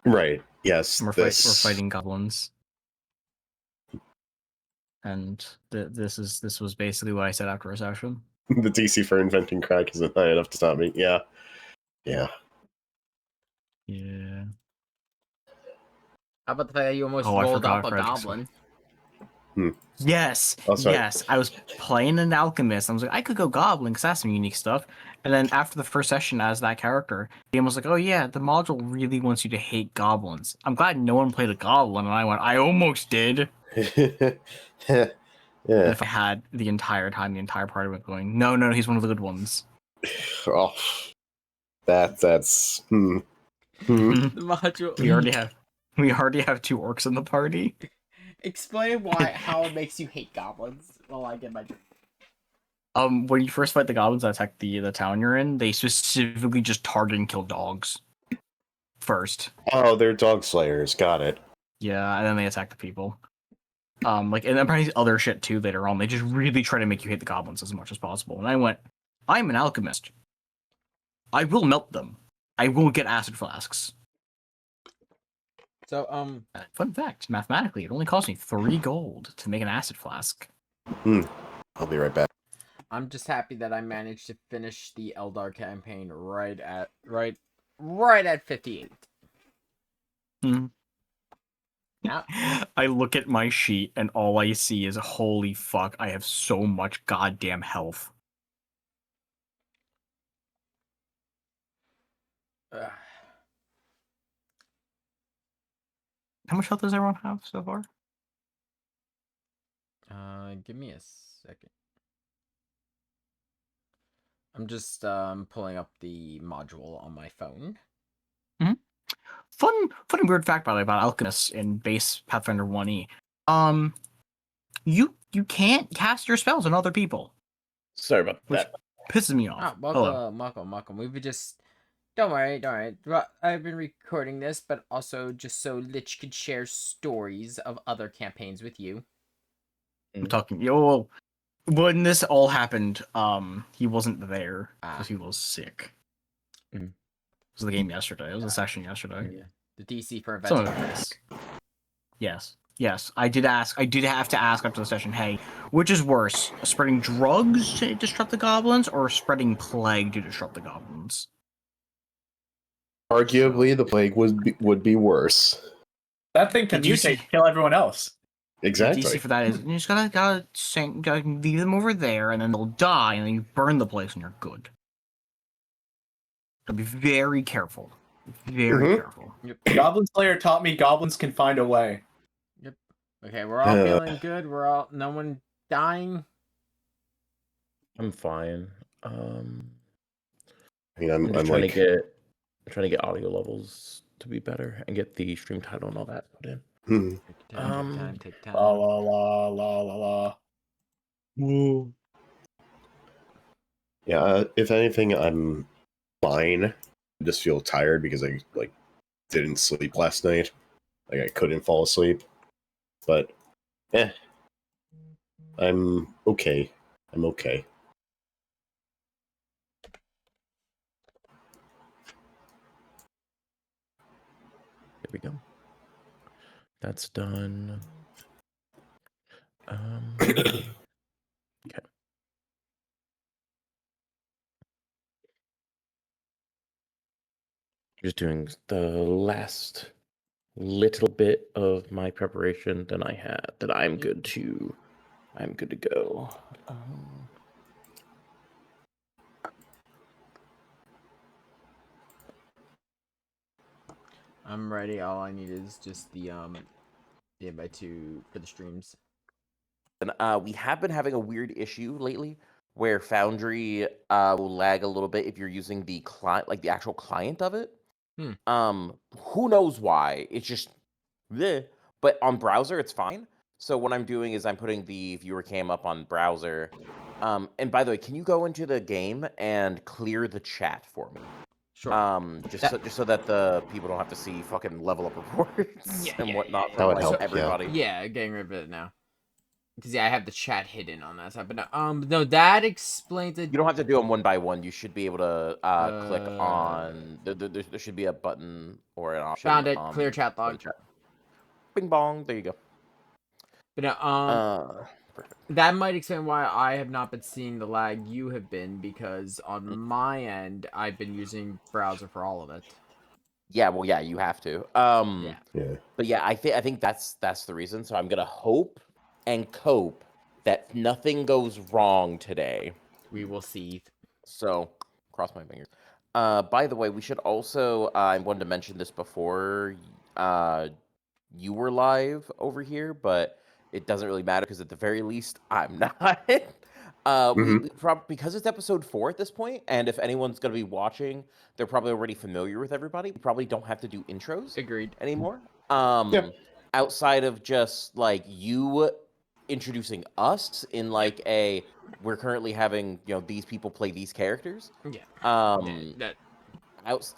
Right. Yes. We're fighting goblins. And this was basically what I said after a session. The DC for inventing crack isn't high enough to stop me. Yeah. Yeah. Yeah. How about the fact that you almost rolled up a goblin? Yes, Oh, yes. I was playing an alchemist. I was like, I could go goblin because that's some unique stuff. And then after the first session as that character, the game was like, oh yeah, the module really wants you to hate goblins. I'm glad no one played a goblin. And I went, I almost did. Yeah. And if I had the entire time, the entire party went going, no, he's one of the good ones. Oh, that's. The module. We already have 2 orcs in the party. Explain how it makes you hate goblins while I get my drink. When you first fight the goblins that attack the town you're in, they specifically just target and kill dogs first. Oh, they're dog slayers. Got it. Yeah, and then they attack the people. And apparently other shit too later on. They just really try to make you hate the goblins as much as possible. And I went, I'm an alchemist. I will melt them. I will get acid flasks. So, fun fact, mathematically, it only cost me 3 gold to make an acid flask. I'll be right back. I'm just happy that I managed to finish the Eldar campaign right at 58. Now, I look at my sheet and all I see is, holy fuck, I have so much goddamn health. How much health does everyone have so far? Give me a second. I'm just pulling up the module on my phone. Fun and weird fact, by the way, about alchemists in base Pathfinder 1E. You can't cast your spells on other people. Sorry about that. Pisses me off. Welcome. We would just... Don't worry. I've been recording this, but also just so Lich could share stories of other campaigns with you. I'm talking... when this all happened, he wasn't there because he was sick. It was the game yesterday. It was a session yesterday. Yeah. The DC for inventing. Yes. I did have to ask after the session, hey, which is worse? Spreading drugs to disrupt the goblins or spreading plague to disrupt the goblins? Arguably, the plague would be worse. That thing can mutate to kill everyone else. Exactly. The DC for that is you just gotta leave them over there, and then they'll die, and then you burn the place, and you're good. So be very careful. Very careful. Yep. Goblin Slayer taught me goblins can find a way. Yep. Okay, we're all feeling good. No one dying. I'm fine. I mean, I'm trying to get audio levels to be better and get the stream title and all that put in. Take time. La la la la la. Woo. Yeah, if anything, I'm fine. I just feel tired because I didn't sleep last night. I couldn't fall asleep. But I'm okay. I'm okay. There we go. That's done. Okay. Just doing the last little bit of my preparation that I had. That I'm good to go. I'm ready. All I need is just the invite for the streams. And we have been having a weird issue lately where Foundry will lag a little bit if you're using the client, like the actual client of it. Who knows why? It's just bleh. But on browser it's fine. So what I'm doing is I'm putting the viewer cam up on browser. And by the way, can you go into the game and clear the chat for me? Sure. Just so that the people don't have to see fucking level up reports and whatnot That would help, everybody. Yeah, getting rid of it now. Because I have the chat hidden on that side. But no, that explains it. You don't have to do them one by one. You should be able to click Uh, on. There should be a button or an option. Found it. Clear chat for the log. chat. Bing bong. There you go. But Perfect. that might explain why I have not been seeing the lag you have been, because on my end, I've been using browser for all of it. Yeah, well, yeah, you have to. Yeah. Yeah. But yeah, I think that's the reason. So I'm gonna hope and cope that nothing goes wrong today. We will see. So cross my fingers. By the way, we should also. I wanted to mention this before. You were live over here, but it doesn't really matter because at the very least, I'm not. We because it's episode 4 at this point, and if anyone's going to be watching, they're probably already familiar with everybody. We probably don't have to do intros Agreed. anymore. Yeah. Outside of just like you introducing us in like a we're currently having these people play these characters. Yeah.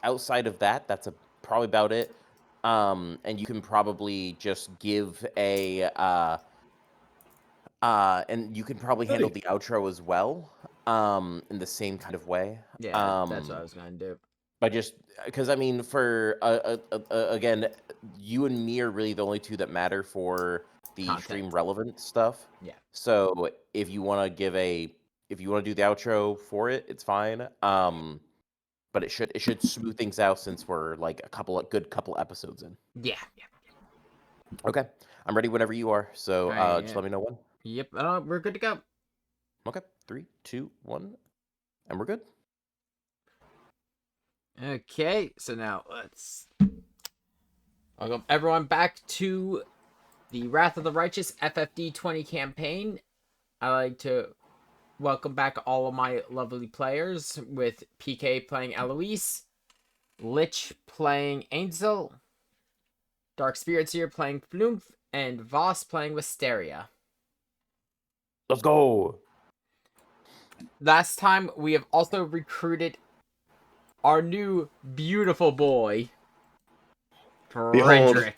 Outside of that, that's probably about it. And you can probably just give a and you can probably handle the outro as well, in the same kind of way. Yeah, that's what I was gonna do. By just because I mean, for again, you and me are really the only two that matter for the Content. stream relevant stuff. Yeah. So if you want to do the outro for it, it's fine. But it should smooth things out since we're like a good couple episodes in. Yeah. Okay, I'm ready whenever you are. So Alright, just yeah. let me know when. Yep. We're good to go. Okay, 3, 2, 1, and we're good. Okay, so now let's welcome everyone back to the Wrath of the Righteous FFD20 campaign. I like to welcome back all of my lovely players, with PK playing Eloise, Lich playing Angel, Dark Spirits here playing Flumph, and Voss playing Wisteria. Let's go. Last time, we have also recruited our new beautiful boy, Frederick.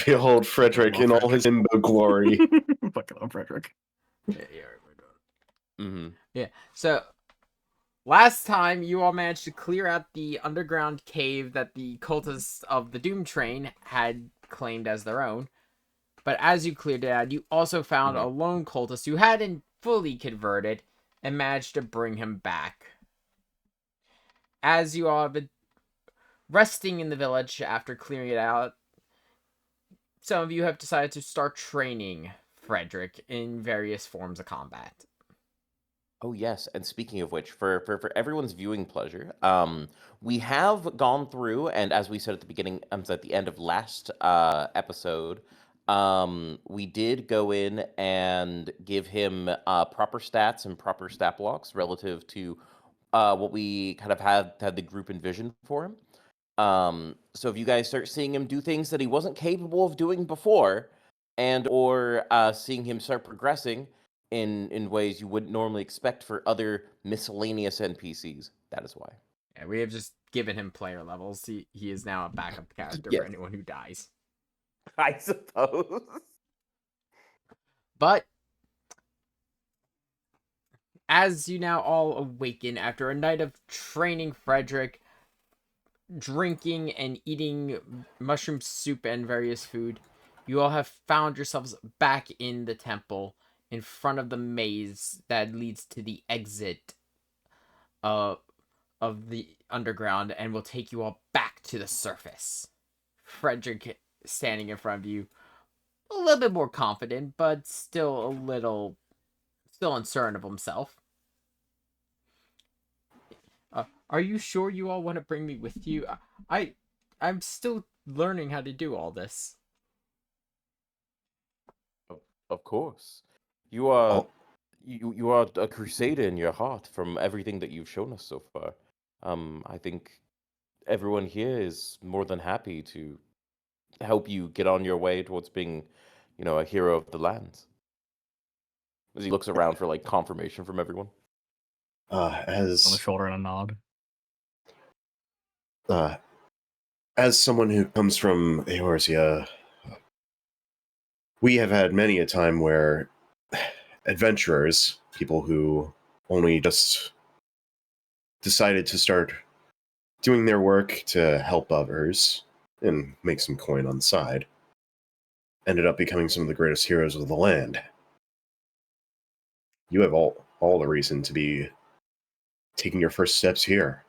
Behold Frederick in all his imbo glory. Fucking love Frederick. Yeah, so last time you all managed to clear out the underground cave that the cultists of the Doom Train had claimed as their own. But as you cleared it out, you also found a lone cultist who hadn't fully converted and managed to bring him back. As you all have been resting in the village after clearing it out, some of you have decided to start training Frederick in various forms of combat. Oh yes, and speaking of which, for everyone's viewing pleasure, we have gone through, and as we said at the beginning, at the end of last episode, we did go in and give him proper stats and proper stat blocks relative to what we kind of had the group envisioned for him. So if you guys start seeing him do things that he wasn't capable of doing before, and or seeing him start progressing in ways you wouldn't normally expect for other miscellaneous NPCs, that is why. Yeah, we have just given him player levels. He is now a backup character Yes. for anyone who dies. I suppose. But as you now all awaken after a night of training Frederick, drinking and eating mushroom soup and various food, you all have found yourselves back in the temple in front of the maze that leads to the exit of the underground and will take you all back to the surface. Frederick standing in front of you, a little bit more confident, but still uncertain of himself. Are you sure you all want to bring me with you? I'm still learning how to do all this. Of course. You are you are a crusader in your heart from everything that you've shown us so far. I think everyone here is more than happy to help you get on your way towards being, a hero of the lands. As he looks around for like confirmation from everyone. On the shoulder and a nod. As someone who comes from Eorzea, we have had many a time where adventurers, people who only just decided to start doing their work to help others and make some coin on the side, ended up becoming some of the greatest heroes of the land. You have all the reason to be taking your first steps here.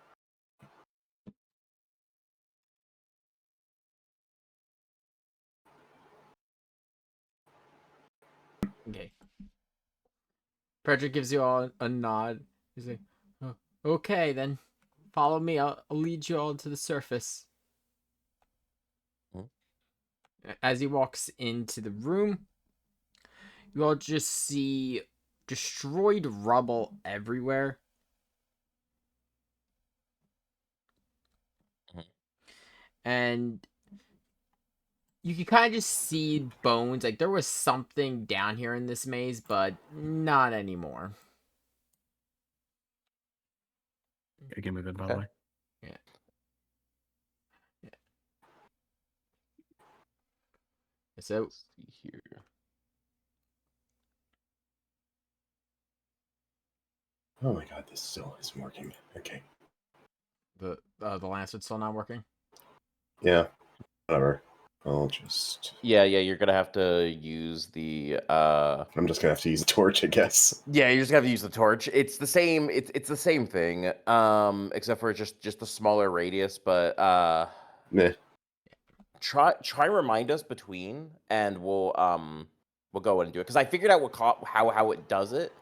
Okay. Frederick gives you all a nod. He's like, oh, okay, then follow me. I'll lead you all to the surface. Hmm. As he walks into the room, you all just see destroyed rubble everywhere. Mhm. And you can kind of just see bones. Like there was something down here in this maze, but not anymore. I can move it, by the Okay. way. Yeah. So Let's see here. Oh my god, this still isn't working. Okay. the lancer's still not working. Yeah, whatever. I'll just... Yeah, you're gonna have to use the I'm just gonna have to use the torch, I guess. Yeah, you just have to use the torch. It's the same it's the same thing. Except for just a smaller radius, but Meh. try remind us between and we'll go in and do it. Because I figured out how it does it.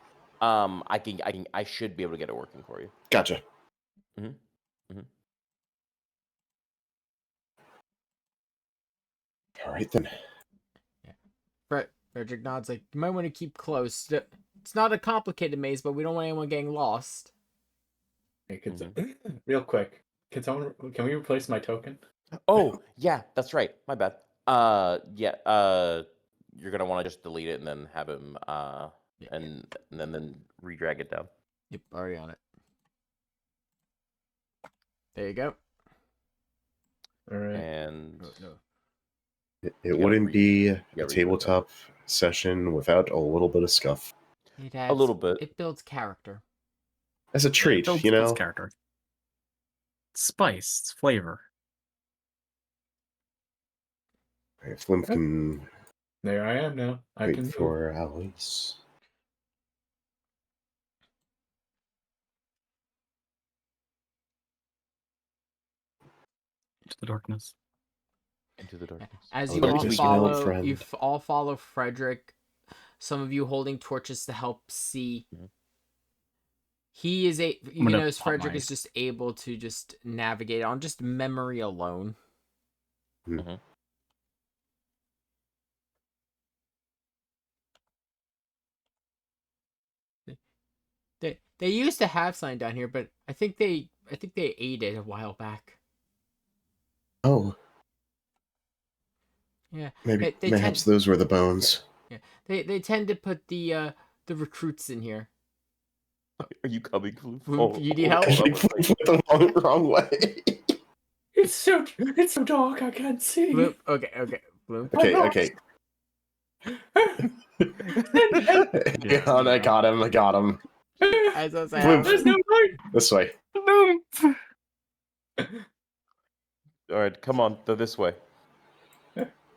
I should be able to get it working for you. Gotcha. All right, then. Frederick nods like, you might want to keep close. It's not a complicated maze, but we don't want anyone getting lost. Hey, real quick, can we replace my token? Oh, yeah, that's right. My bad. You're gonna want to just delete it and then have him and then redrag it down. Yep, already on it. There you go. All right. And It wouldn't be a redrag tabletop session without a little bit of scuff. It a little bit. It builds character. As a treat, Builds you know? character. Spice, it's flavor. All right, Flimp can There I am now. I wait can move. for Alice. To the darkness. Into the darkness. As Oh, you there all goes my old follow, friend. all follow Frederick. Some of you holding torches to help see. Mhm. He is you gonna notice pop Frederick my- is just able to just navigate on just memory alone. Mhm. They used to have sign down here, but I think they ate it a while back. Oh, Yeah, maybe they perhaps tend, those were the bones. yeah, they tend to put the recruits in here. Are you coming, Floof? Floof, you need help? I think Flimp went the wrong way. It's so dark. I can't see. Bloop. Okay, Bloop. Okay. I got him. As I say, Bloop. There's no light. This way. All right, come on, this way.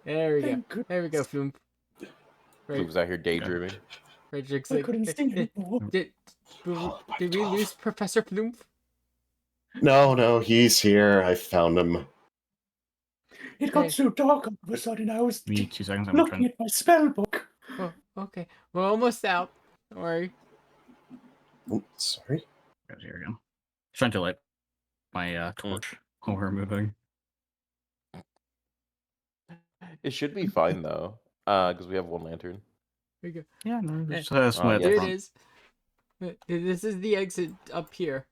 there we go. Thank goodness. There we go, Floomp. Floof's out here daydreaming. Frederick's I like, couldn't see before. Did Oh, my we God. lose Professor Floomp? No, he's here. I found him. It got Hey. so dark all of a sudden. I was Give me 2 seconds. I'm looking trying. at my spell book. Oh, okay. We're almost out. Don't worry. Oh, sorry. Here we go. Trying to light my torch while we're moving. It should be fine though, because we have one lantern. Here we go. Yeah, no, Hey. just swim at the Here it front. is. This is the exit up here.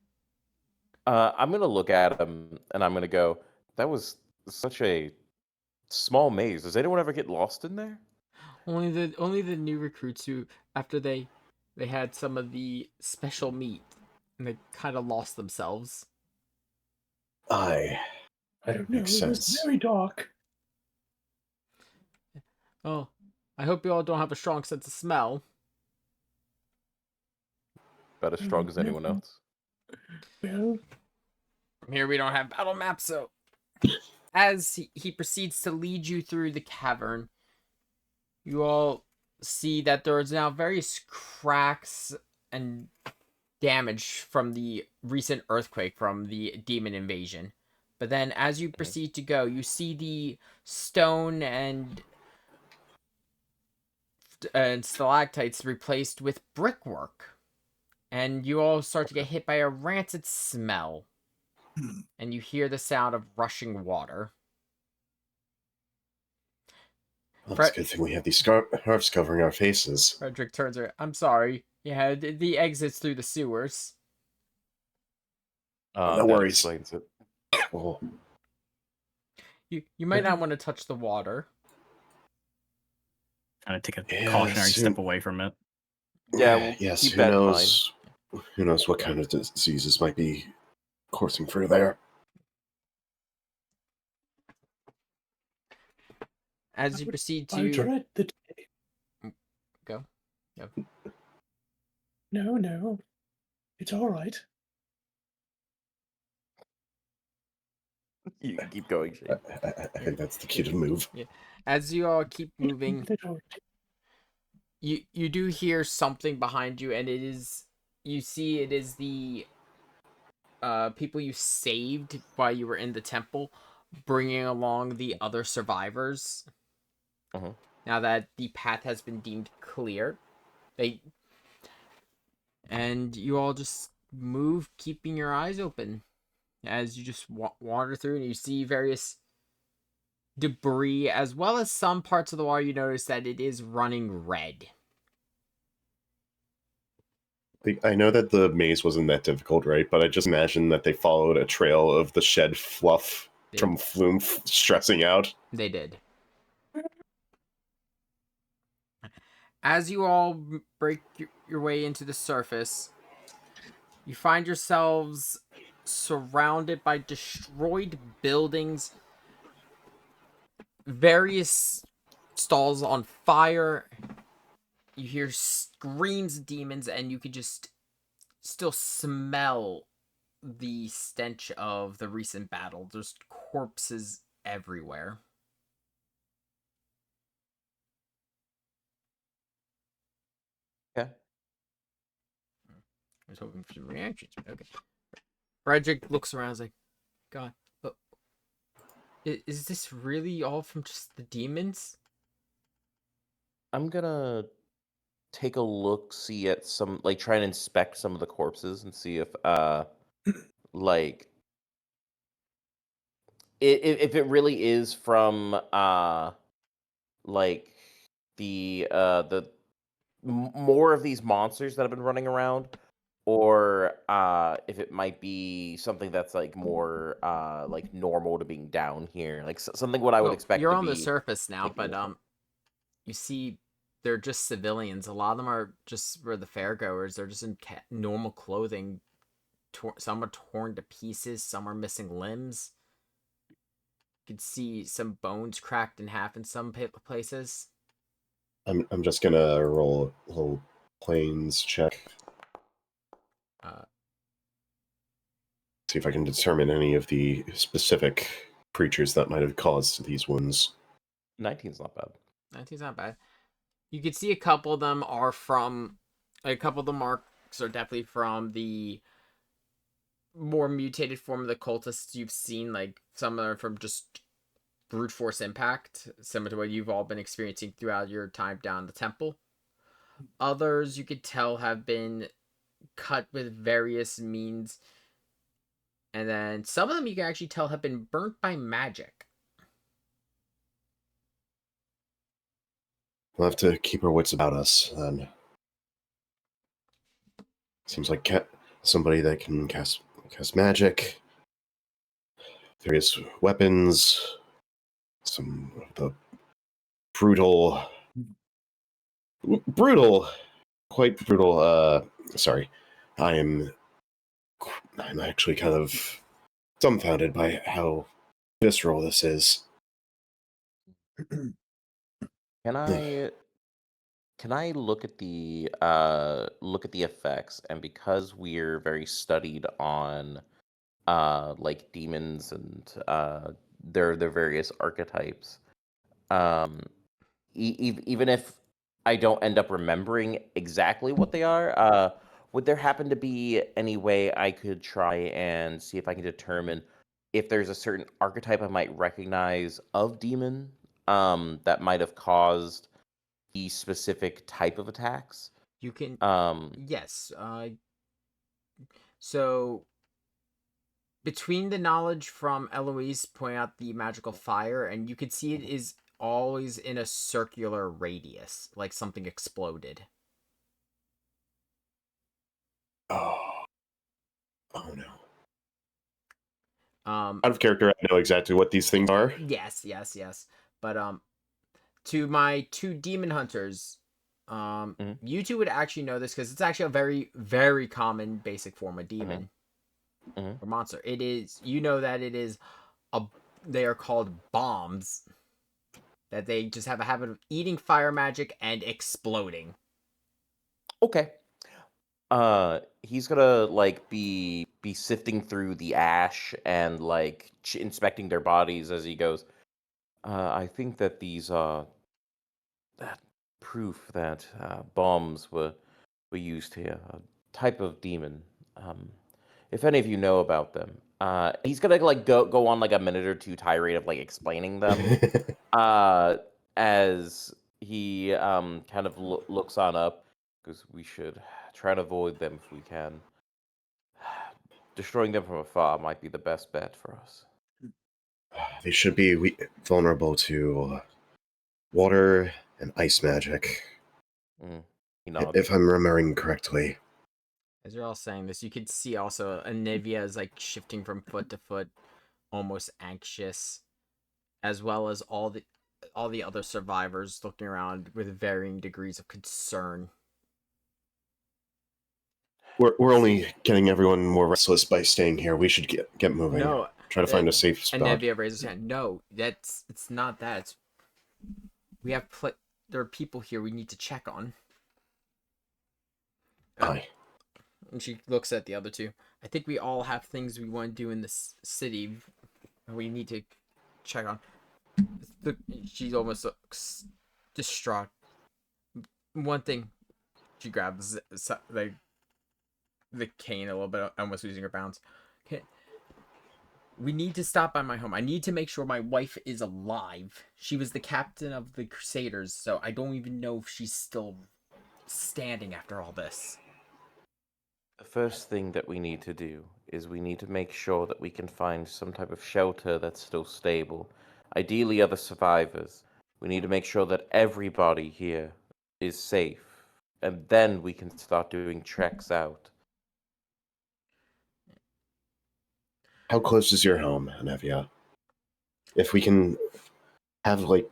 I'm gonna look at him and I'm gonna go. That was such a small maze. Does anyone ever get lost in there? Only the new recruits who, after they had some of the special meat and they kind of lost themselves. I I don't know. Makes It was sense. very dark. Oh, I hope you all don't have a strong sense of smell. about as strong as anyone else. Well, Here we don't have battle maps, so as he proceeds to lead you through the cavern, you all see that there is now various cracks and damage from the recent earthquake from the demon invasion. But then as you proceed to go, you see the stone and stalactites replaced with brickwork. And you all start to get hit by a rancid smell. And you hear the sound of rushing water. Well, it's a good thing we have these scarves covering our faces. Frederick turns around. I'm sorry. Yeah, the exit's through the sewers. No That worries. explains it. Well, You might not want to touch the water. Kind of take a Yeah, cautionary soon. step away from it. Yeah, we'll yes, keep who that in mind. knows? Who knows what kind of diseases might be coursing through there? As you proceed I to dread the day. go. No. It's all right. You can keep going, Shane. I think that's the cue to move. Yeah. As you all keep moving, you do hear something behind you, and you see it is the people you saved while you were in the temple, bringing along the other survivors. Uh-huh. Now that the path has been deemed clear, and you all just move, keeping your eyes open as you just wander through, and you see various debris, as well as some parts of the water. You notice that it is running red. I know that the maze wasn't that difficult, right? But I just imagine that they followed a trail of the shed fluff from Flume stressing out. They did. As you all break your way into the surface, you find yourselves surrounded by destroyed buildings, various stalls on fire. You hear screams of demons, and you can just still smell the stench of the recent battle. There's corpses everywhere. Okay. I was hoping for some reactions. Okay. Frederick looks around and is like, God, but is this really all from just the demons? I'm gonna take a look, see at some, like, try and inspect some of the corpses and see if, like, if it really is from, like, the more of these monsters that have been running around, or if it might be something that's like more like normal to being down here, like something what I would expect. You're to on the be surface now, taking but this- you see, they're just civilians. A lot of them are just for the fairgoers. They're just in normal clothing. Some are torn to pieces. Some are missing limbs. You can see some bones cracked in half in some places. I'm just gonna roll a little planes check. See if I can determine any of the specific creatures that might have caused these wounds. 19's not bad. 19's not bad. You can see a couple of them are from, a couple of the marks are definitely from the more mutated form of the cultists you've seen. Like some are from just brute force impact, similar to what you've all been experiencing throughout your time down the temple. Others you could tell have been cut with various means. And then some of them you can actually tell have been burnt by magic. We'll have to keep our wits about us, then. Seems like somebody that can cast magic, various weapons, some of the quite brutal, sorry. I'm actually kind of dumbfounded by how visceral this is. Can I Can I look at the effects? And because we're very studied on like demons and their various archetypes, um, even if I don't end up remembering exactly what they are, would there happen to be any way I could try and see if I can determine if there's a certain archetype I might recognize of demon that might have caused the specific type of attacks? You can Um, yes. So between the knowledge from Eloise pointing out the magical fire, and you could see it is always in a circular radius, like something exploded. Oh, oh no. Um, Out of character, I know exactly what these things are. yes. But to my two demon hunters, Mhm. you two would actually know this because it's actually a very, very common basic form of demon Mhm. or monster. It is, you know, that it is a. They are called bombs. That they just have a habit of eating fire magic and exploding. Okay. He's gonna like be sifting through the ash and like inspecting their bodies as he goes. I think that these are that proof that bombs were used here. A type of demon. Um, if any of you know about them, he's gonna like go on like a minute or two tirade of like explaining them. As he kind of looks on up, because we should try to avoid them if we can. Destroying them from afar might be the best bet for us. They should be vulnerable to water and ice magic, He nods. if I'm remembering correctly. As you're all saying this, you could see also Anivia is like shifting from foot to foot, almost anxious, as well as all the other survivors looking around with varying degrees of concern. We're only getting everyone more restless by staying here. We should get moving. No, Try to find a safe spot. Anivia raises her hand. No, it's not that. We have there are people here we need to check on. Aye. And she looks at the other two. I think we all have things we want to do in this city. We need to check on. She almost looks distraught. One thing, she grabs the cane a little bit, almost losing her balance. Okay. We need to stop by my home. I need to make sure my wife is alive. She was the captain of the Crusaders, so I don't even know if she's still standing after all this. The first thing that we need to do is we need to make sure that we can find some type of shelter that's still stable. Ideally, other survivors. We need to make sure that everybody here is safe. And then we can start doing treks out. How close is your home, Anevia? If we can have like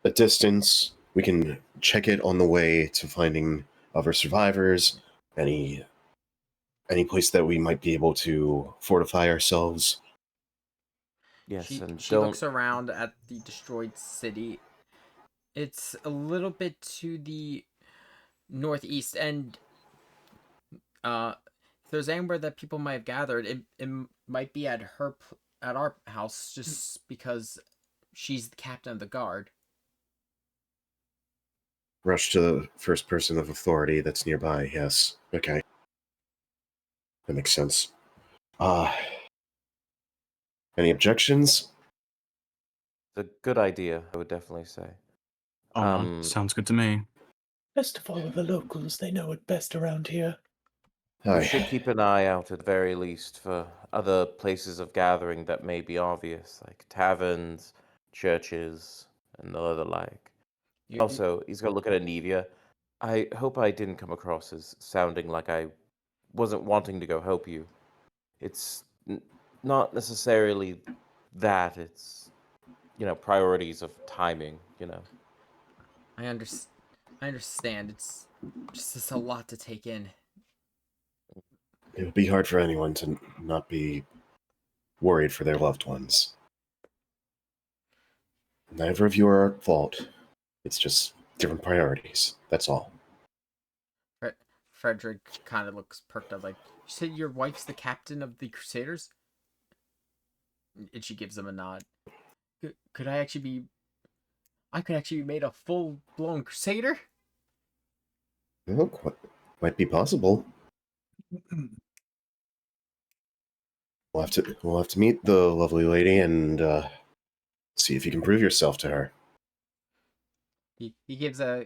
a distance, we can check it on the way to finding other survivors. Any place that we might be able to fortify ourselves. Yes, She and looks around at the destroyed city. It's a little bit to the northeast, and if there's anywhere that people might have gathered, it might be at at our house, just because she's the captain of the guard. Rush to the first person of authority that's nearby, yes. Okay. That makes sense. Any objections? it's a good idea, I would definitely say. Sounds good to me. Best to follow the locals. They know it best around here. We should keep an eye out at the very least for other places of gathering that may be obvious, like taverns, churches, and the other like. Also, he's going to look at Anivia. I hope I didn't come across as sounding like I wasn't wanting to go help you. It's not necessarily that, it's, priorities of timing. I understand. It's a lot to take in. It would be hard for anyone to not be worried for their loved ones. Neither of you are at fault. It's just different priorities. That's all. Frederick kind of looks perked up, like, you said your wife's the captain of the Crusaders? And she gives him a nod. Could I actually be... I could actually be made a full-blown Crusader? Well, might be possible. We'll have to meet the lovely lady and see if you can prove yourself to her. He gives a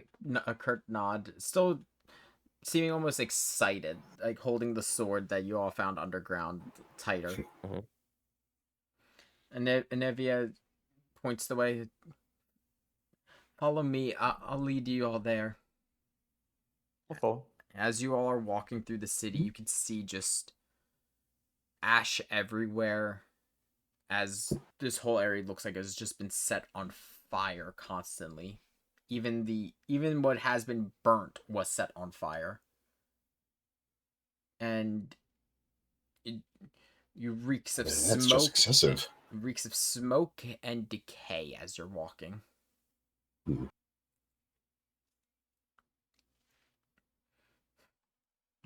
curt nod, still seeming almost excited, like holding the sword that you all found underground tighter. And Anevia points the way. Follow me. I'll lead you all there. Okay. As you all are walking through the city, you can see just ash everywhere, as this whole area looks like it's just been set on fire constantly. Even what has been burnt was set on fire. And you reeks of smoke. That's just excessive. Reeks of smoke and decay as you're walking.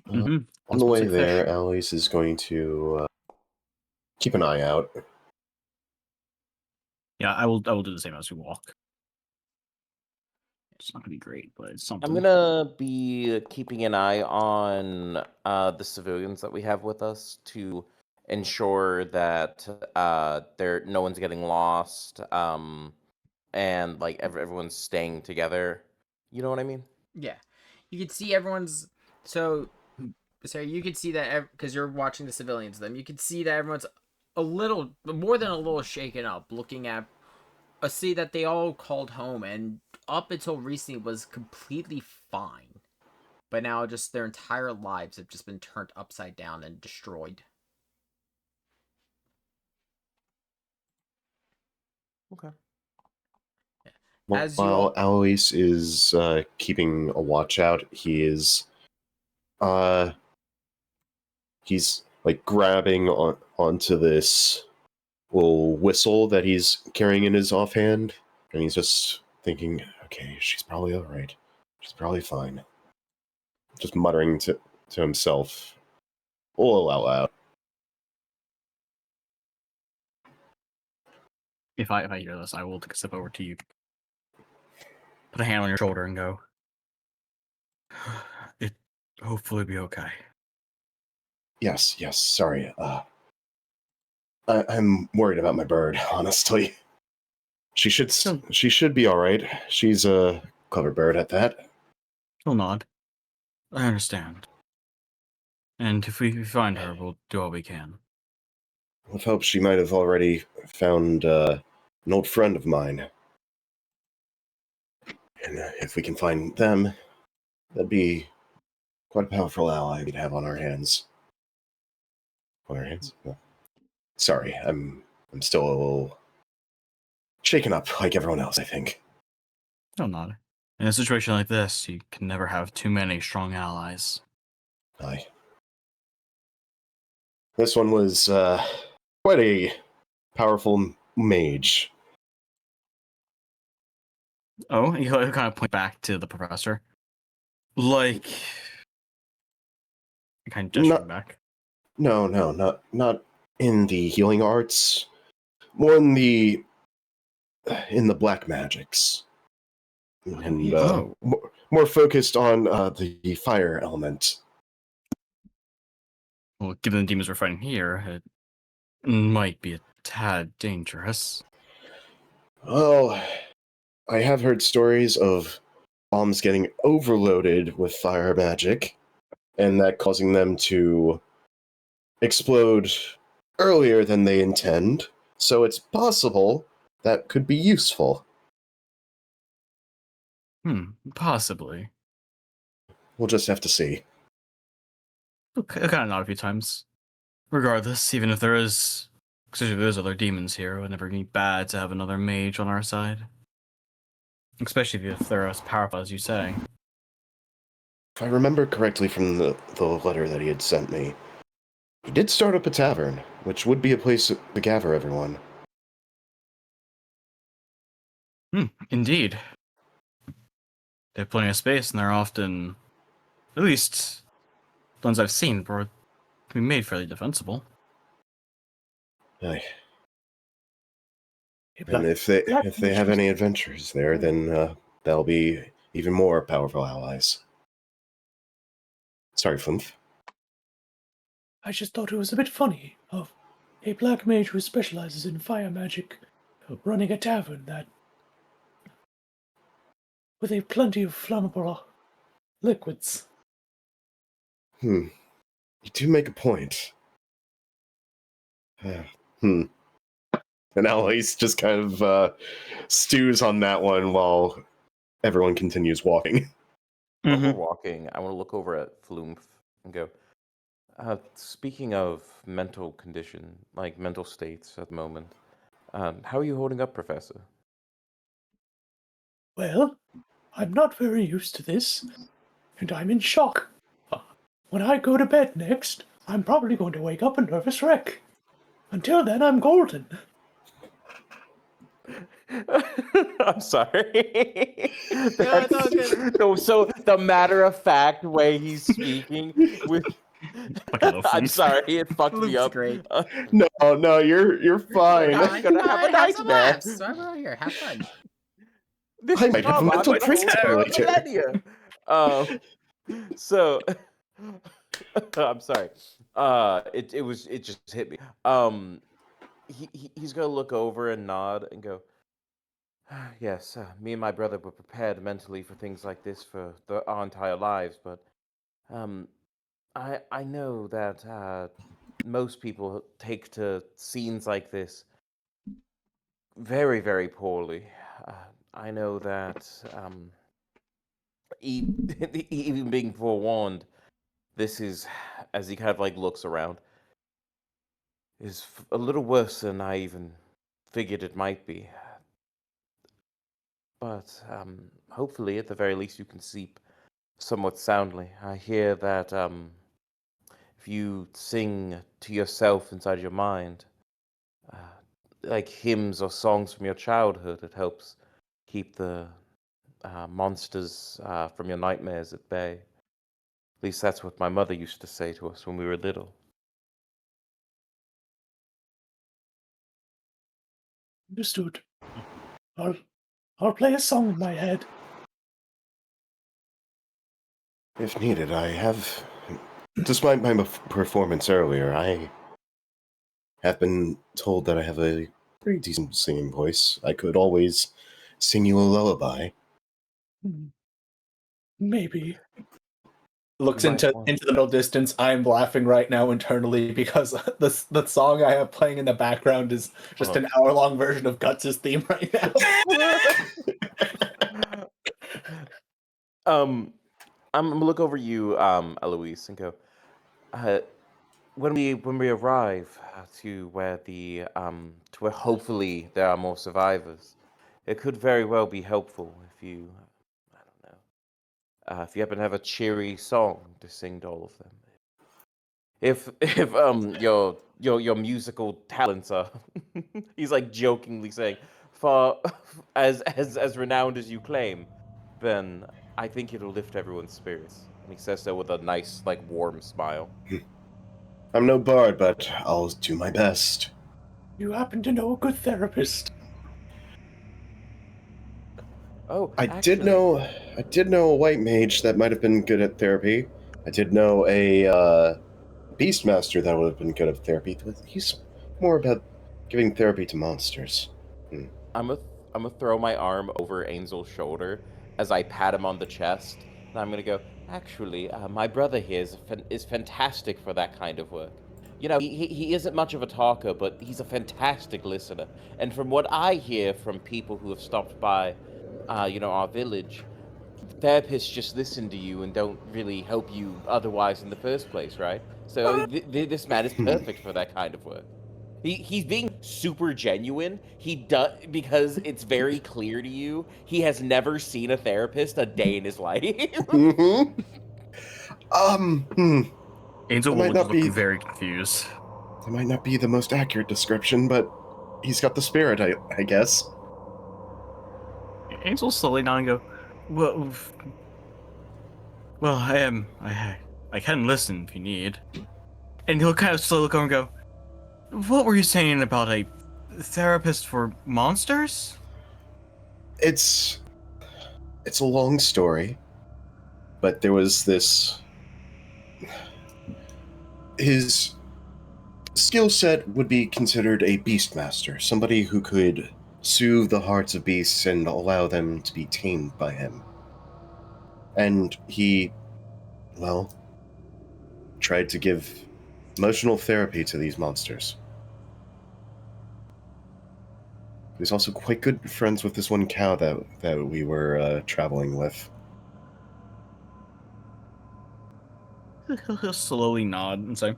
On the way there, Alice is going to keep an eye out. Yeah, I will do the same as we walk. It's not gonna be great, but it's something. I'm gonna be keeping an eye on the civilians that we have with us to ensure that no one's getting lost, and like everyone's staying together. You know what I mean? Yeah, you can see everyone's. So, sorry, you can see that because you're watching the civilians. Them, you can see that everyone's a little more than a little shaken up, looking at a city that they all called home, and up until recently was completely fine. But now just their entire lives have just been turned upside down and destroyed. Okay. While Alois is keeping a watch out, he's like grabbing onto this little whistle that he's carrying in his offhand, and he's just thinking, okay, she's probably all right. She's probably fine. Just muttering to himself, all out loud. If I hear this, I will take a step over to you, put a hand on your shoulder, and go. It hopefully be okay. Yes. Sorry. I'm worried about my bird. Honestly, she should be all right. She's a clever bird at that. She'll nod. I understand. And if we find her, we'll do all we can. With hope she might have already found an old friend of mine. And if we can find them, that'd be quite a powerful ally we'd have on our hands. On our hands? Well, sorry, I'm still a little shaken up like everyone else, I think. She'll nod. In a situation like this, you can never have too many strong allies. Aye. This one was quite a powerful mage. Oh, you kind of point back to the professor. Like, you kind of gesture back. No, not in the healing arts. More in the black magics. And more focused on the fire element. Well, given the demons we're fighting here, it might be a tad dangerous. Well, I have heard stories of bombs getting overloaded with fire magic, and that causing them to explode earlier than they intend, so it's possible that could be useful. Possibly. We'll just have to see. Okay, I kind of nod a few times. Regardless, even if there's other demons here, it would never be bad to have another mage on our side. Especially if they're as powerful as you say. If I remember correctly from the letter that he had sent me, he did start up a tavern, which would be a place to gather everyone. Indeed. They have plenty of space, and they're often, at least the ones I've seen, can be made fairly defensible. Aye. Hey, And if they have any adventures there, then they'll be even more powerful allies. Sorry, Flumph. I just thought it was a bit funny of a black mage who specializes in fire magic running a tavern that with a plenty of flammable liquids. You do make a point. And Alois just kind of stews on that one while everyone continues walking. While we're walking, I want to look over at Flumph and go, speaking of mental condition, like mental states at the moment, how are you holding up, Professor? Well, I'm not very used to this, and I'm in shock. When I go to bed next, I'm probably going to wake up a nervous wreck. Until then, I'm golden. I'm sorry. No, it's all good. No, so the matter-of-fact way he's speaking with... I'm sorry, it fucked me Luke's up. great. No, you're fine. I'm gonna have a nightmare. I'm out here. Have fun. This I is might have a normal. mental I've been holding breakdown it for later. millennia. So I'm sorry. It just hit me. He's gonna look over and nod and go, yes, me and my brother were prepared mentally for things like this for our entire lives, but I know that most people take to scenes like this very, very poorly. I know that even being forewarned, this is, as he kind of like looks around, is a little worse than I even figured it might be. But hopefully, at the very least, you can sleep somewhat soundly. I hear that if you sing to yourself inside your mind, like hymns or songs from your childhood, it helps keep the monsters from your nightmares at bay. At least that's what my mother used to say to us when we were little. Understood. I'll play a song in my head. If needed, I have... Despite my performance earlier, I have been told that I have a pretty decent singing voice. I could always sing you a lullaby. Maybe. Looks You might into want- into the middle distance. I'm laughing right now internally because the song I have playing in the background is just an hour-long version of Guts' theme right now. I'm gonna look over you, Eloise, and go. When we arrive to where to where hopefully there are more survivors, it could very well be helpful if you, I don't know, if you happen to have a cheery song to sing to all of them. If your musical talents are, he's like jokingly saying, for as renowned as you claim, then I think it'll lift everyone's spirits. And he says so with a nice, like, warm smile. I'm no bard, but I'll do my best. You happen to know a good therapist. Oh, I actually, did know a white mage that might have been good at therapy. I did know a beastmaster that would have been good at therapy. He's more about giving therapy to monsters. I'm gonna throw my arm over Angel's shoulder as I pat him on the chest, and I'm gonna go. Actually, my brother here is fantastic for that kind of work. You know, he isn't much of a talker, but he's a fantastic listener. And from what I hear from people who have stopped by, our village, therapists just listen to you and don't really help you otherwise in the first place, right? So this man is perfect for that kind of work. He's being super genuine. He does, because it's very clear to you he has never seen a therapist a day in his life. Mm-hmm. Angel That will might just not look be- very confused. That might not be the most accurate description, but he's got the spirit, I guess. Angel's slowly down and go, Well, I can listen if you need. And he'll kind of slowly look over and go, "What were you saying about a therapist for monsters?" It's a long story, but there was this. His skill set would be considered a beastmaster, somebody who could soothe the hearts of beasts and allow them to be tamed by him. And he, well, tried to give emotional therapy to these monsters. He was also quite good friends with this one cow that we were traveling with. He'll slowly nod and say,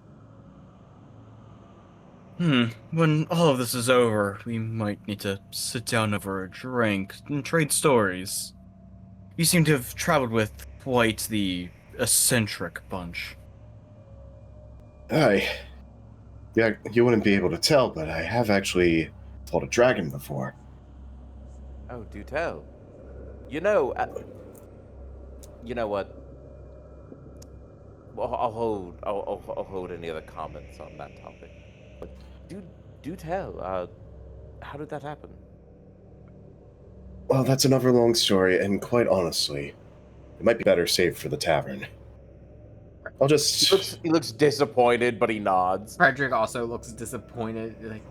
when all of this is over, we might need to sit down over a drink and trade stories. You seem to have traveled with quite the eccentric bunch. Yeah, you wouldn't be able to tell, but I have actually fought a dragon before. Oh, do tell. You know what? Well, I'll hold any other comments on that topic. But do tell. How did that happen? Well, that's another long story, and quite honestly, it might be better saved for the tavern. I'll just... He looks disappointed, but he nods. Frederick also looks disappointed. Like,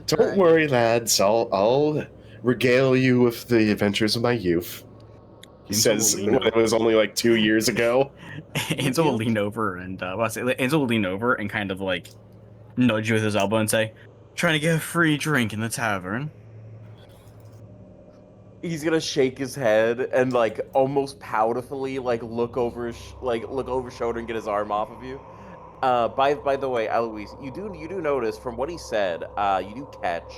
Don't worry, lads. I'll regale you with the adventures of my youth. He says when it was only like 2 years ago. Ansel will lean over and Ansel will lean over and kind of like nudge you with his elbow and say, "Trying to get a free drink in the tavern." He's gonna shake his head and like almost powerfully like look over his shoulder and get his arm off of you. By the way, Eloise, you do notice from what he said, you do catch.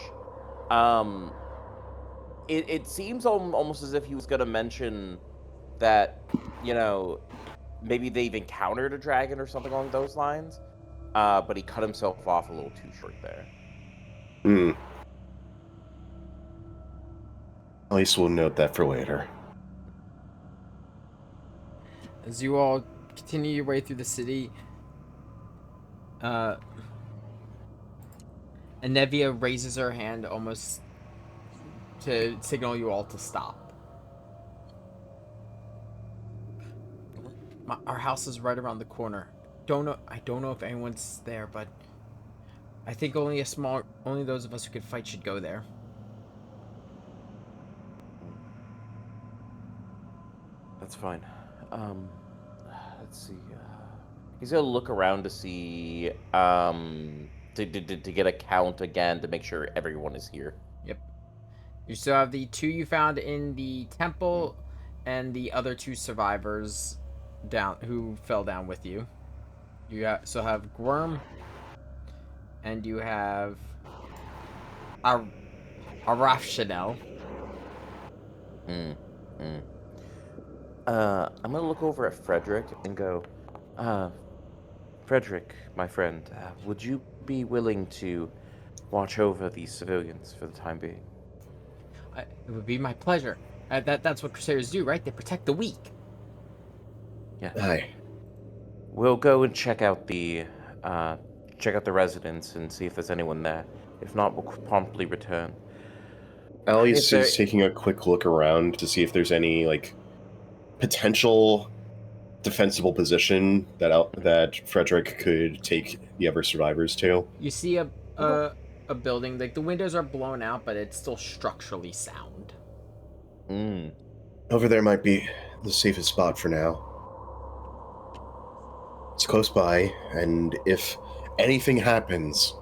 It seems almost as if he was gonna mention that, maybe they've encountered a dragon or something along those lines, but he cut himself off a little too short there. At least we'll note that for later. As you all continue your way through the city, Anevia raises her hand almost to signal you all to stop. Our house is right around the corner. I don't know if anyone's there, but I think only those of us who could fight should go there. That's fine. Let's see. He's gonna look around to see, to get a count again to make sure everyone is here. Yep. You still have the 2 you found in the temple, and the other 2 survivors who fell down with you. You still have Gwyrm, and you have Araf Chanel. I'm gonna look over at Frederick and go, Frederick, my friend, would you be willing to watch over these civilians for the time being? It would be my pleasure. That's what Crusaders do, right? They protect the weak. Yeah. Aye. We'll go and check out the residence and see if there's anyone there. If not, we'll promptly return. Alice is taking a quick look around to see if there's any potential defensible position that Frederick could take the other survivors to. You see a building, like the windows are blown out, but it's still structurally sound. Over there might be the safest spot for now. It's close by, and if anything happens,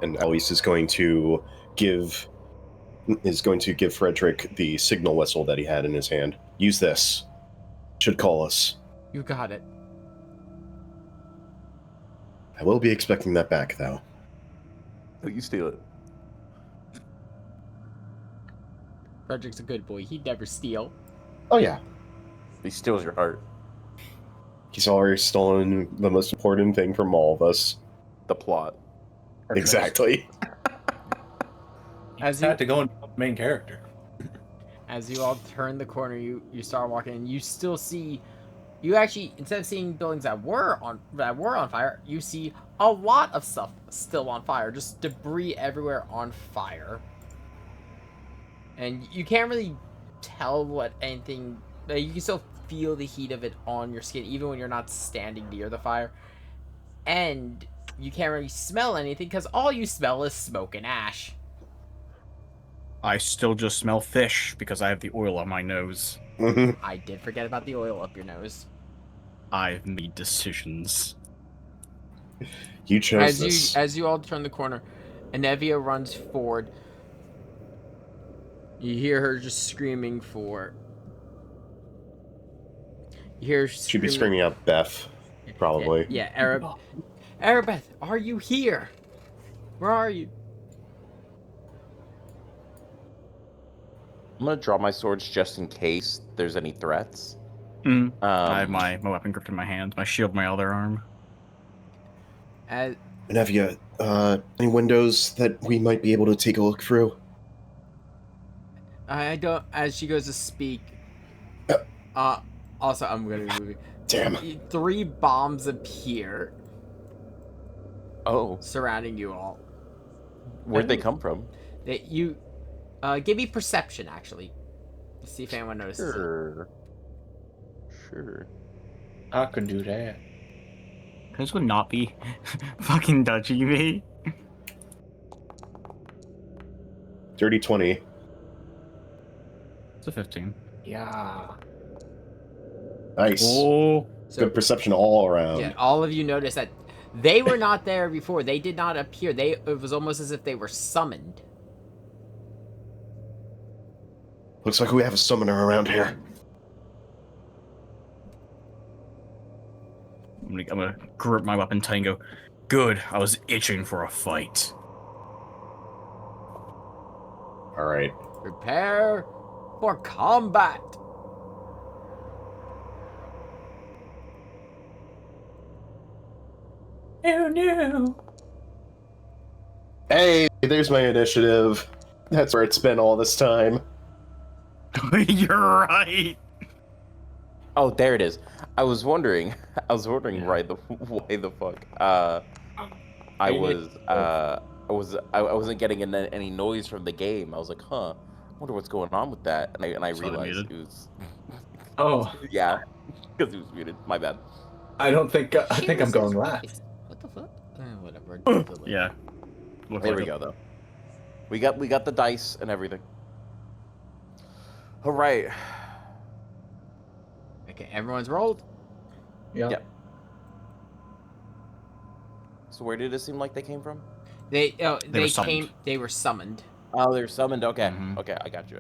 and Alice is going to give Frederick the signal whistle that he had in his hand. Use this. Should call us. You got it. I will be expecting that back, though. Oh, you steal it. Frederick's a good boy. He'd never steal. Oh, yeah. He steals your heart. He's already stolen the most important thing from all of us. The plot. Exactly. As you had to go into the main character. As you all turn the corner, you start walking, and you still see. You actually, instead of seeing buildings that were on fire, you see a lot of stuff still on fire. Just debris everywhere on fire. And you can't really tell what anything. You can still feel the heat of it on your skin, even when you're not standing near the fire. And you can't really smell anything because all you smell is smoke and ash. I still just smell fish because I have the oil on my nose. Mhm. I did forget about the oil up your nose. I've made decisions. You chose this. As you all turn the corner, Anevia runs forward. You hear her just screaming for. You hear her She'd be screaming out Beth, probably. Yeah, Arabeth, are you here? Where are you? I'm gonna draw my swords just in case there's any threats. I have my weapon gripped in my hand, my shield in my other arm. Nevia, any windows that we might be able to take a look through? I don't. As she goes to speak. Also, I'm gonna be moving. Damn. 3 bombs appear. Oh, Surrounding you all. where'd they come from? Give me perception actually. To see if anyone notices. Sure. I can do that. This would not be fucking dodgy me. Dirty 20. It's a 15. Yeah. Nice. Oh. Good perception all around. Yeah, all of you notice that they were not there before. They did not appear. It was almost as if they were summoned. Looks like we have a summoner around here. I'm gonna grip my weapon tight and go, good, I was itching for a fight. Alright. Prepare for combat. Oh no. Hey, there's my initiative. That's where it's been all this time. You're right. Oh, there it is. I was wondering Yeah. why the fuck. I wasn't getting any noise from the game. I was like, huh, I wonder what's going on with that. And I So realized muted. it was. Oh, Yeah, because it was muted. My bad. I don't think. I think I'm going last. What the fuck? Whatever. Yeah. Looks There like we go though. We got the dice and everything. All right. Okay, everyone's rolled. Yeah. Yep. So where did it seem like they came from? They were summoned. They were summoned. Oh, they're summoned. Okay. Mhm. Okay, I got you.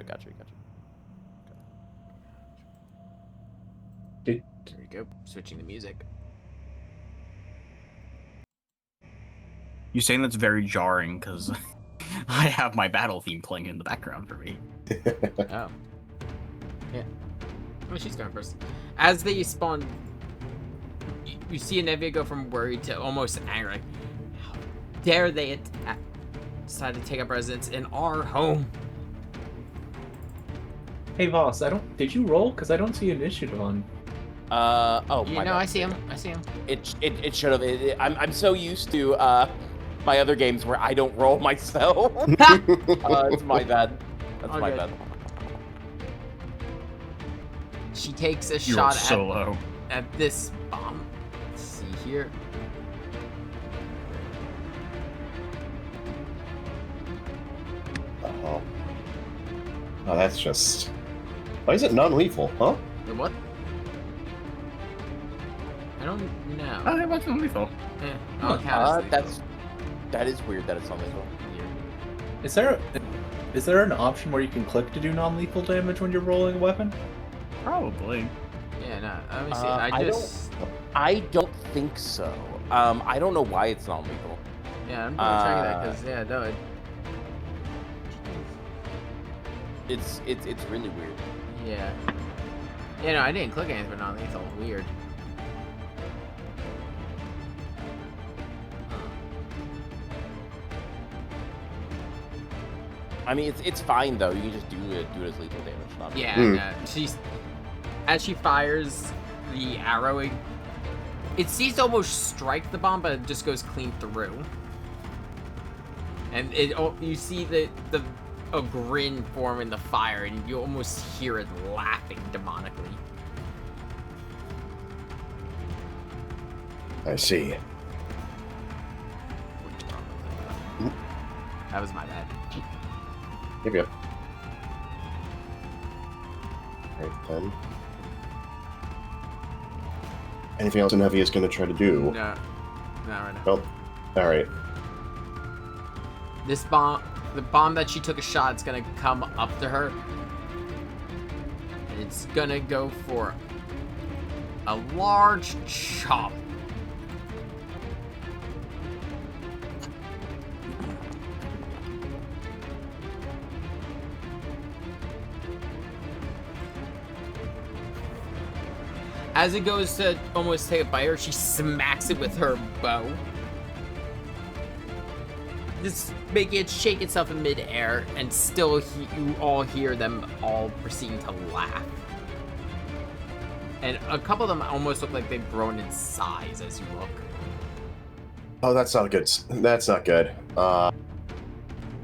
There we go. Switching the music. You saying that's very jarring because I have my battle theme playing in the background for me. Oh. Yeah. Oh, she's going first. As they spawn, you see Anevia go from worried to almost angry. Like, how dare they decide to take up residence in our home? Hey Voss, did you roll? Because I don't see initiative on. Oh. You my know, bad. I see him. I see him. It should have. I'm so used to my other games where I don't roll myself. It's my bad. That's All my good. bad. She takes a You shot rolled so low. at this bomb. Let's see here. Oh. Oh, that's just... Why is it non-lethal, huh? What? I don't know. Oh, it wasn't lethal. I'll count as That is weird that it's on lethal. Is there an option where you can click to do non-lethal damage when you're rolling a weapon? Probably. Yeah, no. Let me see. I don't think so. I don't know why it's not lethal. Yeah, I'm double checking that because no. It's really weird. Yeah. Yeah, no, I didn't click anything for non-lethal. Weird. I mean, it's fine though. You can just do it as lethal damage. Not Yeah, Hmm. no, as she fires the arrow, it seems to almost strike the bomb, but it just goes clean through. And you see a grin form in the fire, and you almost hear it laughing demonically. I see. That was my bad. Yep, yep. Right then. Anything else Nevi is going to try to do? No, not right now. Nope. Alright. This bomb, the bomb that she took a shot, it's gonna come up to her. And it's gonna go for a large chop. As it goes to almost take a bite her, she smacks it with her bow. Just making it shake itself in midair, and still you all hear them all proceeding to laugh. And a couple of them almost look like they've grown in size as you look. Oh, that's not good. That's not good.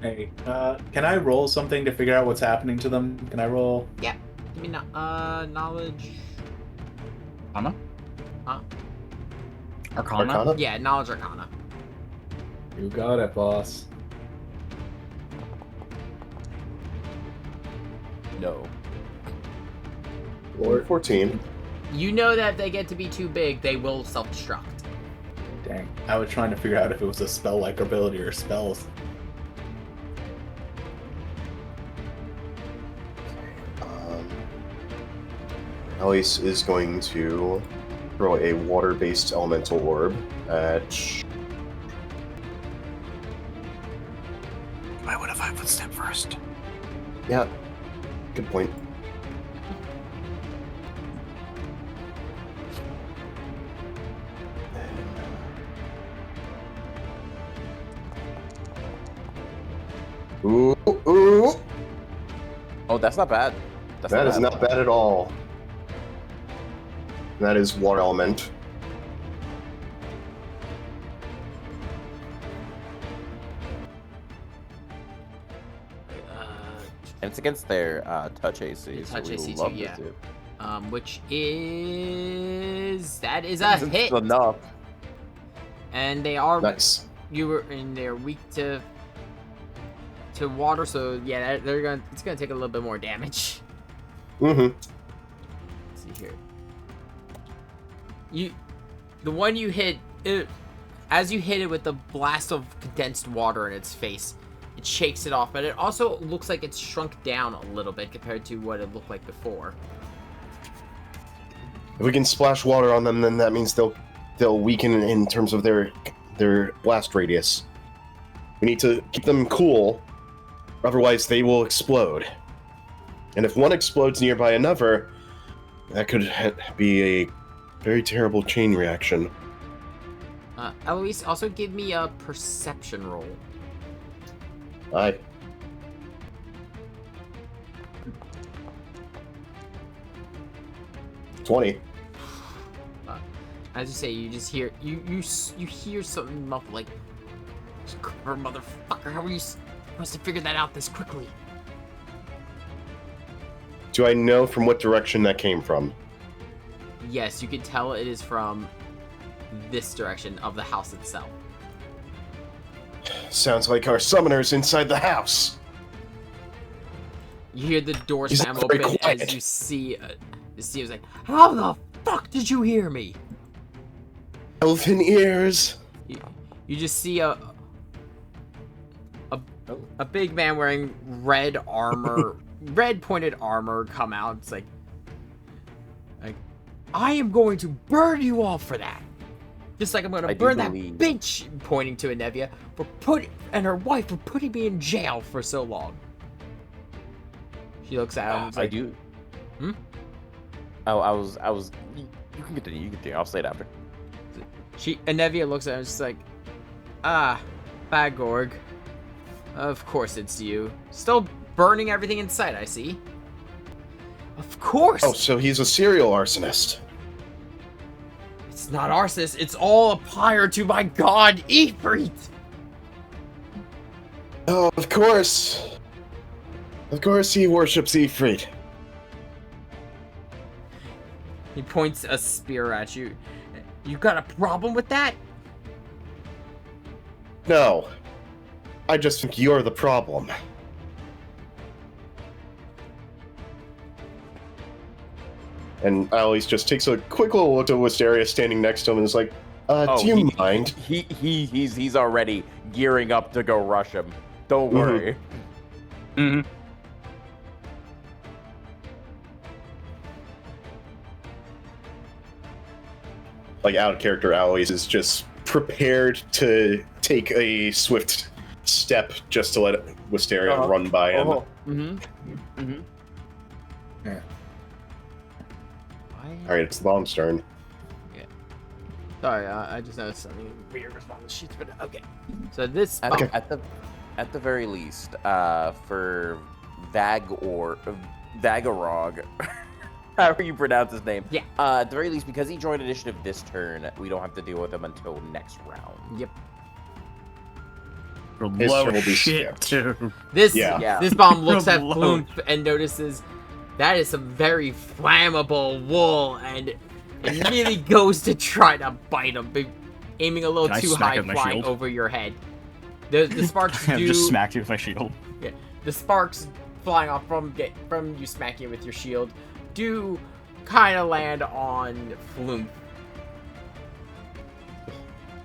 Hey, can I roll something to figure out what's happening to them? Can I roll? Yeah. Give me knowledge. Arcana? Huh? Arcana? Arcana? Yeah, knowledge arcana. You got it, boss. No. Or 14. You know that if they get to be too big, they will self-destruct. Dang. I was trying to figure out if it was a spell-like ability or spells. Elise is going to throw a water-based elemental orb at... I would have 5-foot step first. Yeah, good point. Ooh, ooh! Oh, that's not bad. That is not bad at all. That is water element. And it's against their touch AC. The so touch we AC love too, this yeah. dude. Which is a It's hit. enough. And they are Nice. they're weak to water, so yeah, it's gonna take a little bit more damage. Mm-hmm. Let's see here. The one you hit, as you hit it with the blast of condensed water in its face, it shakes it off, but it also looks like it's shrunk down a little bit compared to what it looked like before. If we can splash water on them, then that means they'll weaken in terms of their blast radius. We need to keep them cool, otherwise they will explode. And if one explodes nearby another, that could be a very terrible chain reaction. Eloise, also give me a perception roll. Aye. $20. As you say, you just hear you hear something muffled like, "Clever motherfucker! How are you supposed to figure that out this quickly?" Do I know from what direction that came from? Yes, you can tell it is from this direction of the house itself. Sounds like our summoner's inside the house. You hear the door He's slam very open quiet. as you see it's like, "How the fuck did you hear me?" Elfin ears. You just see a big man wearing red armor, red pointed armor come out. It's like, "I am going to burn you all for that. Just like I'm going to burn that bitch," pointing to Anevia, and her wife for putting me in jail for so long. She looks at him. and is I like, do. Hmm? Oh, I was. You can continue. You can continue. I'll say it after. Anevia looks at him and is like, "Ah, Bagorg. Of course it's you. Still burning everything in sight, I see. Of course! Oh, so he's a serial arsonist. It's not arsonist, it's all a pyre to my god, Ifrit! Oh, of course. Of course he worships Ifrit. He points a spear at you. You got a problem with that? No. I just think you're the problem. And Alice just takes a quick little look at Wisteria standing next to him and is like, do you mind? He's already gearing up to go rush him. Don't worry. Mm-hmm. Like, out of character, Aloys is just prepared to take a swift step just to let Wisteria run by him. Yeah. Alright, it's the bomb's turn. Sorry, I just noticed something weird was on the sheets, but okay. So this At the very least, for Vagarog, however you pronounce his name. Yeah. At the very least, because he joined initiative this turn, we don't have to deal with him until next round. Yep. His Low turn will be shit, skipped. too. This Yeah. this bomb looks at Low. Bloom and notices that is some very flammable wool, and it really goes to try to bite him, aiming a little Can I too smack high, it with my flying shield? over your head. The sparks I do. just smacked you with my shield. Yeah, the sparks flying off from you smacking it with your shield do kind of land on Floom.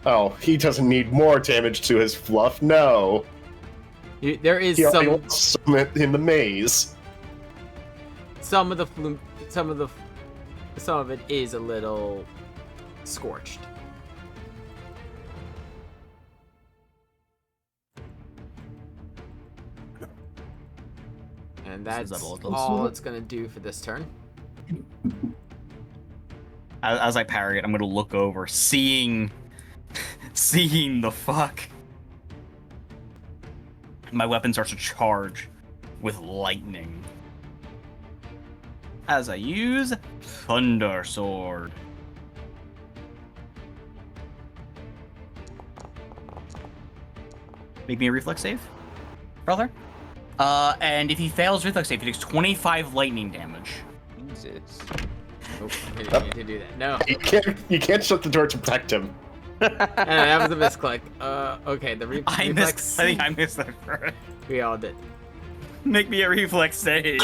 Oh, he doesn't need more damage to his fluff, no. There is He only some wants some in the maze. some of the Floom, some of it is a little scorched. And that's all it's gonna do for this turn. As I parry it, I'm gonna look over, seeing the fuck. My weapon starts to charge with lightning. As I use Thunder Sword. Make me a reflex save, brother. And if he fails reflex save, he takes 25 lightning damage. Jesus. Oh, I didn't need to do that. No. You can't shut the door to protect him. That was a misclick. Okay, the I reflex. think I missed that first. We all did. Make me a reflex save.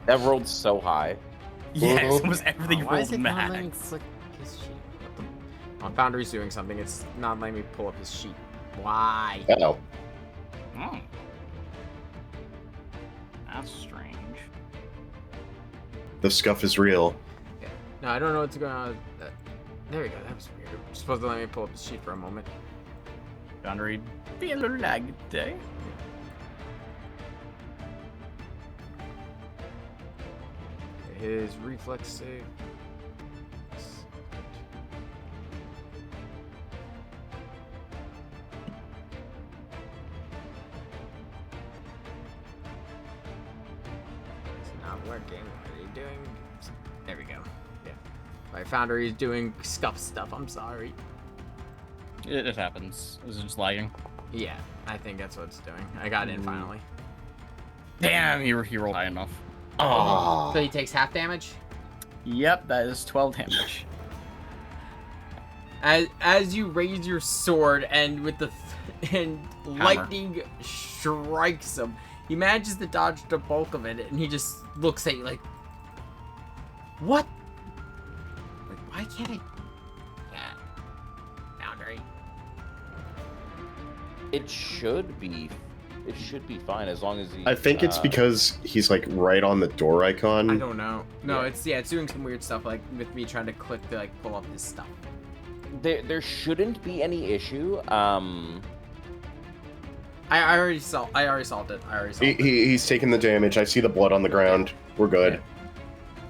That rolled so high. Yes, almost everything Why is rolled it not letting me max. click his sheet? Foundry's doing something. It's not letting me pull up his sheet. Why? Uh-oh. Oh. That's strange. The scuff is real. Yeah. No, I don't know what's going on. There we go. That was weird. You're supposed to let me pull up his sheet for a moment. Foundry, be a little lag today. Okay, his reflex save. It's not working. What are you doing? There we go. Yeah. My Foundry is doing scuff stuff. I'm sorry. It happens. Is it just lagging? Yeah, I think that's what it's doing. I got in finally. Damn, he rolled high enough. Oh. So he takes half damage? Yep, that is 12 damage. As you raise your sword and with the lightning strikes him, he manages to dodge the bulk of it, and he just looks at you like, "What? Like, why can't I?" Yeah, Foundry. It should be fine as long as he. I think it's because he's like right on the door icon. I don't know. No, Yeah. it's doing some weird stuff like with me trying to click to like pull up his stuff. There shouldn't be any issue. I already solved it. He's taking the damage. I see the blood on the ground. We're good.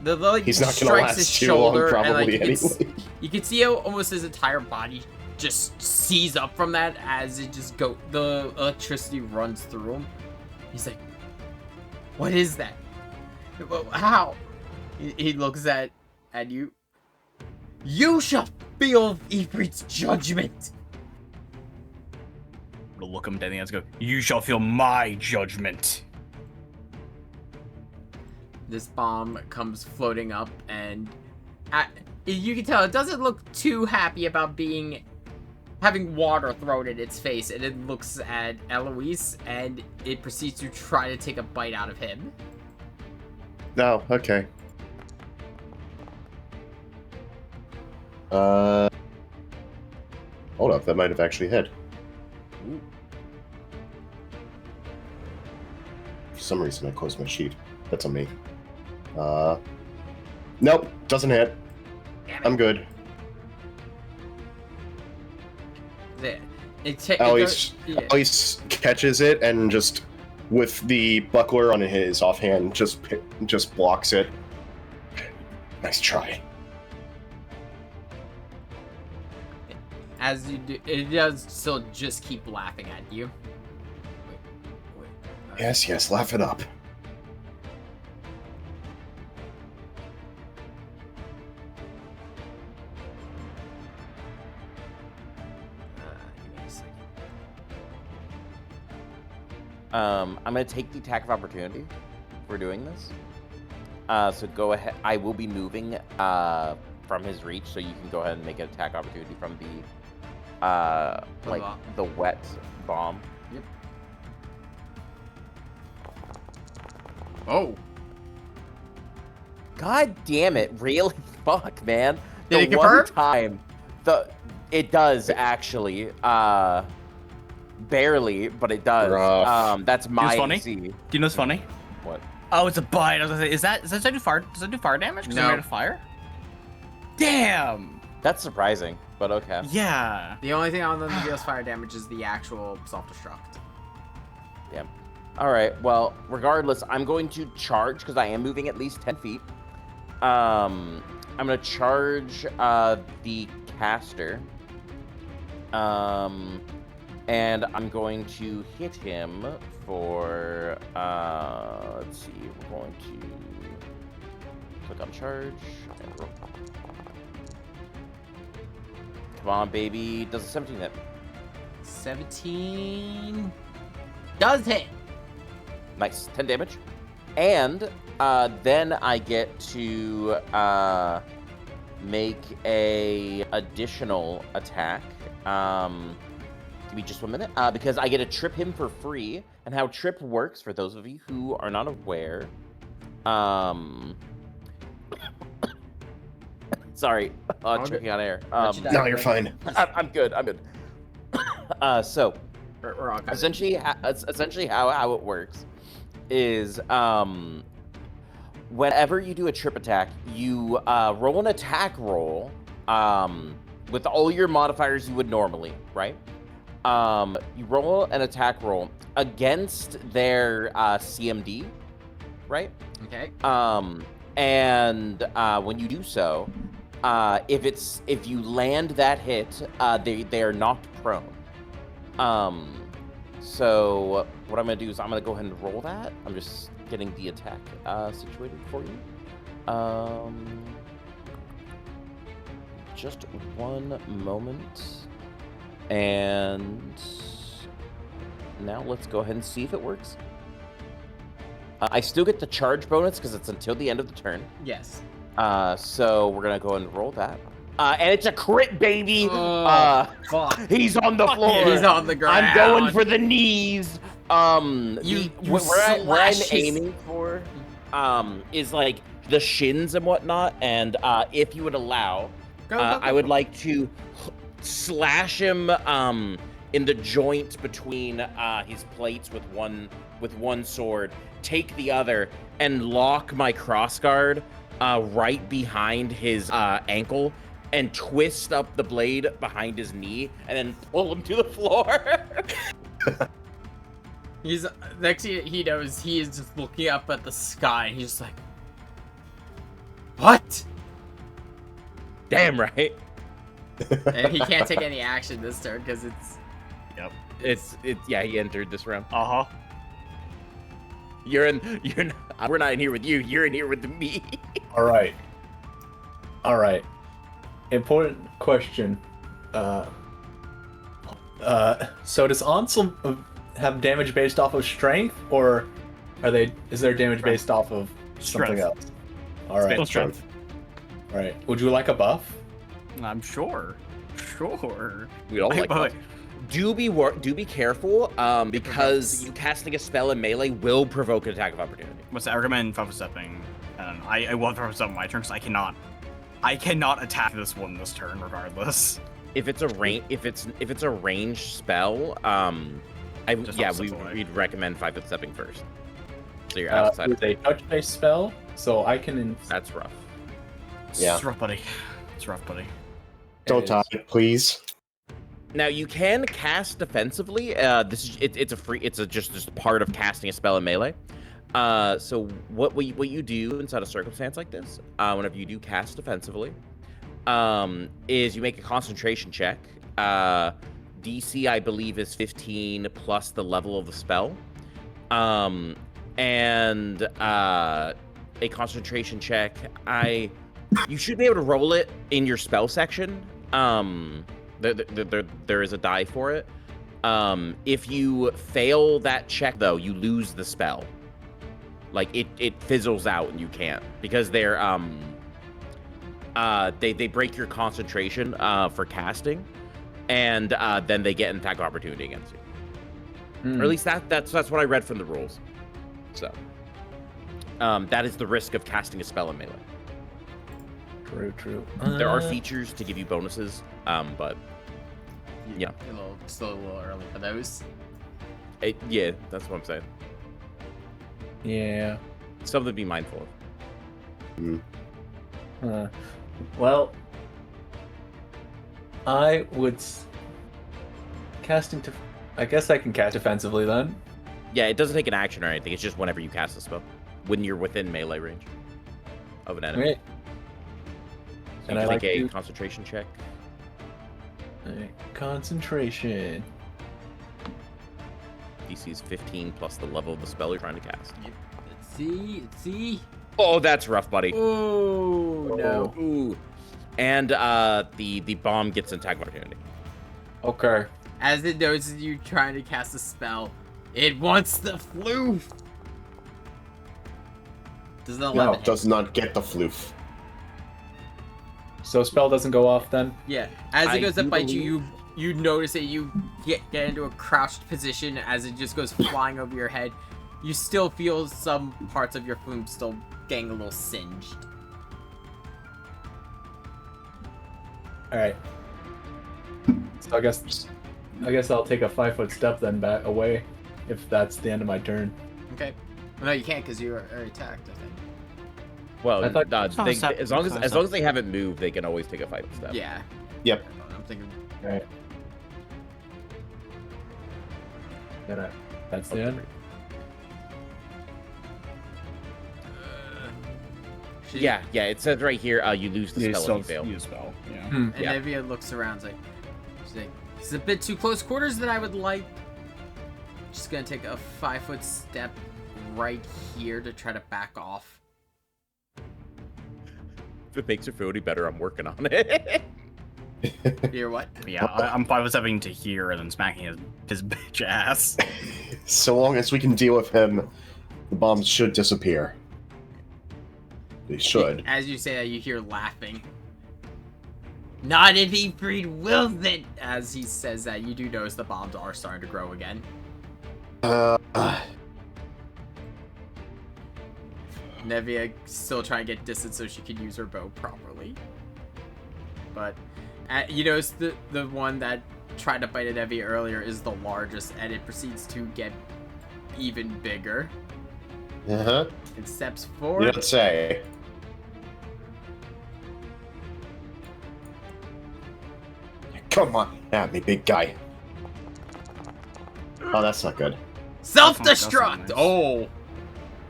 The He's not gonna strikes last his too long, shoulder, probably, and, like, anyway. you can see how almost his entire body just seize up from that as it just the electricity runs through him. He's like, "What is that? How?" He looks at you. "You shall feel Ifrit's judgment." I'm gonna look him dead in the eyes and go, "You shall feel my judgment." This bomb comes floating up, and you can tell it doesn't look too happy about having water thrown in its face, and it looks at Eloise, and it proceeds to try to take a bite out of him. No, okay. Hold up, that might have actually hit. Ooh. For some reason, I closed my sheet. That's on me. Nope, doesn't hit. I'm good. There. Elise catches it and just, with the buckler on his offhand, just blocks it. Nice try. As you do, it does still just keep laughing at you. Wait. Yes, laugh it up. Give me a second. I'm gonna take the attack of opportunity for doing this. So go ahead. I will be moving from his reach, so you can go ahead and make an attack opportunity from the the wet bomb. Yep. Oh. God damn it! Really? Fuck, man. Did it The one confirm? time, it does actually. Barely, but it does. Rough. That's my funny? AC. Do you know what's funny? What? Oh, it's a bite. I was gonna say, does that do fire? Does that do fire damage? Because No. made of fire. Damn. That's surprising, but okay. Yeah. The only thing on them that deals fire damage is the actual self-destruct. Yeah. All right. Well, regardless, I'm going to charge because I am moving at least 10 feet. I'm gonna charge the caster. And I'm going to hit him for, let's see, we're going to click on charge. And roll. Come on, baby. Does a 17 hit? 17 does hit. Nice. 10 damage. And then I get to make a additional attack. Give me just 1 minute, because I get to trip him for free. And how trip works, for those of you who are not aware, sorry, tripping on air. No, you're fine. I'm good. I'm good. So We're all kind of- essentially how it works is whenever you do a trip attack, you roll an attack roll with all your modifiers you would normally, right? You roll an attack roll against their CMD, right? Okay. And when you do so, if you land that hit, they are knocked prone. So what I'm gonna do is I'm gonna go ahead and roll that. I'm just getting the attack situated for you. Just 1 moment. And now let's go ahead and see if it works. I still get the charge bonus because it's until the end of the turn. Yes. So we're gonna go ahead and roll that. And it's a crit, baby. Fuck. He's on the floor. He's on the ground. I'm going for the knees. You where I'm slash his- aiming for is like the shins and whatnot. And if you would allow, Go. I would like to slash him in the joint between his plates with one sword, take the other, and lock my crossguard right behind his ankle, and twist up the blade behind his knee, and then pull him to the floor. He's next thing he knows, he is just looking up at the sky, and he's just like, "What?" Damn right. And he can't take any action this turn because it's. It's yeah. He entered this round. Uh huh. You're not, we're not in here with you. You're in here with me. All right. Important question. So does Ansel have damage based off of strength, or is there damage based off of something Strength. else? All right. Still strength. All right. Would you like a buff? I'm sure. Sure. We all like but buffs. Do be careful, because you casting a spell in melee will provoke an attack of opportunity. what's that? I recommend Five Stepping, and I will Five Step on my turn because I cannot attack this one this turn regardless. If it's a ranged spell, we'd recommend 5-foot stepping first. So you're outside. It's a touch-based spell, so I can. That's rough. Yeah. It's rough, buddy. It's rough, buddy. Don't die, please. Now you can cast defensively. It's just part of casting a spell in melee. So what you do inside a circumstance like this, whenever you do cast defensively, is you make a concentration check. DC, I believe, is 15 plus the level of the spell. And a concentration check, you should be able to roll it in your spell section. There is a die for it. If you fail that check, though, you lose the spell. Like it fizzles out and you can't, because they're they break your concentration for casting, and then they get an attack of opportunity against you. Or at least that's what I read from the rules. So that is the risk of casting a spell in melee. True. There are features to give you bonuses, but yeah, Still a little early for those. yeah, that's what I'm saying. Yeah. Something to be mindful of. Well, I would I guess I can cast defensively then. Yeah, it doesn't take an action or anything. It's just whenever you cast a spell, when you're within melee range of an enemy. Right. So And you I can like make a to- concentration check. Concentration. DC is 15 plus the level of the spell you're trying to cast. Let's see. Oh, that's rough, buddy. Oh no. Ooh. And the bomb gets an attack of opportunity. Okay. As it notices you trying to cast a spell, it wants the floof. Does not No, let does not get the floof. So spell doesn't go off then? Yeah. As it I goes to do bite you, you notice that you get into a crouched position as it just goes flying over your head. You still feel some parts of your flume still getting a little singed. All right. So I guess I'll take a 5-foot step then back away, if that's the end of my turn. Okay. Well, no, you can't because you are attacked, I think. Well, I thought- as long as they haven't moved, they can always take a 5 step. Yeah. Yep. I'm thinking. All right. That's the end. Yeah. It says right here, you lose the spell if you fail. Use spell. Yeah. And Yeah. Evia looks around, she's like, this is a bit too close quarters than I would like. Just gonna take a 5-foot step right here to try to back off. If it makes you feel any better, I'm working on it. You're what? Yeah, I'm 5-stepping to here and then smacking his bitch ass. So long as we can deal with him, the bombs should disappear. They should. As you say that, you hear laughing. Not if he breed wills it! As he says that, you do notice the bombs are starting to grow again. Nevia still trying to get distance so she can use her bow properly. But you notice the one that tried to bite at Nevia earlier is the largest, and it proceeds to get even bigger. Uh-huh. It steps You forward. don't say. Come on at me, big guy. Oh, that's not good. Self-destruct! That's Oh!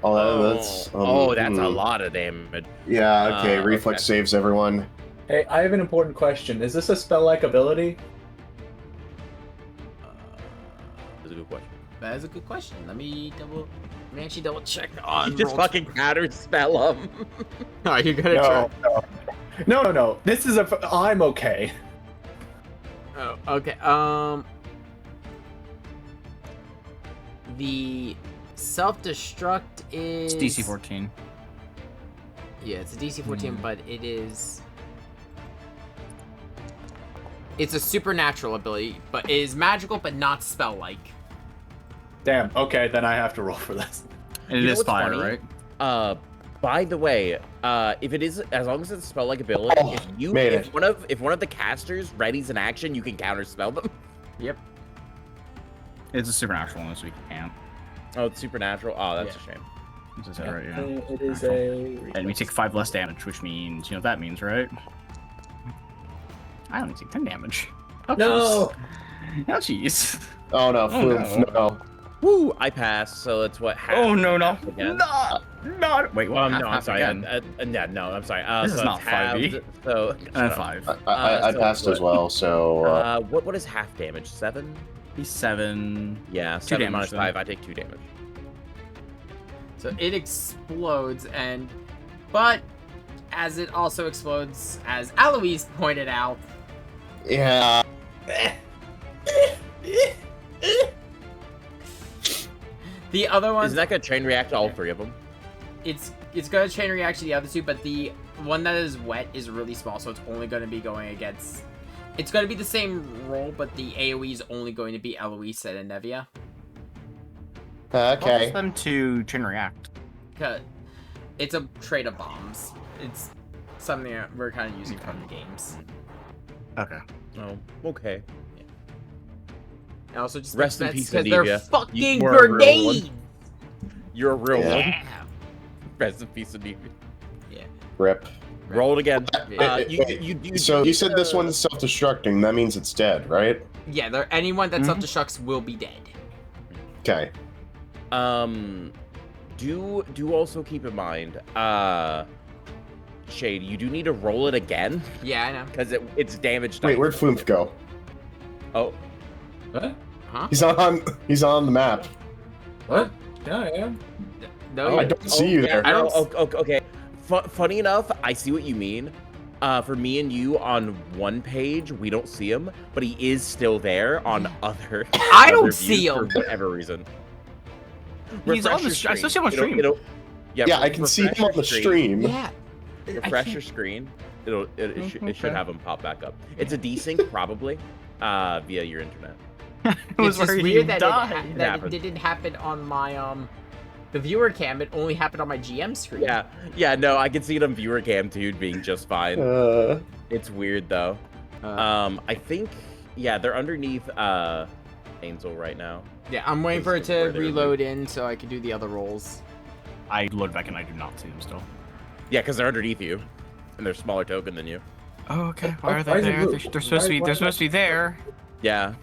Oh, that's... that's a lot of damage. Yeah, okay. Reflex okay. saves, everyone. Hey, I have an important question. Is this a spell-like ability? That's a good question. That is a good question. Let me actually double check on. You just fucking counter spell him. Oh, you're gonna try. No. This is I'm okay. Oh, okay. The self-destruct is It's DC 14. Yeah, it's a DC 14, but it is. It's a supernatural ability, but it is magical, but not spell-like. Damn. Okay, then I have to roll for this. And You it know is what's fire, funny? right? By the way, if it is, as long as it's a spell-like ability, made if one of the casters readies an action, you can counter spell them. Yep. It's a supernatural one, so we can't. Oh, it's supernatural. Oh, that's a shame. This is it, right? Yeah. It is a. And we take 5 less damage, which means, you know what that means, right? I only take 10 damage. Oh, No. jeez. Oh, jeez. Oh no, Oh, Flume, no. Woo! I passed, so it's what? Half, Oh, no. again. No. Wait, what? No, I'm sorry. Again. No, I'm sorry. This is so not it's halved, 5e. So And shut up. 5. I So passed as well, so What is half damage? 7? He's 7. Yeah, 2 7 damage, minus then. 5. I take 2 damage. So it explodes, but as it also explodes, as Aloise pointed out, yeah. the other one Isn't that gonna chain react to all 3 of them? it's gonna chain react to the other 2, but the one that is wet is really small, so it's only gonna be going against. It's gonna be the same roll, but the AOE is only going to be Eloise and Nevia. Okay. Cause them to chain react. Cause it's a trade of bombs. It's something that we're kind of using from the games. Okay. Oh, okay. And also just Rest in because peace, they're Anivia. fucking You were a real one. grenades. You're a real Yeah. one. Yeah. Rest in peace, Anivia. Yeah. Rip. Roll it again. Wait, so you said this one's self-destructing. That means it's dead, right? Yeah. There. Anyone that Mhm. self-destructs will be dead. Okay. Do also keep in mind, Shade, you do need to roll it again Yeah, I know. because it's damaged. Wait, where'd Flume go? Oh, What? Huh? He's on the map. What? Yeah, I am. No. I don't see you yeah, there. I don't- Okay. Funny enough, I see what you mean. For me and you on one page, we don't see him, but he is still there on other. I don't other see views him. for whatever reason. He's on Refresh the your stream. I still screen. see him on stream. Yeah, I can see refresh him on your the stream. Yeah. I Refresh can't- your screen. It should Okay. have him pop back up. It's a desync probably, via your internet. It It's was just where he weird that, died. that it happened. didn't happen on my the viewer cam. It only happened on my GM screen. Yeah. No, I can see it on viewer cam too, being just fine. It's weird though. I think they're underneath Angel right now. Yeah, I'm waiting for it to Where they're reload in so I can do the other rolls. I load back and I do not see him still. Yeah, because they're underneath you, and they're smaller token than you. Oh, okay. Why Why are is they it there? moved? They're supposed to be. Why- They're supposed to be there. Yeah,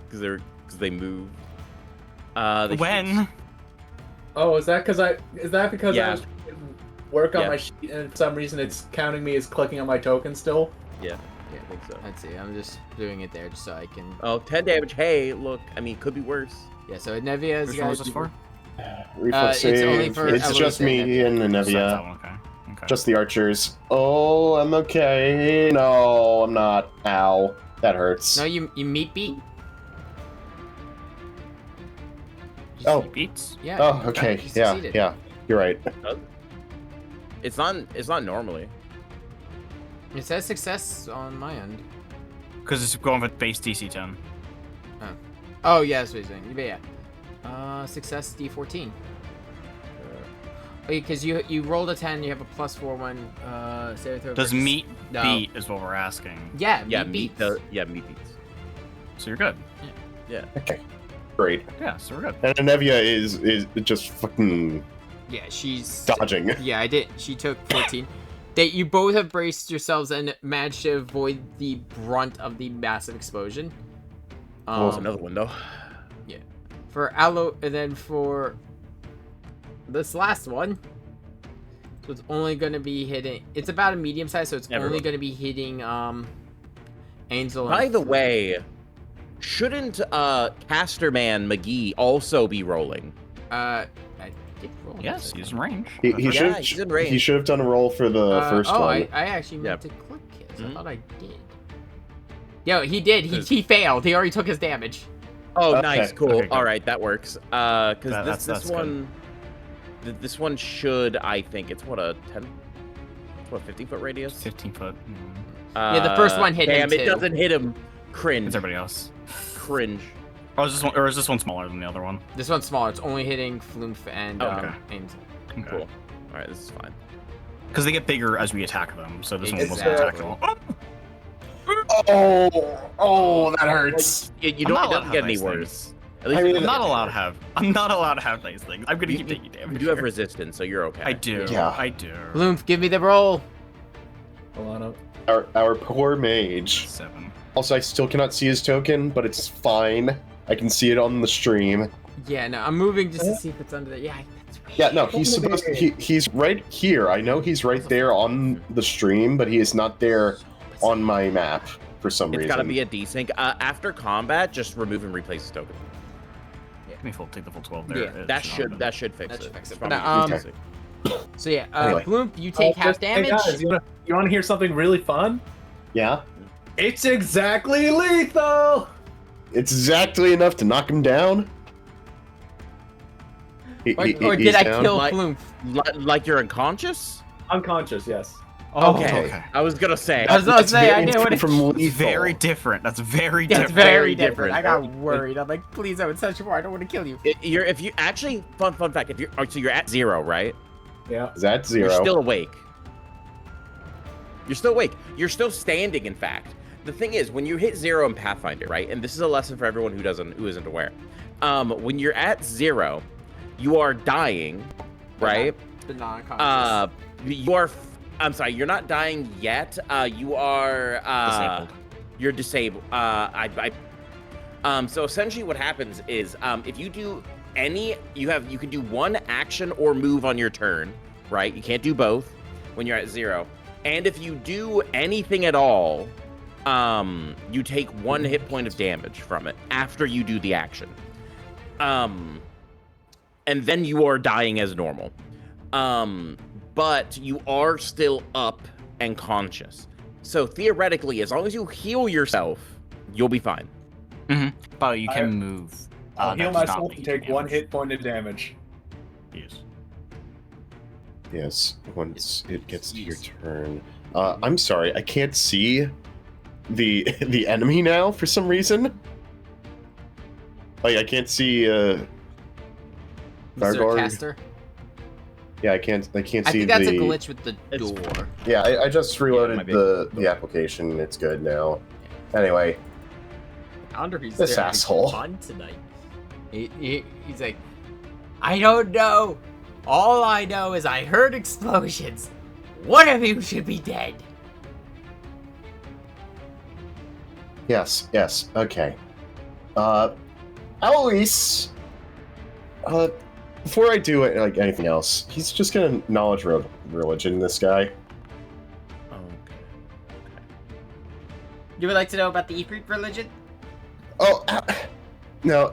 because they move. They When? Oh, is that because I Yeah. was work on Yeah. my sheet and for some reason it's counting me as clicking on my token still? Yeah, I think so. Let's see. I'm just doing it there just so I can. Oh, 10 damage. Hey, look. I mean, could be worse. Yeah. So Nevia is Which one was this for? Reflex it's only save. for It's Eloise just and me and Just that Nevia. one, okay. Okay. Just the archers. Oh, I'm okay. No, I'm not. Ow. That hurts. No, you meat beat. Oh. beats. Yeah. Oh, okay. You Yeah, succeeded. yeah. You're right. It's not normally. It says success on my end. Because it's going with base DC 10. Oh yeah, that's what he's saying. But yeah. Success D14. Because you rolled a 10, you have a +4 when save throw. Does versus- meat No. beat is what we're asking. Yeah. Yeah, meat meat. beats. Meat beats. So you're good. Yeah. Okay. Great. Yeah, so we're good. And Nevia is just fucking Yeah, she's dodging. Yeah, I did. She took 14. You both have braced yourselves and managed to avoid the brunt of the massive explosion. What was another window? For Aloe, and then for this last one, So it's only going to be hitting. It's about a medium size, so it's only Everyone. going to be hitting Angel. By the way, shouldn't Casterman McGee also be rolling? I did roll. Yes, he's in range. He Yeah, should he's in range. he should have done a roll for the first oh, one. I actually meant Yep. to click his. I Mhm. thought I did. Yo, he did. He failed. He already took his damage. Oh, Okay. nice, cool. Okay, good. All right, that works. Because That's this good. one, this one should, I think, it's what a 10, what 50-foot radius. 15 foot. Yeah, the first one hit him, Damn, it too. doesn't hit him. Cringe. It's everybody else. Cringe. Oh, is this one, or is this one smaller than the other one? This one's smaller. It's only hitting Flumph and Okay. Angel. Cool. All right, this is fine. Because they get bigger as we attack them, so this one wasn't Exactly. attacked at all. Oh, that hurts. You I'm don't. not It allowed doesn't to get have any nice worse. At I least mean, I'm not allowed to have. I'm not allowed to have nice things. I'm gonna keep taking you damage. do have here. resistance, so you're okay. I do. Yeah. I do. Flumph, give me the roll. Hold on. Our poor mage. 7. Also, I still cannot see his token, but it's fine. I can see it on the stream. Yeah, no, I'm moving just to see if it's under there. Yeah, that's right. Yeah, no, he's supposed to, he's right here. I know he's right there on the stream, but he is not there on my map for some It's reason. gotta be a desync. After combat, just remove and replace his token. Give me take the full 12 there. Yeah, It That should should not that should fix That it. should fix it. It's But, probably um, desync. So yeah, Anyway. Flumph, you take half Hey damage. guys, you wanna hear something really fun? Yeah, It's exactly lethal! it's exactly enough to knock him down. Or He's did I down. kill Like- Flumph? Like you're unconscious? Unconscious, yes. Okay. okay. I was gonna say. I was gonna That's say, I very didn't want different to. from It's lethal. very different. That's very That's different. very different. different. I got worried. I'm like, please, I would touch you more. I don't want to kill you. You're if you actually fun fact. If you're so you're at 0, right? Yeah. That's 0. You're still awake. You're still awake. You're still standing. In fact, the thing is, when you hit 0 in Pathfinder, right? And this is a lesson for everyone who isn't aware. When you're at 0, you are dying, right? The non-conscious. You are. I'm sorry. You're not dying yet. You are. Disabled. You're disabled. So essentially, what happens is, if you do you can do one action or move on your turn, right? You can't do both when you're at 0. And if you do anything at all, you take 1 hit point of damage from it after you do the action. And then you are dying as normal. But you are still up and conscious. So theoretically, as long as you heal yourself, you'll be fine. But you can I- move. I'll heal that does not myself lead and to take 1 damage. hit point of damage. Yes. Yes, once it gets to your turn. I'm sorry, I can't see the enemy now for some reason. Like I can't see Mr. Gargard. Caster. Yeah, I can't I see think that's the a glitch with the It's- door. Yeah, I just might reloaded be. the application. It's good now. Anyway, I wonder if he's This there having asshole. fun tonight. He's like, I don't know. All I know is I heard explosions. One of you should be dead. yes, okay. Alois, before I do it, like anything else, he's just gonna knowledge religion. This guy. You would like to know about the Ifrit religion? Oh, no.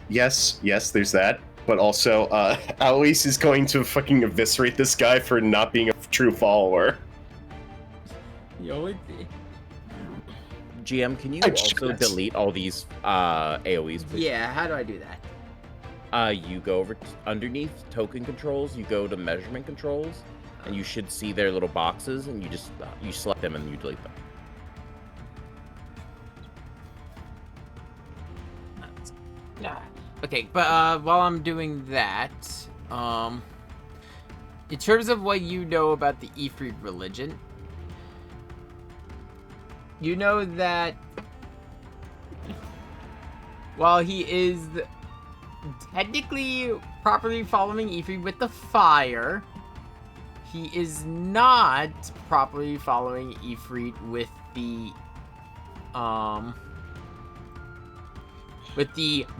Yes, there's that. But also, Alois is going to fucking eviscerate this guy for not being a true follower. The only thing. GM, can you I also just- delete all these AoEs, please? Yeah, how do I do that? You go over underneath token controls, you go to measurement controls, and you should see their little boxes, and you just you select them and you delete them. Nah. Okay, but while I'm doing that, in terms of what you know about the Ifrit religion, you know that while he is technically properly following Ifrit with the fire, he is not properly following Ifrit with the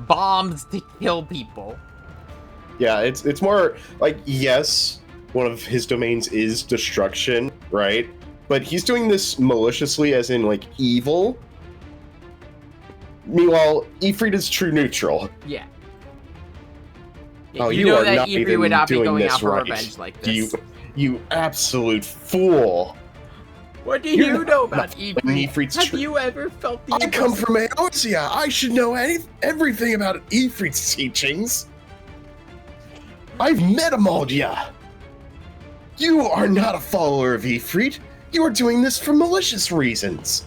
bombs to kill people. Yeah, it's more like yes, one of his domains is destruction, right? But he's doing this maliciously, as in, like, evil. Meanwhile, Ifrit is true neutral. Yeah. Oh, you you know are that not Ifrit even would not be doing going this out for right. revenge like this. You absolute fool. What do You're you not- know about not Ifrit? Ifrit's Have true. you ever felt the I come from Eorzea. I should know everything about Ifrit's teachings. I've met Amaldia. You are not a follower of Ifrit. You are doing this for malicious reasons.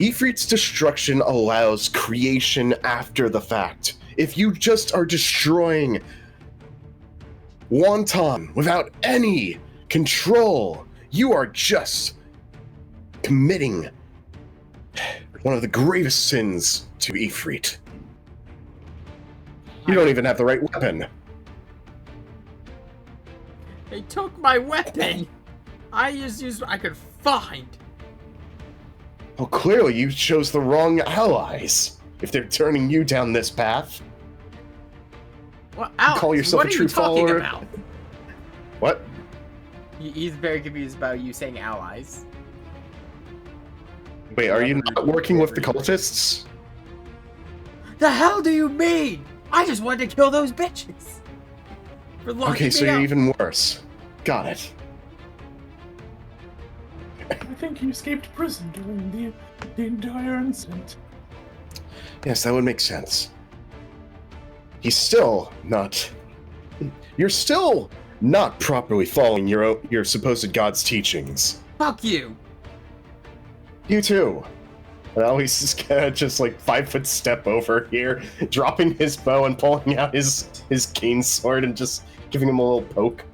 Ifrit's destruction allows creation after the fact. If you just are destroying wanton without any control, you are just committing one of the gravest sins to Ifrit. You don't even have the right weapon. They took my weapon. I just used what I could find. Well, clearly you chose the wrong allies if they're turning you down this path. What? Alex, Call yourself what a are true you talking follower? about? What? He's very confused about you saying allies. Wait, are you not working with the cultists? The hell do you mean? I just wanted to kill those bitches. For locking Okay, so me you're up. even worse. Got it. I think he escaped prison during the entire incident. Yes, that would make sense. He's still not... You're still not properly following your supposed god's teachings. Fuck you. You too. Now he's just gonna just like 5-foot step over here, dropping his bow and pulling out his cane sword and just giving him a little poke.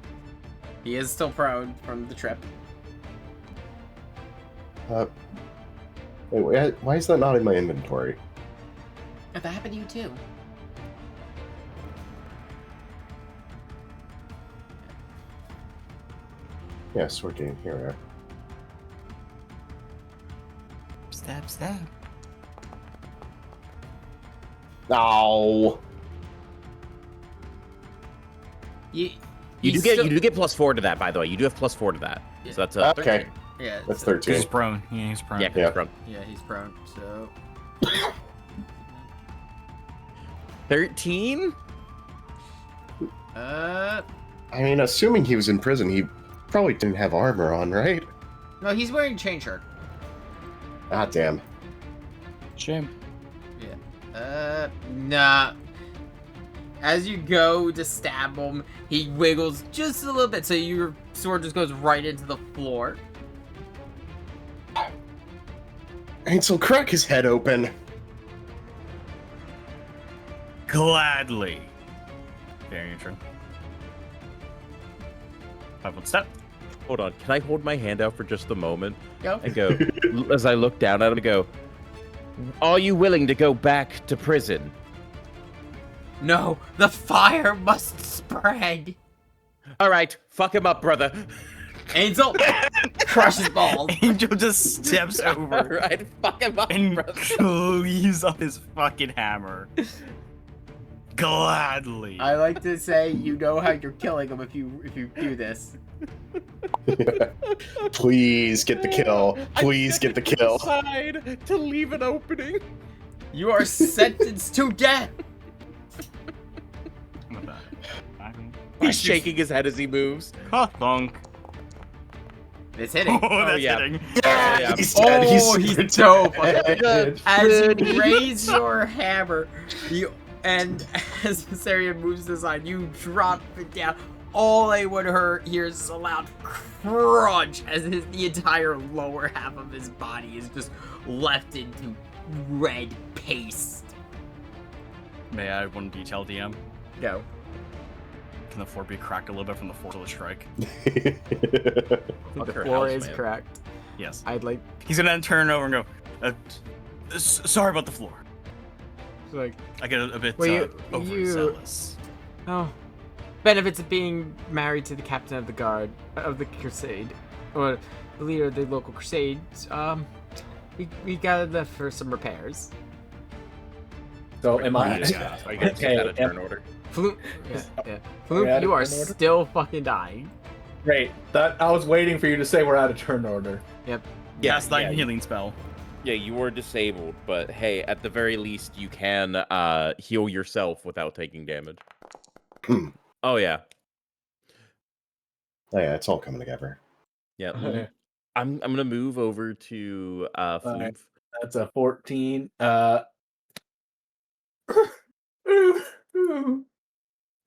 He is still prone from the trip. Wait, why is that not in my inventory? That happened to you too. Yeah, sword game. Here we are. Stab, stab. No. You do get +4 to that, by the way. You do have +4 to that. Yeah. So that's a Okay, Yeah, that's so- 13. He's prone. Yeah, he's prone. Yeah, 'cause Yeah. it's from Yeah, he's prone. So 13. uh I mean, assuming he was in prison, he probably didn't have armor on, right? no, he's wearing chain shirt. Ah, damn. Shame. Nah. As you go to stab him, he wiggles just a little bit, so your sword just goes right into the floor. Ansel, crack his head open. Gladly. Very true. 5-foot step. Hold on. Can I hold my hand out for just a moment Go. and go, as I look down at him, go, are you willing to go back to prison? No, the fire must spread. All right, fuck him up, brother. Ansel crushes balls. Angel just steps All over right, fuck him up, and brother. cleaves up his fucking hammer. Gladly. I like to say, you know how you're killing him if you do this. Please get the kill. Please get the kill. Decide to leave an opening. You are sentenced to death. He's shaking his head as he moves. Thunk. It's hitting. Oh, that's yeah. hitting. Yeah. He's dead. Oh, he's dope. Good. As you raise your hammer, and as Viserion moves aside, you drop it down. All I would hear is a loud crunch as the entire lower half of his body is just left into red paste. May I one detail, DM? Go. Can the floor be cracked a little bit from the force of the strike? The Fucker floor house, is man. cracked. Yes. I'd like, He's gonna then turn over and go, sorry about the floor. like, I get a bit Well, you- overzealous. oh, benefits of being married to the captain of the guard of the crusade, or the leader of the local crusades. We got for some repairs. So am I? Yeah, I guess Okay, out of turn order. Flume, we Flume, out you of are turn order? still fucking dying. Great. That I was waiting for you to say we're out of turn order. Yep. Cast that healing spell. Yeah, you were disabled, but hey, at the very least, you can heal yourself without taking damage. Oh yeah, Oh yeah, it's all coming together. yeah. Okay. I'm gonna move over to Alright. Floof. That's a 14. Are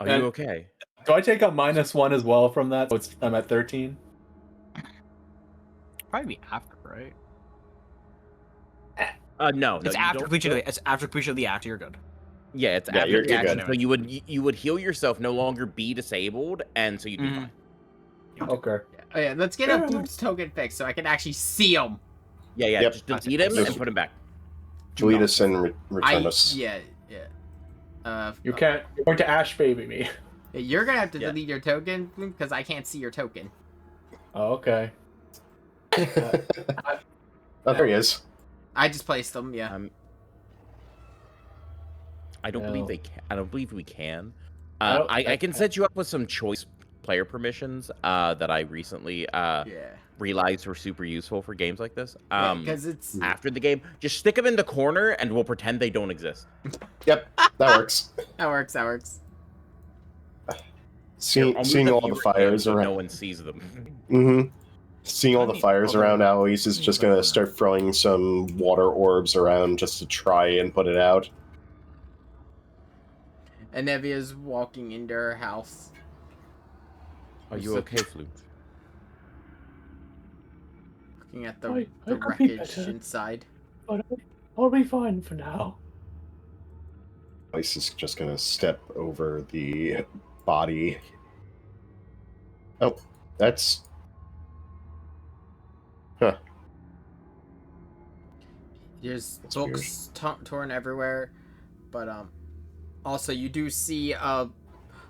And- you okay? Do I take a -1 as well from that? So I'm at 13. Probably be after, right? No, It's you after don't. completion. It's after completion of the act. You're good. Yeah, it's Yeah, after you're the action. good. So you would heal yourself, no longer be disabled, and so you'd be fine. Okay. Oh yeah, let's get a Floop's token fixed so I can actually see him. Yeah, Yep. just delete him Just- and put him back. Delete us and return us. Yeah. You can't. You're going to Ash Baby me. You're gonna have to Yeah. delete your token because I can't see your token. Oh, okay. Oh, there he is. I just placed them. Yeah. I don't believe No. they can. I don't believe we can. don't- I can set you up with some choice player permissions that I recently Yeah. realized were super useful for games like this. Because it's After the game, just stick them in the corner and we'll pretend they don't exist. Yep, that works. that works. That works. Seeing I'll move all them the here again fires so around. no one sees them. Seeing all the fires around, Alois is just gonna start throwing some water orbs around just to try and put it out. And Nevia's walking into her house. Are you okay, Flute? Looking at the I could be wreckage better. inside. But I'll be fine for now. Alois is just gonna step over the body. Oh, that's... Huh. There's That's books torn everywhere, but also you do see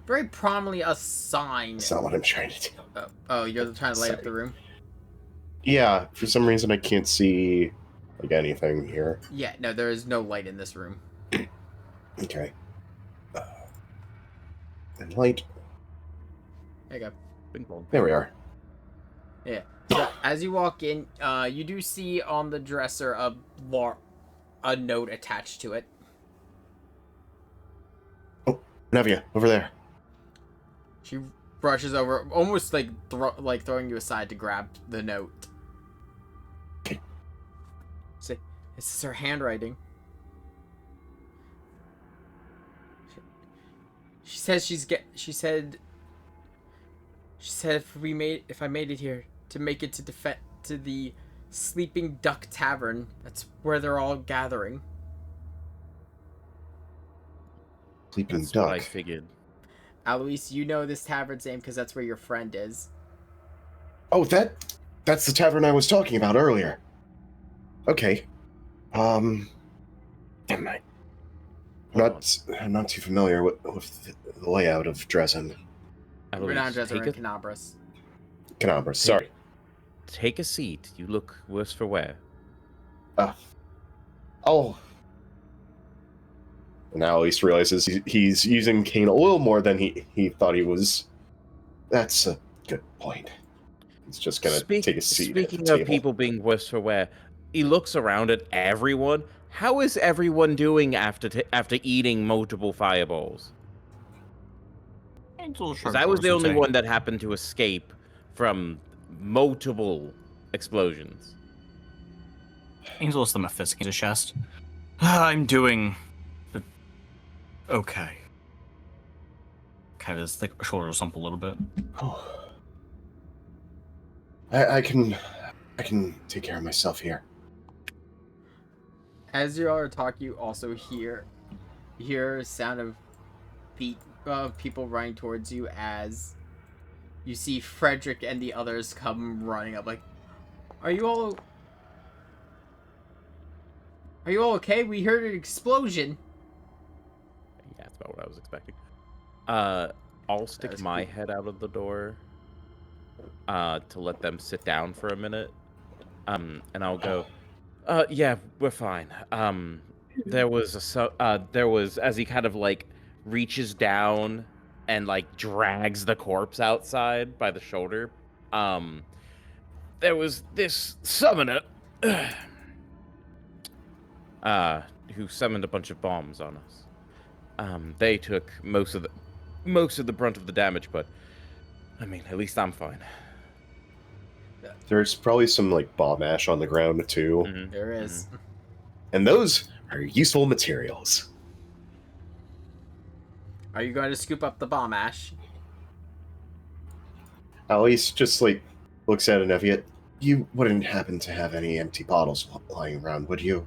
very prominently a sign. That's not what I'm trying to do. Oh, you're trying to light up the room. Yeah, for some reason I can't see, like, anything here. Yeah, no, there is no light in this room. Okay. And light. There you go. Bing bong. There we are. Yeah. So as you walk in, you do see on the dresser a note attached to it. Nevia, over there. She brushes over, almost like throwing you aside to grab the note. Okay. Say, this is her handwriting. She says She said if I made it here to make it to the Sleeping Duck Tavern, that's where they're all gathering. Sleeping That's what I duck. figured. Alois, you know this tavern's name because that's where your friend is. Oh, that's the tavern I was talking about earlier. Okay. Damn it. I'm not too familiar with the layout of Dresden. We're not Eloise, just take in a, Canabras. Canabras, sorry. take a seat. You look worse for wear. Oh. Now at least realizes he's using cane a little more than he thought he was. That's a good point. He's just gonna take a seat at the Speaking table. of people being worse for wear, he looks around at everyone. How is everyone doing after eating multiple fireballs? Because I was the only one that happened to escape from multiple explosions. Angel is the fist in his chest. I'm doing okay. Kind of his shoulders slump a little bit. Oh. I can take care of myself here. As you all are talking, you also hear a sound of people running towards you as you see Frederick and the others come running up. Like, are you all okay? We heard an explosion. Yeah, that's about what I was expecting. I'll stick That's my cool. head out of the door to let them sit down for a minute. And I'll go, yeah, we're fine. There was as he kind of like reaches down and like drags the corpse outside by the shoulder. There was this summoner who summoned a bunch of bombs on us. They took most of the brunt of the damage, but I mean, at least I'm fine. There's probably some like bomb ash on the ground too, Mhm, There is. mhm. and those are useful materials. Are you going to scoop up the bomb ash? Alice just like looks at Anevia. You wouldn't happen to have any empty bottles lying around, would you?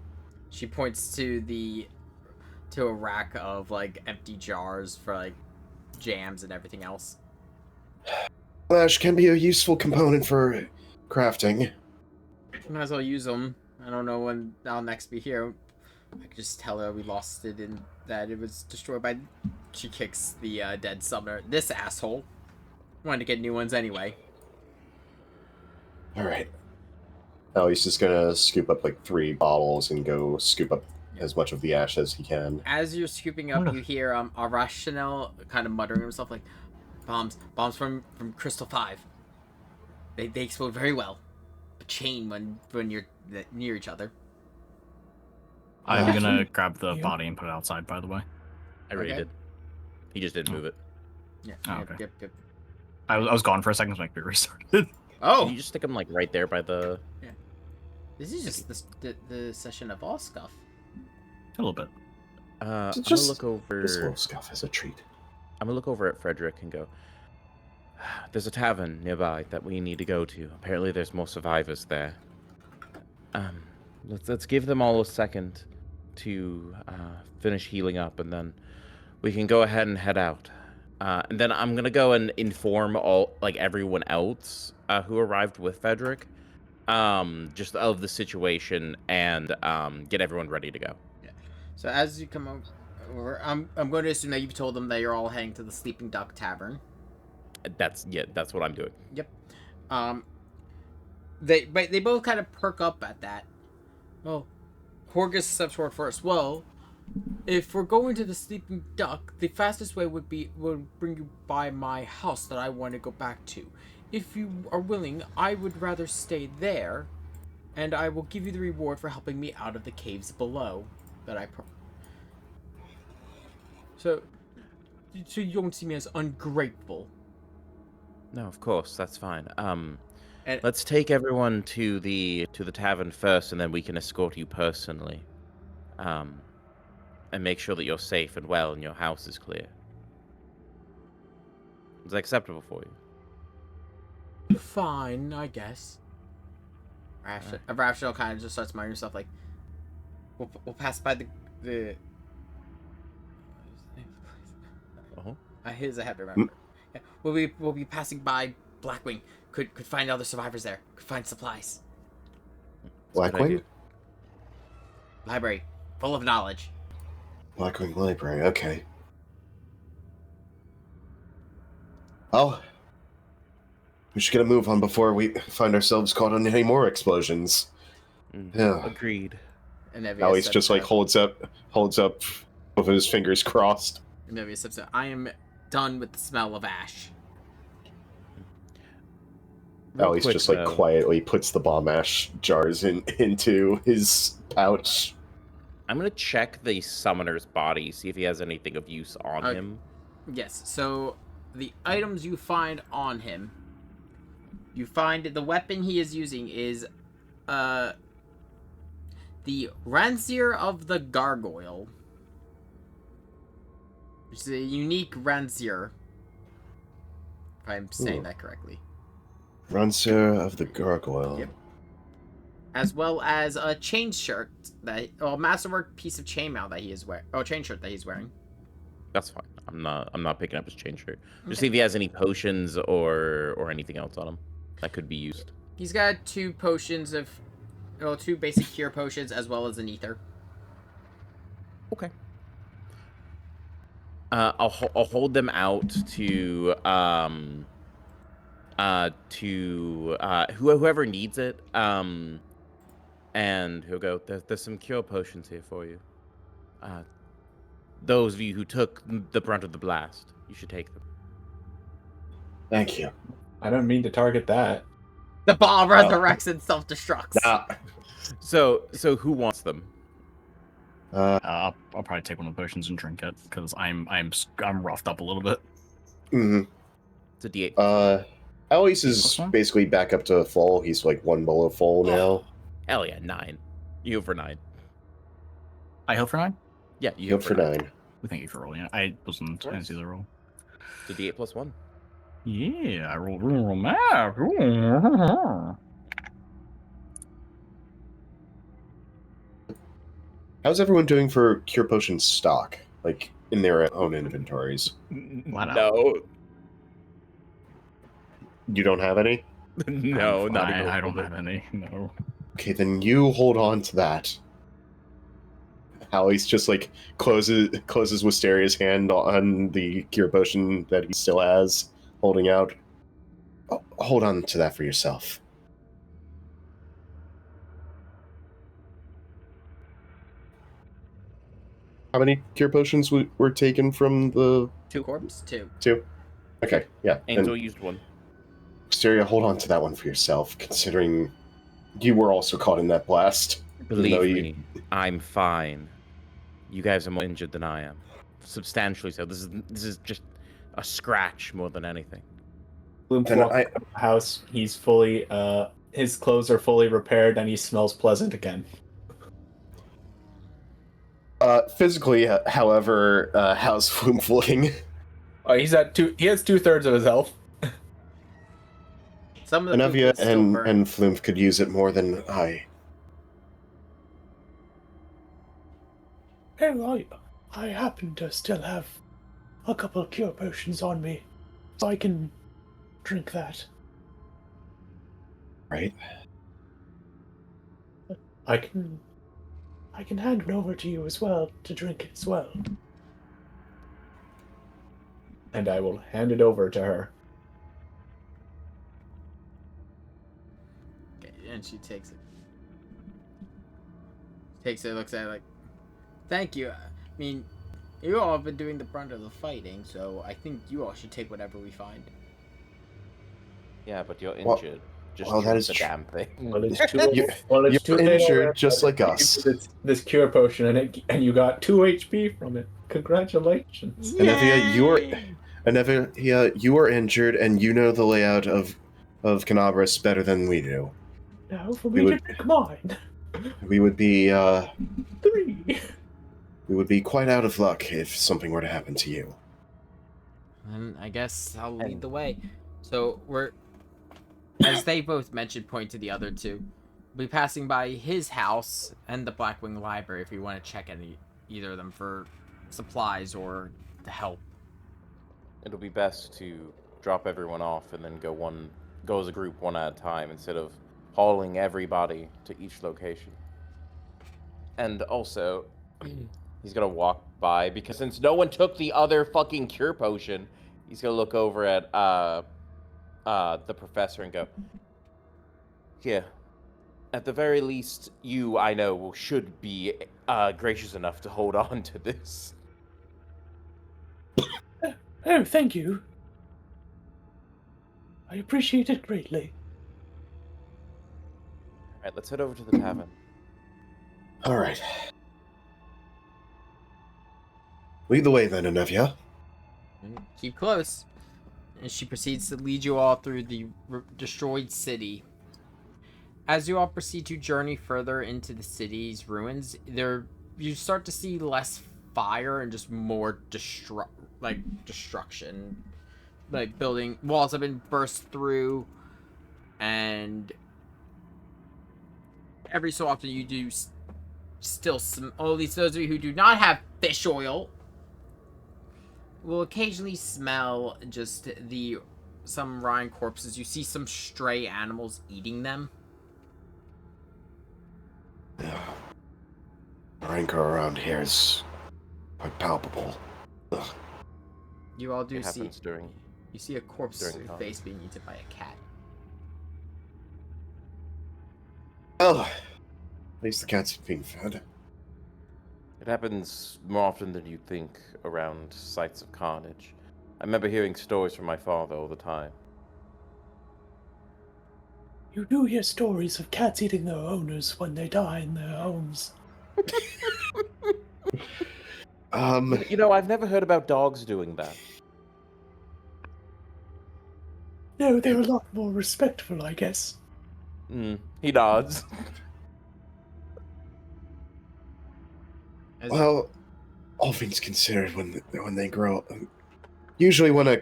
She points to a rack of like empty jars for like jams and everything else. Ash can be a useful component for crafting. Might as well use them. I don't know when I'll next be here. I could just tell her we lost it and that it was destroyed by. She kicks the dead summoner. This asshole wanted to get new ones anyway. All right. Ali's just gonna scoop up like 3 bottles and go scoop up as much of the ash as he can. As you're scooping up, you hear Arashanel kind of muttering himself like, bombs from Crystal 5. They explode very well, but chain when you're near each other. I'm gonna grab the body and put it outside, by the way. I already Okay. did. He just didn't move it. Yeah. Oh, Yep, okay. Yep. I was gone for a second, so I restarted. Oh, Can you just stick him like right there by the? this is just the session of all scuff. A little bit. I'm Just- gonna look over. This little scuff is a treat. I'm gonna look over at Frederick and go. There's a tavern nearby that we need to go to. Apparently, there's more survivors there. Let's give them all a second to finish healing up, and then we can go ahead and head out. And then I'm gonna go and inform everyone else who arrived with Frederick, just of the situation and get everyone ready to go. So as you come over, I'm going to assume that you've told them that you're all heading to the Sleeping Duck Tavern. That's what I'm doing. Yep. They both kind of perk up at that. Well, Horgus steps forward first. Well, if we're going to the Sleeping Duck, the fastest way would bring you by my house that I want to go back to. If you are willing, I would rather stay there, and I will give you the reward for helping me out of the caves below. So you don't see me as ungrateful. No, of course, that's fine. And- Let's take everyone to the tavern first, and then we can escort you personally, and make sure that you're safe and well, and your house is clear. Is that acceptable for you? Fine, I guess. Raphael kind of just starts muttering himself like, we'll pass by the here's a happy remember. Yeah, we'll be passing by Blackwing. Could find other survivors there. Could find supplies. That's a good idea. Blackwing? Library full of knowledge. Blackwing Library, okay. Well, we should get a move on before we find ourselves caught on any more explosions. Yeah. Agreed. And Ali's just like holds up with his fingers crossed. Nevius steps out. I am done with the smell of ash. Real Ali's quick, just like though, quietly puts the bomb ash jars into his pouch. I'm gonna check the summoner's body, see if he has anything of use on Okay. him. Yes, so the items you find on him, you find the weapon he is using is the Rancier of the Gargoyle. Which is a unique Rancier. If I'm saying that correctly. Rancier of the Gargoyle. Yep. As well as a chain shirt masterwork piece of chainmail that he is wearing. Oh, chain shirt that he's wearing. That's fine. I'm not picking up his chain shirt. Just see if he has any potions or anything else on him that could be used. He's got 2 basic cure potions as well as an ether. Okay. I'll hold them out to whoever needs it. And he'll go. There's some cure potions here for you. those of you who took the brunt of the blast, you should take them. Thank you. I don't mean to target that. The bomb resurrects and self-destructs. Nah. So who wants them? I'll probably take one of the potions and drink it because I'm roughed up a little bit. Mhm. It's a D8. Alois is Plus one? basically back up to full. He's like one below full now. Hell yeah, 9. You go for 9. I hope for 9. Yeah, you Go go for 9. We thank you for rolling it. I didn't see the roll. It's a D8 plus 1. Yeah, I roll math. Ooh. How's everyone doing for cure potion stock? Like in their own inventories? Wow. No, You don't have any? no, not even. I don't have any. No. Okay, then you hold on to that. Alois just like closes Wisteria's hand on the cure potion that he still has, holding out. Oh, hold on to that for yourself. How many cure potions were taken from the 2 corpse. 2. 2? Okay, yeah. Angel And used 1. Wisteria, hold on to that one for yourself, considering you were also caught in that blast. Believe you- me, I'm fine. You guys are more injured than I am, substantially so. This is just a scratch more than anything. Bloom Then walks out of the house. He's fully, his clothes are fully repaired, and he smells pleasant again. Physically, however, how's Flume looking? He's at two. He has 2/3 of his health. Some of the food Anavia is still burnt. and Flume could use it more than I. Hey, I happen to still have a couple of cure potions on me, so I can drink that. Right? I can hand it over to you as well to drink it as well. And I will hand it over to her. Okay, and she takes it. Looks at it like, thank you. I mean, you all have been doing the brunt of the fighting, so I think you all should take whatever we find. Yeah, but you're Well- injured. Just well, that drink is the true. damn thing. Well, it's too. You're too late injured already. just like I us. gave you This cure potion, and you got 2 HP from it. Congratulations. Anavia, you are injured, and you know the layout of Canabras better than we do. Now for We me would- to drink mine. We would be 3. we would be quite out of luck if something were to happen to you. And I guess I'll lead the way. So we're, as they both mentioned, point to the other two. We'll be passing by his house and the Blackwing Library if we want to check either of them for supplies or to help. It'll be best to drop everyone off and then go as a group one at a time instead of hauling everybody to each location. And also, he's gonna walk by because since no one took the other fucking cure potion, he's gonna look over at the professor and go, "Here, at the very least, you, I know, should be gracious enough to hold on to this." Oh, thank you. I appreciate it greatly. All right, let's head over to the tavern. All right. Lead the way then, Anevia. Keep close. And she proceeds to lead you all through the destroyed city. As you all proceed to journey further into the city's ruins, you start to see less fire and just more destruction. Like building walls have been burst through, and every so often you do still at least those of you who do not have fish oil will occasionally smell just some rotting corpses. You see some stray animals eating them. Rancor around here is quite palpable. Ugh. You all do It see. happens during. You see a corpse during time. face being eaten by a cat. Well, at least the cat's being fed. It happens more often than you think around sites of carnage. I remember hearing stories from my father all the time. You do hear stories of cats eating their owners when they die in their homes. You know, I've never heard about dogs doing that. No, they're a lot more respectful, I guess. He nods. Well, all things considered, when they grow, usually when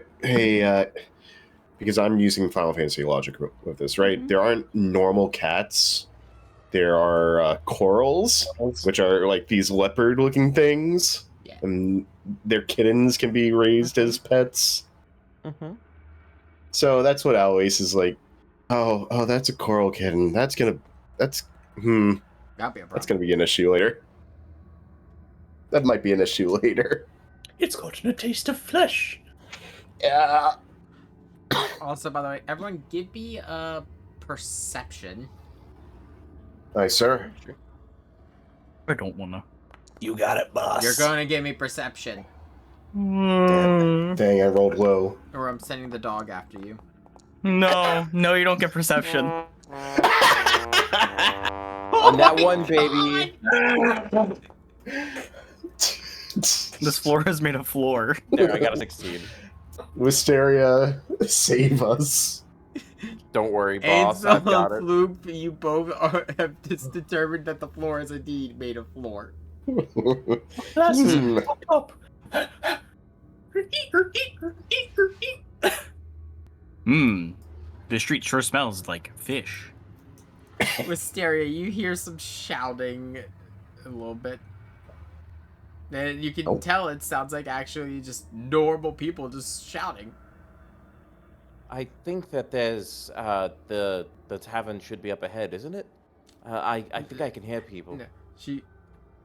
because I'm using Final Fantasy logic with this, right? There aren't normal cats. There are corals, which are like these leopard-looking things, and their kittens can be raised as pets. So that's what Alois is like. Oh, that's a coral kitten. That's gonna be an issue later. That might be an issue later. It's gotten a taste of flesh. Yeah. Also, by the way, everyone give me a perception. Aye, sir. I don't wanna. You got it, boss. You're going to give me perception. Dang, I rolled low. Or I'm sending the dog after you. No, you don't get perception. On that one, baby. This floor is made of floor. There, I got a 16. Wisteria, save us. Don't worry, boss. I've got it. Floop, you both have just determined that the floor is indeed made of floor. Glasses Hmm. fucked up. The street sure smells like fish. Wisteria, you hear some shouting a little bit. And you can tell it sounds like actually just normal people just shouting. I think that there's the tavern should be up ahead, isn't it? I think I can hear people. No,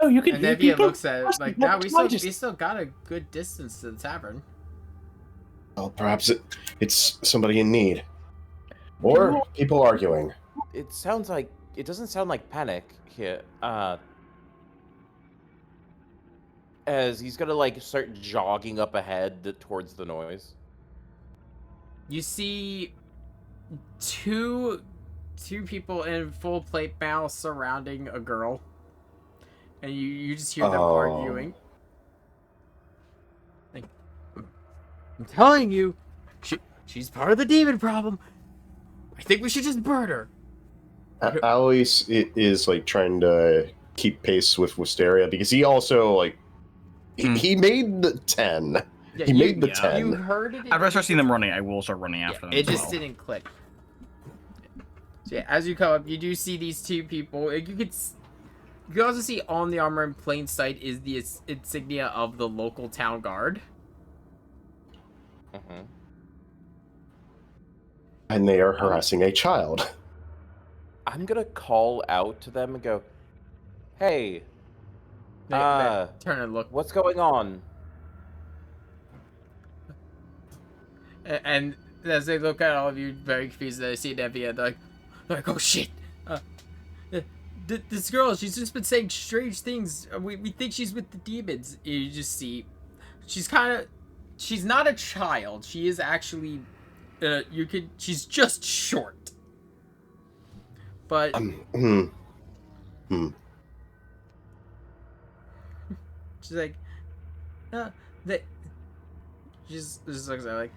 Oh, you can and hear Nevia people? looks at it like, now we still got a good distance to the tavern. Well, perhaps it's somebody in need. Or people arguing. It doesn't sound like panic here. As he's gonna like start jogging up ahead towards the noise. You see two people in full plate mail surrounding a girl. And you just hear them arguing. Like, I'm telling you, she's part of the demon problem. I think we should just burn her. Alois is like trying to keep pace with Wisteria because he also like he made the 10. Yeah, He made the 10. You heard it. After I start seeing them running, I will start running after them. It as just well. didn't click. So yeah, as you come up, you do see these two people. You can also see on the armor in plain sight is the insignia of the local town guard. And they are harassing a child. I'm gonna call out to them and go, "Hey, They turn and look. what's going on?" And as they look at all of you, very confused, they see Nevia. They're like, "Oh shit! This girl, she's just been saying strange things. We think she's with the demons." You just see, she's not a child. She is actually, she's just short. But she's like, she just looks at her like,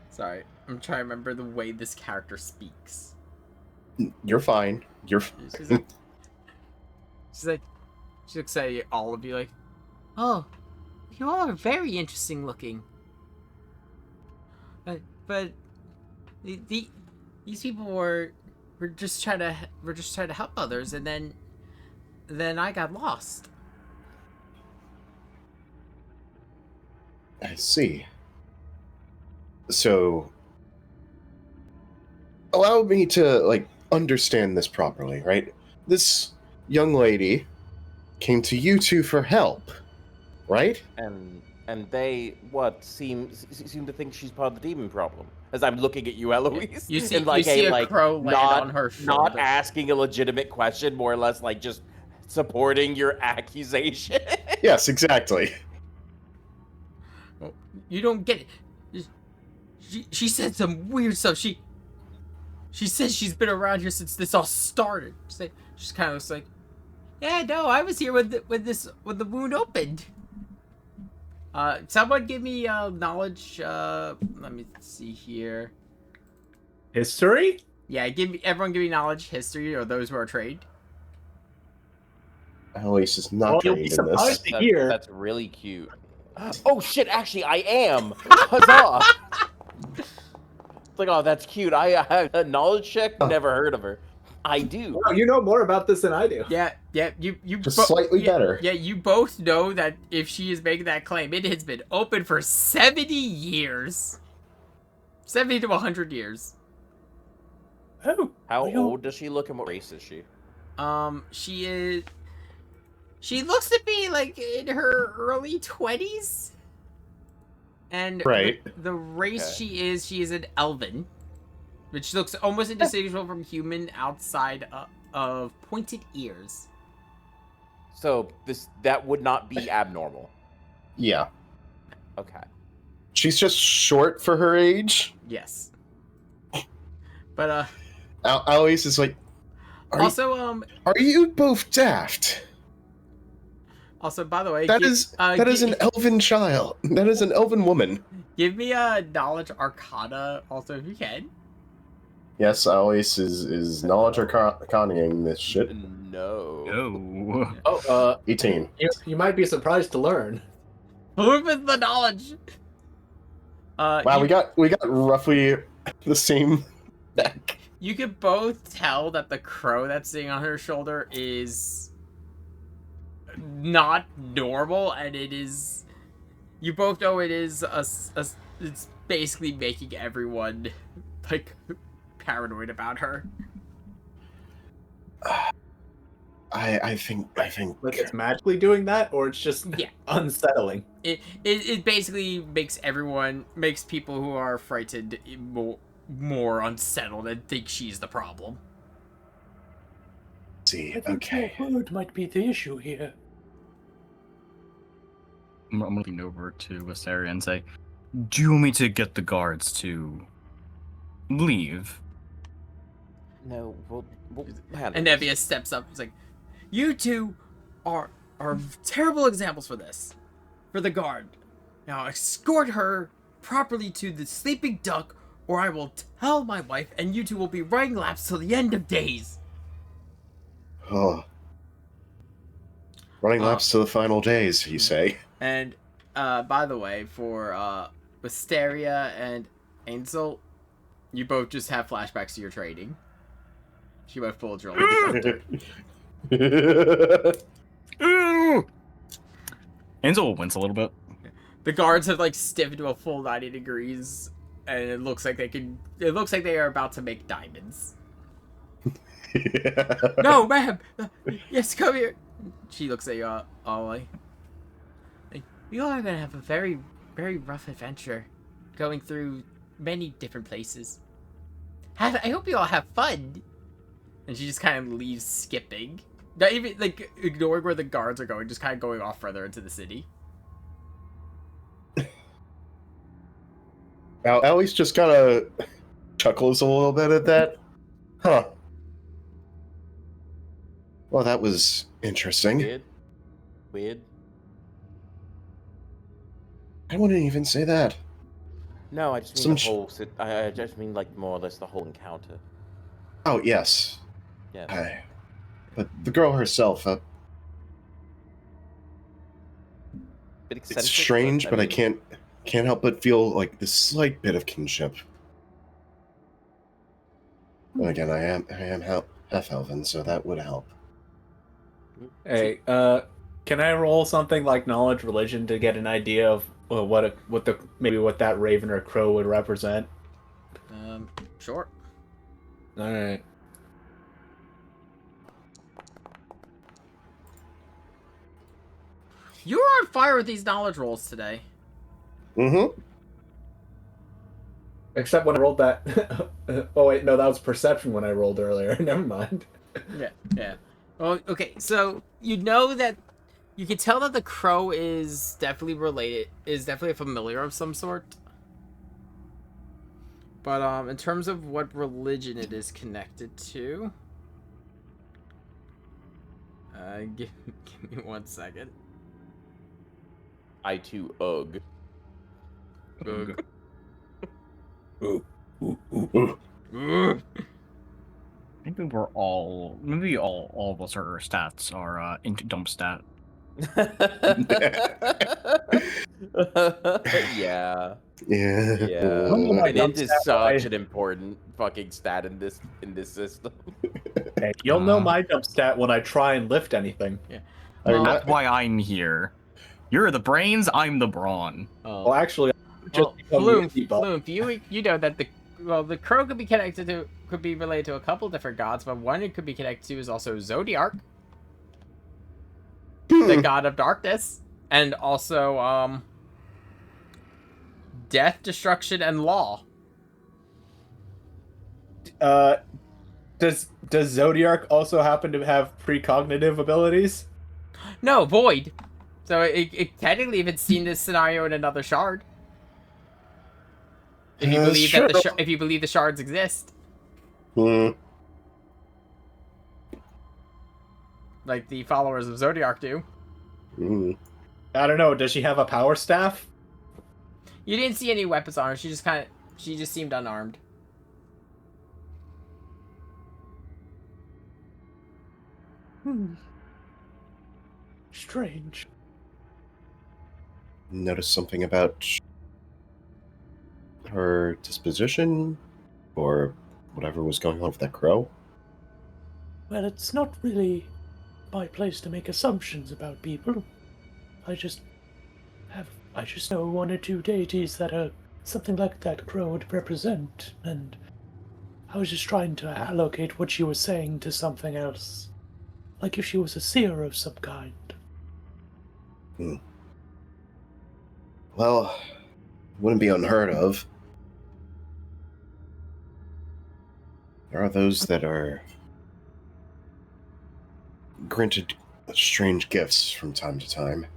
sorry, I'm trying to remember the way this character speaks. You're fine. She looks at all of you like, oh, you all are very interesting looking. But these people were just trying to help others, and then I got lost. I see. So, allow me to like understand this properly, right? This young lady came to you two for help, right? And they seem to think she's part of the demon problem. As I'm looking at you, Eloise, You see, and like a like crow land on her shoulder. not asking a legitimate question, more or less like just supporting your accusation. Yes, exactly. You don't get it. She said some weird stuff. She says she's been around here since this all started. She's kind of like, yeah, no, I was here when the wound opened. Someone give me knowledge. Let me see here. History? Yeah, everyone give me knowledge, history, or those who are trained. Eloise is not You'll be trained in this. surprised to hear. That's really cute. Oh shit! Actually, I am. Huzzah! It's like, oh, that's cute. I a knowledge check. Never heard of her. I do. Wow, you know more about this than I do. Yeah. You Just slightly better. Yeah, you both know that if she is making that claim, it has been open for 70 years. 70 to 100 years. Oh, How well, old does she look and what race is she? She looks to be like in her early 20s. And Right. the race Okay. she is an elven, which looks almost indistinguishable from human outside of pointed ears. So that would not be abnormal. Yeah. Okay. She's just short for her age. Yes. But Eloise is like, are you both daft? Also, by the way, That is an elven child. That is an elven woman. Give me a knowledge arcana, also, if you can. Yes, Eloise is knowledge arcanaing this shit. No. Oh. Oh, 18. you might be surprised to learn. Prove is the knowledge. Wow, we got roughly the same deck. You can both tell that the crow that's sitting on her shoulder is not normal, and it is. You both know it is it's basically making everyone like paranoid about her. I think Like it's magically doing that, or it's just Yeah. unsettling. It basically makes people who are frightened more unsettled and think she's the problem. see. I think Okay. your word might be the issue here. I'm gonna lean over to Wisteria and say, do you want me to get the guards to leave? No. We'll handle And this. Nevia steps up and is like, you two are terrible examples for this. For the guard. Now escort her properly to the sleeping duck, or I will tell my wife and you two will be running laps till the end of days. Oh. Running laps to the final days, you say? And by the way, for Wisteria and Ansel, you both just have flashbacks to your trading. She both pulled your Ansel will wince a little bit. The guards have like stiffened to a full 90 degrees, and it looks like they are about to make diamonds. No, ma'am. Yes, come here. She looks at you all like, we all are gonna have a very, very rough adventure, going through many different places. I hope you all have fun. And she just kind of leaves skipping, not even like ignoring where the guards are going, just kind of going off further into the city. Now, Eloise just kind of chuckles a little bit at that. Huh. Well, that was interesting. Weird. I wouldn't even say that. No, I just mean Some the whole. I just mean like more or less the whole encounter. Oh, yes. Yeah. But the girl herself, Bit it's eccentric, strange, but I mean, can't help but feel like this slight bit of kinship. And again, I am half elven, so that would help. Hey, can I roll something like knowledge religion to get an idea of what that raven or crow would represent? Sure. All right. You were on fire with these knowledge rolls today. Mm-hmm. Except when I rolled that. Oh wait, no, that was perception when I rolled earlier. Never mind. Yeah. Well, okay, so you know that you can tell that the crow is definitely related, is definitely a familiar of some sort. But in terms of what religion it is connected to, give me 1 second. I too ugh. Ugh. Ooh, ooh, ooh. Ugh. Maybe all of us our stats are into dump stat. Yeah. Yeah. Yeah. my And dump it is stat such lie. an important fucking stat in this system. Hey, you'll know Uh, my dump stat when I try and lift anything. I mean, That's why I'm here. You're the brains, I'm the brawn. Oh. Well, actually, I just Well, become really buff. Flume, you know that the crow could be related to a couple different gods, but one it could be connected to is also Zodiark, the god of darkness, and also death, destruction, and law. Does Zodiark also happen to have precognitive abilities? No, void. So it technically even seen this scenario in another shard. If you That's believe that true. if you believe the shards exist, Hmm. like the followers of Zodiark do. Hmm. I don't know. Does she have a power staff? You didn't see any weapons on her. She just seemed unarmed. Strange. Notice something about her disposition, or whatever was going on with that crow. Well, it's not really my place to make assumptions about people. I just know one or two deities that something like that crow would represent, and I was just trying to allocate what she was saying to something else. Like if she was a seer of some kind. Well, wouldn't be unheard of. There are those that are granted strange gifts from time to time.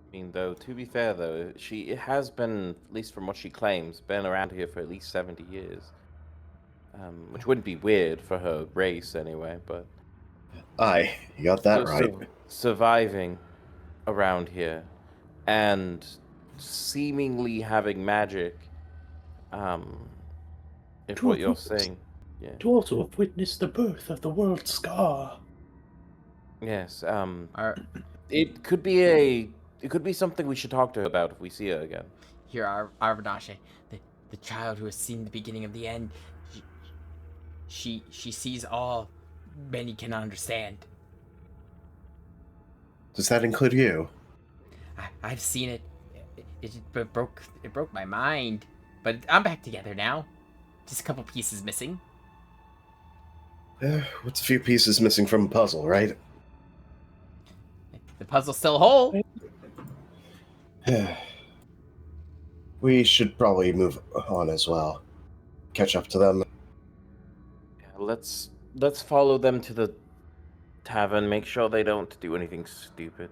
I mean, though, to be fair, though, she has been, at least from what she claims, been around here for at least 70 years. Which wouldn't be weird for her race, anyway, but... Aye, you got that right. Surviving around here and seemingly having magic, if To what have you're witnessed- saying... Yeah. To also have witnessed the birth of the world scar. Yes, Alright, it could be something we should talk to her about if we see her again. here, Arvanashe, the child who has seen the beginning of the end. She sees all many can understand. Does that include you? I've seen it. It broke my mind, but I'm back together now. Just a couple pieces missing. What's a few pieces missing from a puzzle, right? The puzzle's still whole. We should probably move on as well. Catch up to them. Yeah, let's follow them to the tavern. Make sure they don't do anything stupid.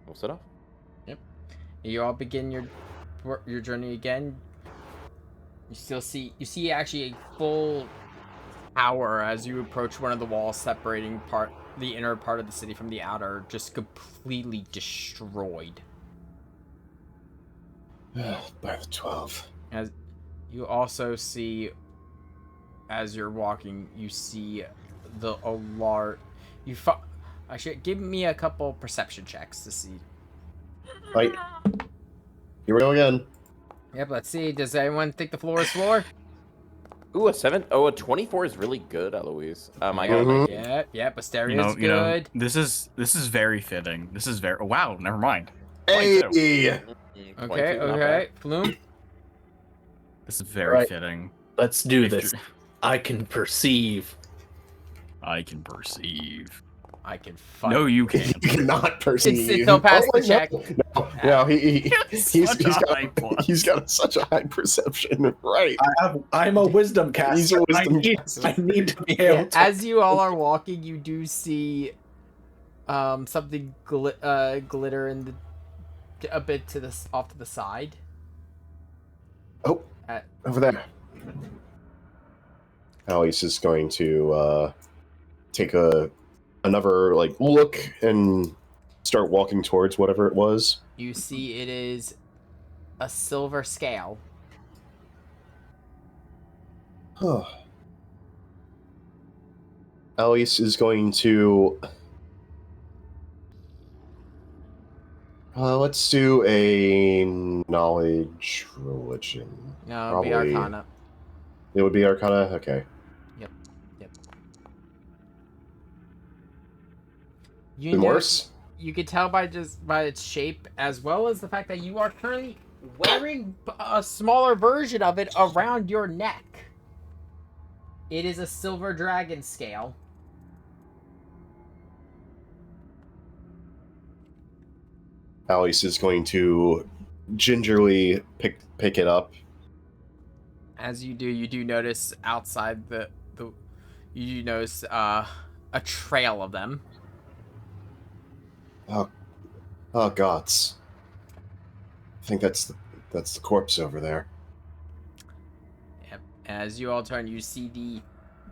We'll set off. Yep. You all begin your journey again. You see actually a full hour as you approach one of the walls separating the inner part of the city from the outer, just completely destroyed. By the 12. As you also see, as you're walking, you see a large. Actually, give me a couple perception checks to see. Right. Here we go again. Yep, let's see. Does anyone think the floor is floor? Ooh, a 7. Oh, a 24 is really good, Eloise. I got a 19. Yep. Asteria's good. This is very fitting. This is very. Oh, wow, never mind. Hey! 22, Okay, not okay. Flume. This is very Right. fitting. Let's do If this. you're- I can perceive. I can perceive. I can find. No, you can't. You cannot perceive. It's no pass the wait, check. No, he's Such a high got plus. he's got such a high perception. Right. I'm a wisdom He's caster. a wisdom I caster. need to be Yeah, able to. as you all are walking, you do see something glitter in the a bit to the off to the side. Oh, At, over there. Alice is going to take another like look and start walking towards whatever it was. you see it is a silver scale. Huh. Alice is going to let's do a knowledge religion. No, it'd be Probably- Arcana. It would be Arcana? Okay. Yep. Even know- worse? You can tell by its shape, as well as the fact that you are currently wearing a smaller version of it around your neck. It is a silver dragon scale. Alice is going to gingerly pick it up. As you do notice outside you do notice a trail of them. Oh gods. I think that's the corpse over there. Yep. As you all turn, you see the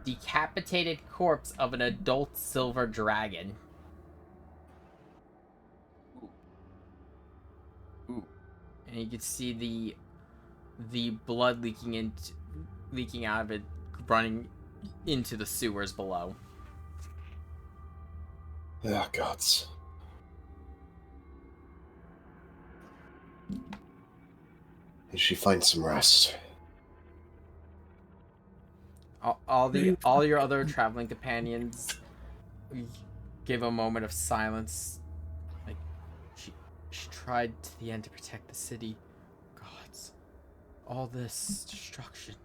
decapitated corpse of an adult silver dragon. Ooh. And you can see the blood leaking out of it, running into the sewers below. Oh gods. Did she find some rest? All your other traveling companions give a moment of silence. Like she tried to the end to protect the city. Gods, all this destruction.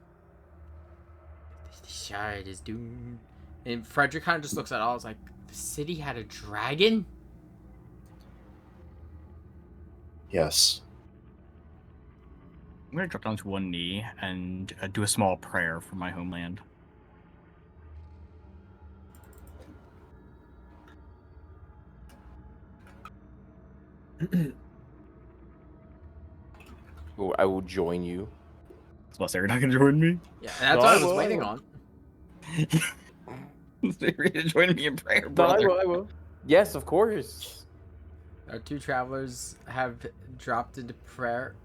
The Shard is doomed. And Frederick kind of just looks at all. It's like, the city had a dragon. Yes. I'm gonna drop down to one knee and do a small prayer for my homeland. Oh, I will join you. Plus, they're not gonna join me. Yeah, that's what I was waiting on. They're gonna join me in prayer, No, brother. I will. Yes, of course. Our two travelers have dropped into prayer.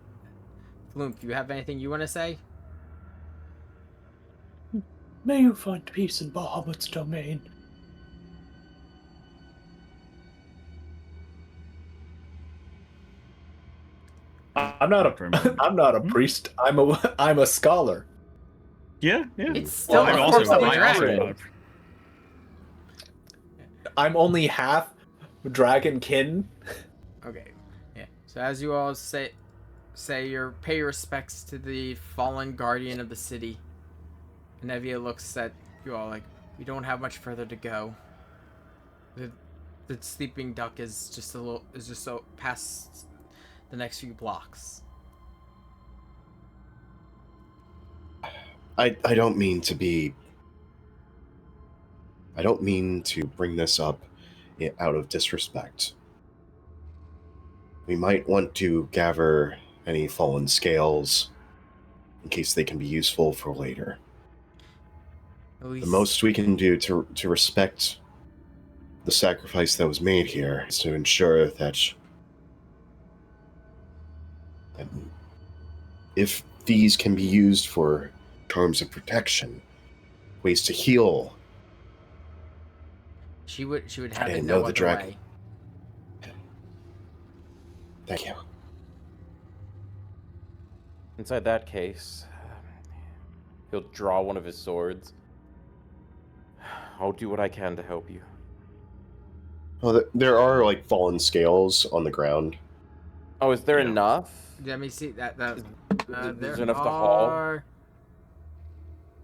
Floomp, you have anything you want to say? May you find peace in Bahamut's domain. I'm not a priest. I'm a scholar. Yeah. It's still I'm a also, corpse of a I'm also dragon. not. I'm only half dragon kin. Okay, yeah. So as you all pay your respects to the fallen guardian of the city, Nevia looks at you all like, we don't have much further to go. The sleeping duck is just so past the next few blocks. I don't mean to bring this up out of disrespect. We might want to gather any fallen scales in case they can be useful for later. At least The most we can do to respect the sacrifice that was made here is to ensure that if these can be used for terms of protection, ways to heal. she would have I it didn't no know the other dragon. way. Thank you. Inside that case, he'll draw one of his swords. I'll do what I can to help you. Well, there are like fallen scales on the ground. Oh, is there Yeah. enough? Let me see that. Is There there enough to haul? are.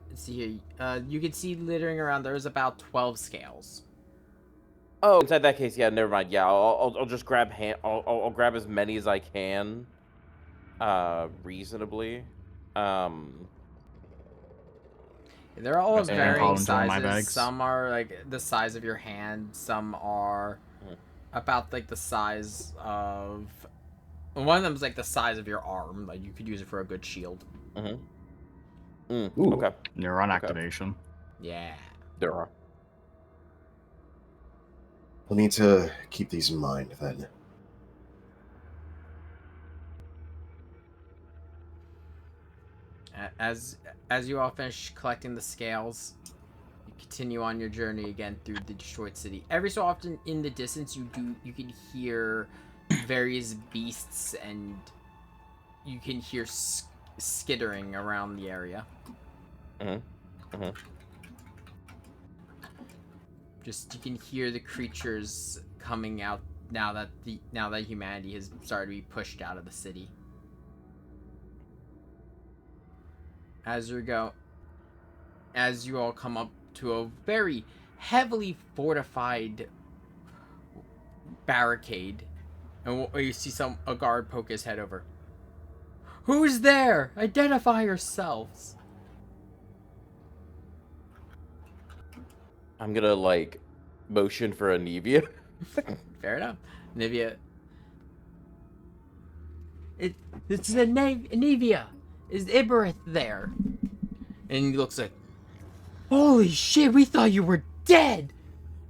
Let's see here. You can see littering around. There's about 12 scales. Oh, inside that case, yeah, never mind. Yeah, I'll just grab I'll grab as many as I can, reasonably. They're all of And varying I'll enjoy my sizes. bags. Some are like the size of your hand. Some are Mhm. about like the size of. One of them is like the size of your arm. Like you could use it for a good shield. Ooh. Okay. Neuron Okay. activation. Yeah. There are. We'll need to keep these in mind then. As you all finish collecting the scales, you continue on your journey again through the destroyed city. Every so often in the distance, you can hear various beasts, and you can hear skittering around the area. Just you can hear the creatures coming out now that humanity has started to be pushed out of the city. As you all come up to a very heavily fortified barricade, and you see a guard poke his head over. Who's there? Identify yourselves. I'm gonna like motion for Anivia. Fair enough. Anivia. It's the name Anivia. Is Iberith there? And he looks like, holy shit, we thought you were dead!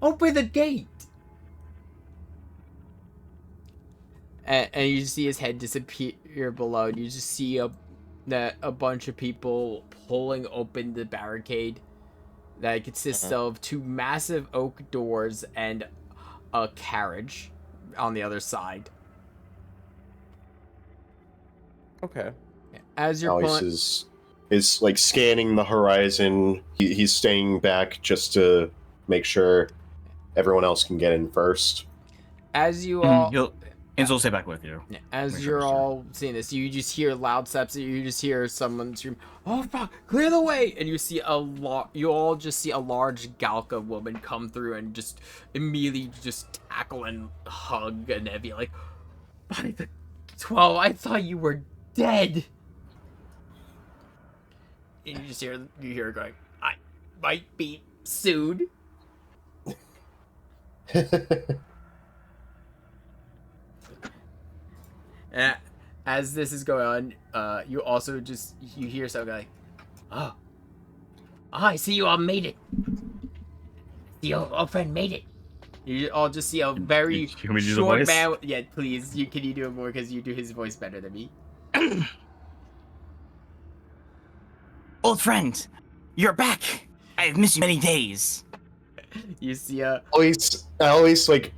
Open the gate! And you just see his head disappear below, and you just see a bunch of people pulling open the barricade that consists of 2 massive oak doors and a carriage on the other side. Okay. As you're Alex pulling... is like scanning the horizon. He's staying back just to make sure everyone else can get in first. As you all... Enzo will stay back with you. As Make you're sure. all seeing this, you just hear loud steps. You just hear someone scream, "Oh fuck! Clear the way!" And you see you all just see a large Galka woman come through and just immediately just tackle and hug Anivia like, "By the 12, I thought you were dead." And you hear her going, "I might be sued." As this is going on, you also you hear something like, "Oh, I see you all made it. The old friend made it." You all just see a very You want me to do the short voice? man. Yeah, please. Can you do it more because you do his voice better than me? Old friend, you're back. I've missed you many days. You see a Alois like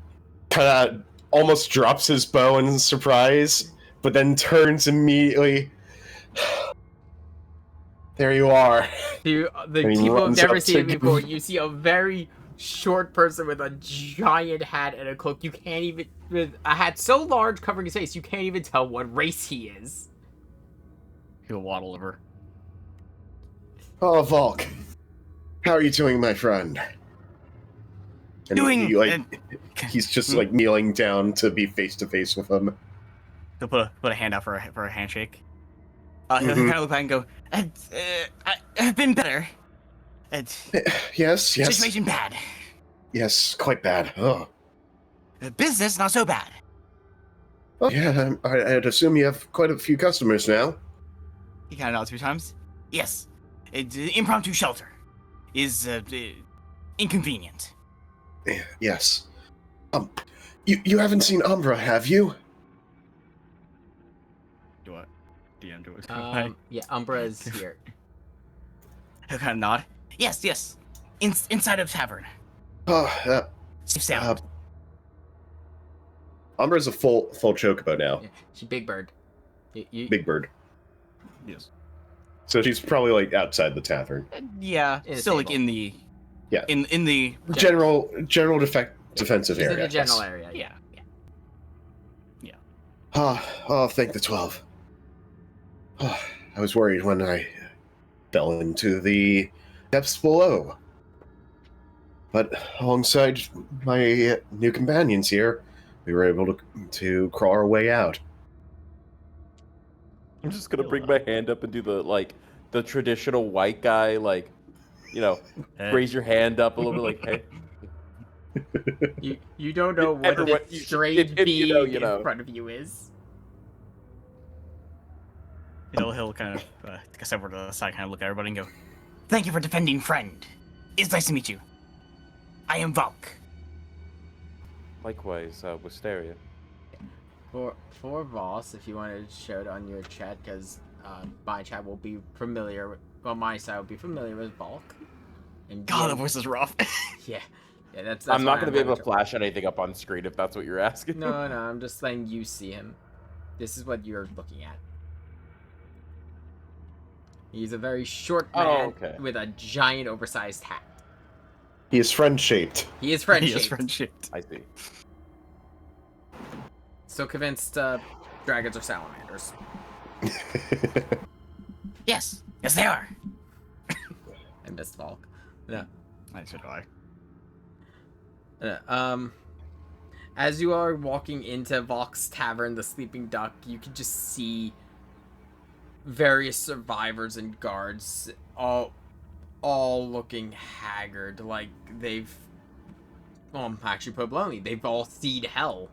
kind of almost drops his bow in surprise, but then turns immediately. There you are. the And he people have runs never up seen to it before. You see a very short person with a giant hat and a cloak. You can't even, with a hat so large covering his face, you can't even tell what race he is. He'll waddle over. Oh, Volk. How are you doing, my friend? And Doing. he's just like kneeling down to be face to face with him. He'll put a hand out for a handshake. He'll kind of look back and go, I've been better. Yes. Situation bad. Yes, quite bad. Oh. Business not so bad. Oh, yeah, I'd assume you have quite a few customers now. He kind of nods 3 times. Yes. Impromptu shelter is inconvenient. Yes. You haven't seen Umbra, have you? Do what? DM do it. Yeah, Umbra is here. He'll kind of nod. Yes. Inside of tavern. Oh, Safe sound. Umbra's a full chocobo now. Yeah, she's Big Bird. Big Bird. Yes. So she's probably like outside the tavern. Yeah. In the Still like stable. in the. Yeah. In the. General defensive She's area. in the general yes. area. Yeah. Oh, thank the 12. Oh, I was worried when I fell into the depths below. But alongside my new companions here, we were able to crawl our way out. I'm just gonna bring my hand up and do the traditional white guy, raise your hand up a little bit, like, hey. You don't know what Everyone- the strange if you know, being you know. in front of you is. He'll kind of guess over to the side, kind of look at everybody and go, "Thank you for defending, friend. It's nice to meet you. I am Valk." Likewise, Wisteria. For Voss, if you want to show it on your chat, because my chat will be familiar with, well, my side will be familiar with Valk. And God, the voice is rough. Yeah, that's I'm not why going to be able to having flash anything up on screen if that's what you're asking. No, I'm just letting you see him. This is what you're looking at. He's a very short man with a giant oversized hat. He is friend-shaped. He is friend-shaped. He is friend-shaped. I see. So convinced dragons are salamanders. Yes, they are. I missed Valk. Yeah. So do I. As you are walking into Valk's Tavern, the Sleeping Duck, you can just see various survivors and guards, all looking haggard, like they've, actually put bluntly, they've all seen hell.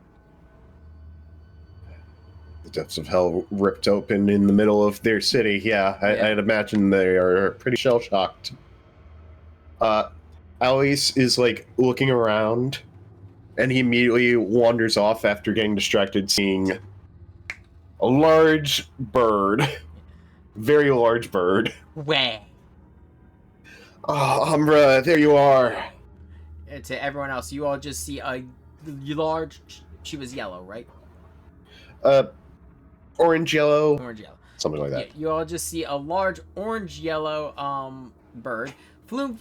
The depths of hell ripped open in the middle of their city. Yeah, I'd imagine they are pretty shell-shocked. Alois is, looking around, and he immediately wanders off after getting distracted, seeing a large bird. Very large bird. Where? Oh, Umbra, there you are. To everyone else, you all just see a large, she was yellow, right? Orange yellow. Orange yellow. Something like that. Yeah, you all just see a large orange yellow bird. Flume,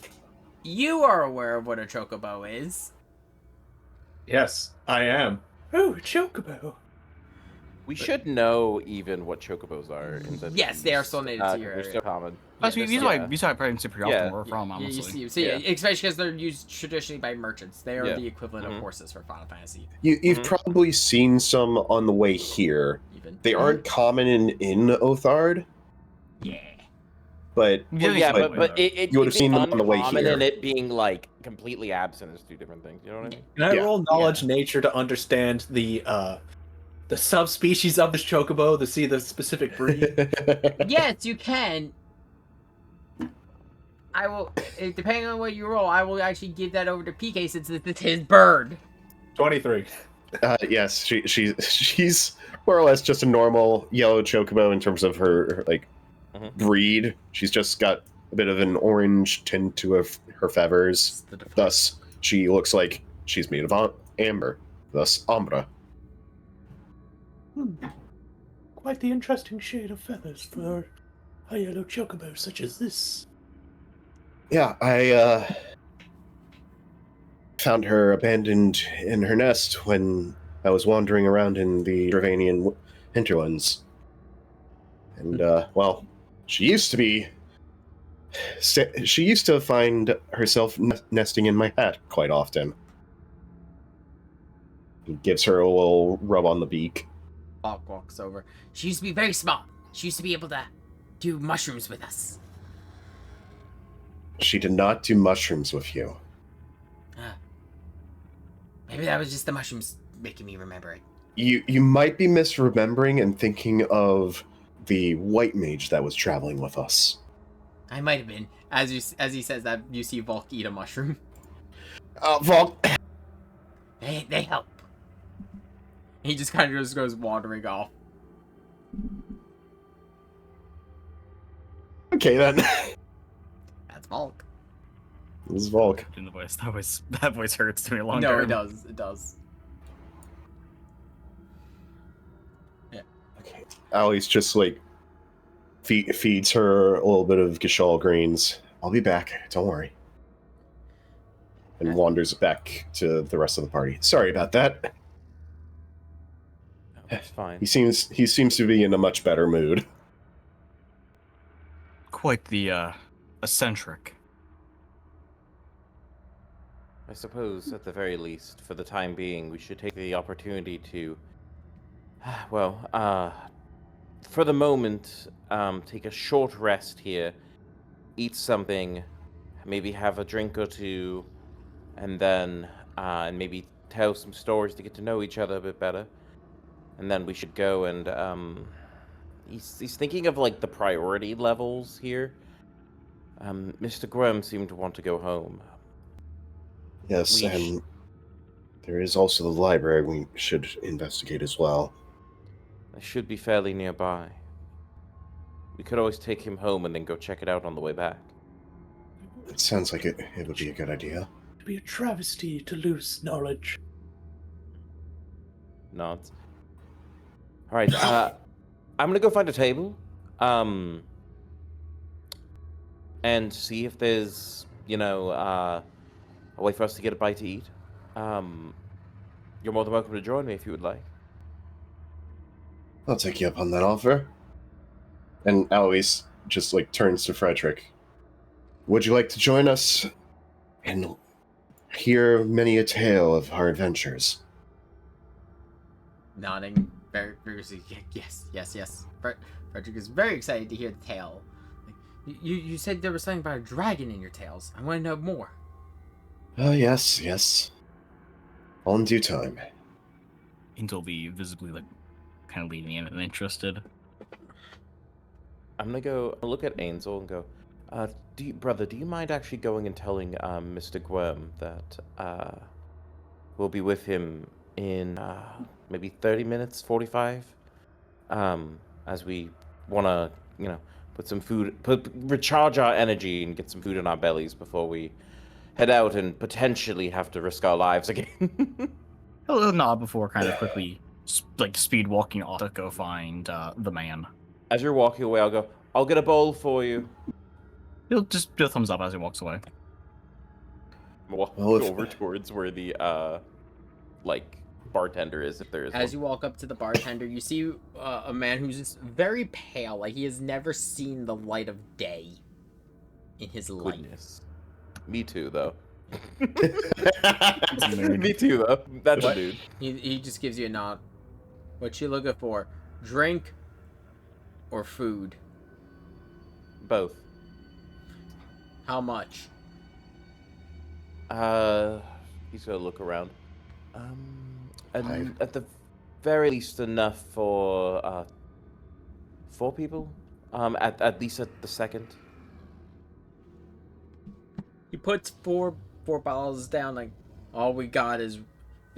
you are aware of what a chocobo is. Yes, I am. Oh, a chocobo. We should know even what chocobos are. Yes, they are still native to your they're area. so common. These are probably super often Yeah. where we're from, You honestly. see, especially because they're used traditionally by merchants. They are Yeah. the equivalent of horses for Final Fantasy. You've probably seen some on the way here. Even. They aren't common in Othard, Yeah. but But it you would have seen them on the way uncommon here. and it being completely absent is two different things. You know what I mean? Can I Yeah. roll knowledge nature to understand the subspecies of this chocobo to see the specific breed? Yes, you can. I will, depending on what you roll, I will actually give that over to PK since it's his bird. 23. Yes, she's more or less just a normal yellow chocobo in terms of her breed. She's just got a bit of an orange tint to her feathers. Thus, she looks like she's made of amber. Thus, Ambra. Quite the interesting shade of feathers for a yellow chocobo such as this. Yeah, I found her abandoned in her nest when I was wandering around in the Dravanian hinterlands. And, she used to be... She used to find herself nesting in my hat quite often. He gives her a little rub on the beak. Valk walks over. She used to be very smart. She used to be able to do mushrooms with us. She did not do mushrooms with you. Maybe that was just the mushrooms making me remember it. You might be misremembering and thinking of the white mage that was traveling with us. I might have been. As he says that, you see Valk eat a mushroom. Volk. They help. He just kind of just goes wandering off. Okay then. That's Valk. This is Volk. In the voice, that voice hurts to me long No, term. it does. It does. Yeah. Okay. Allie's just feeds her a little bit of Gishal greens. I'll be back. Don't worry. And wanders back to the rest of the party. Sorry about that. That's fine. He seems to be in a much better mood. Quite the eccentric. I suppose, at the very least, for the time being, we should take the opportunity to, well, for the moment, take a short rest here, eat something, maybe have a drink or two, and then, and maybe tell some stories to get to know each other a bit better. And then we should go and, he's thinking of, like, the priority levels here. Mr. Graham seemed to want to go home. Yes, We and there is also the library we should investigate as well. I should be fairly nearby. We could always take him home and then go check it out on the way back. It sounds like it would be a good idea. It'd be a travesty to lose knowledge. Nods. All right, I'm gonna go find a table, and see if there's, you know, a way for us to get a bite to eat. You're more than welcome to join me if you would like. I'll take you up on that offer. And Alois just like turns to Frederick. Would you like to join us and hear many a tale of our adventures? Nodding very vigorously. Yes. Frederick is very excited to hear the tale. You said there was something about a dragon in your tales. I want to know more. Oh, yes. All in due time. Angel will be visibly like kind of leaning in and interested. I'm gonna go look at Ansel and go, brother, do you mind actually going and telling Mr. Gwem that we'll be with him in maybe 30 minutes, 45, as we want to, you know, recharge our energy and get some food in our bellies before we head out and potentially have to risk our lives again. He'll nod before kind of quickly like speed walking off to go find the man. As you're walking away, I'll get a bowl for you. He'll just do a thumbs up as he walks away. Walk Well, over towards where the like bartender is, if there is As one. you walk up to the bartender, you see a man who's just very pale, like he has never seen the light of day in his life. Goodness. Me too, though. Nerd. Me too, though. That's What? a dude. He just gives you a nod. What you looking for? Drink or food? Both. How much? He's gonna look around. And at the very least enough for 4 people. At least at the second. He puts four bottles down. Like, all we got is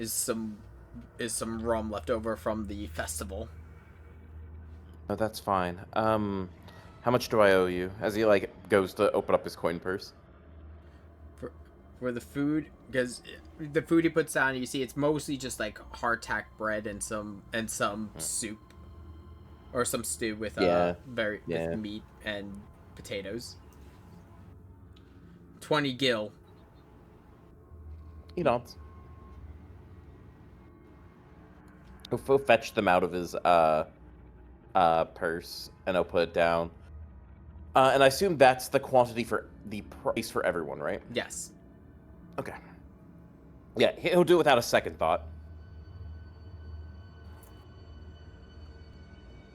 some rum left over from the festival. Oh, that's fine. How much do I owe you? As he like goes to open up his coin purse. For the food, because the food he puts down, you see it's mostly just like hardtack bread and some soup, or some stew with with meat and potatoes. 20 gil. He nods. He'll fetch them out of his purse and he'll put it down. And I assume that's the quantity for the price for everyone, right? Yes. Okay. Yeah, he'll do it without a second thought.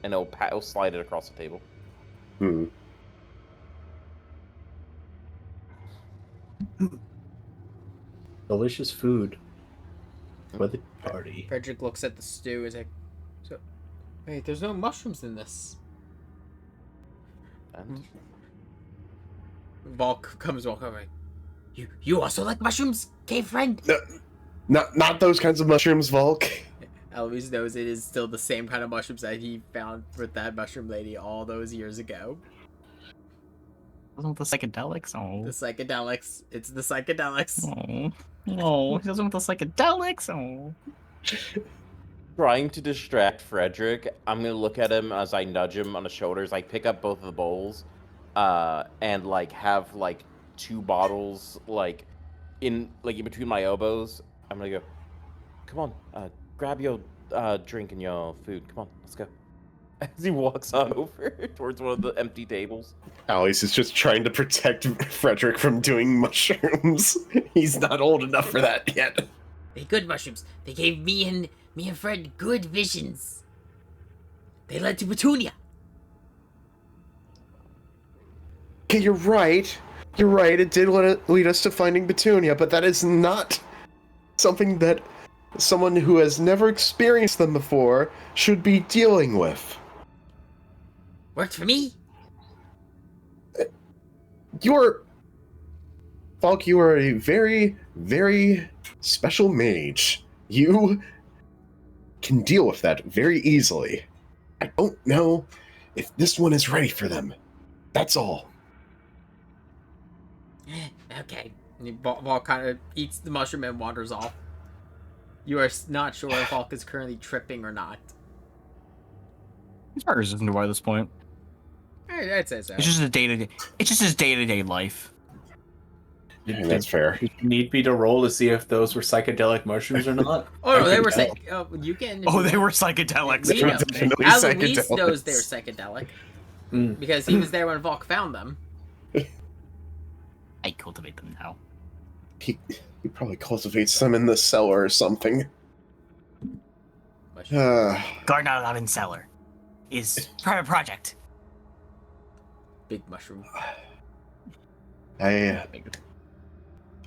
And he'll slide it across the table. Delicious food for the party. Frederick looks at the stew. Is like, so, wait, there's no mushrooms in this. And Volk comes walking over. You also like mushrooms, cave friend? Not those kinds of mushrooms, Volk. Eloise knows it is still the same kind of mushrooms that he found with that mushroom lady all those years ago. Doesn't with the psychedelics? Oh. The psychedelics. It's the psychedelics. Oh, he doesn't with the psychedelics? Oh. trying to distract Frederick, I'm gonna look at him as I nudge him on the shoulders, like pick up both of the bowls, and like have like 2 bottles like in between my elbows. I'm gonna go, come on, grab your drink and your food. Come on, let's go. as he walks on over towards one of the empty tables. Alice is just trying to protect Frederick from doing mushrooms. He's not old enough for that yet. They're good mushrooms. They gave me and Fred good visions. They led to Petunia. Okay, you're right. You're right. It did lead us to finding Petunia, but that is not something that someone who has never experienced them before should be dealing with. Worked for me. Falk, you are a very, very special mage. You can deal with that very easily. I don't know if this one is ready for them. That's all. Okay. And Volk kind of eats the mushroom and wanders off. You are not sure if Volk is currently tripping or not. He's progress isn't by this point. I'd say so. It's just a day-to-day. It's just his day-to-day life. Yeah, that's fair. You need me to roll to see if those were psychedelic mushrooms or not? Oh, no, they were tell. you can. Oh, they were psychedelics. We know. Definitely Alois psychedelics. knows they're psychedelic Mm. because he was there when Volk found them. I cultivate them now. He probably cultivates them in the cellar or something. Garden Not Allowed in Cellar is private project. Big mushroom. I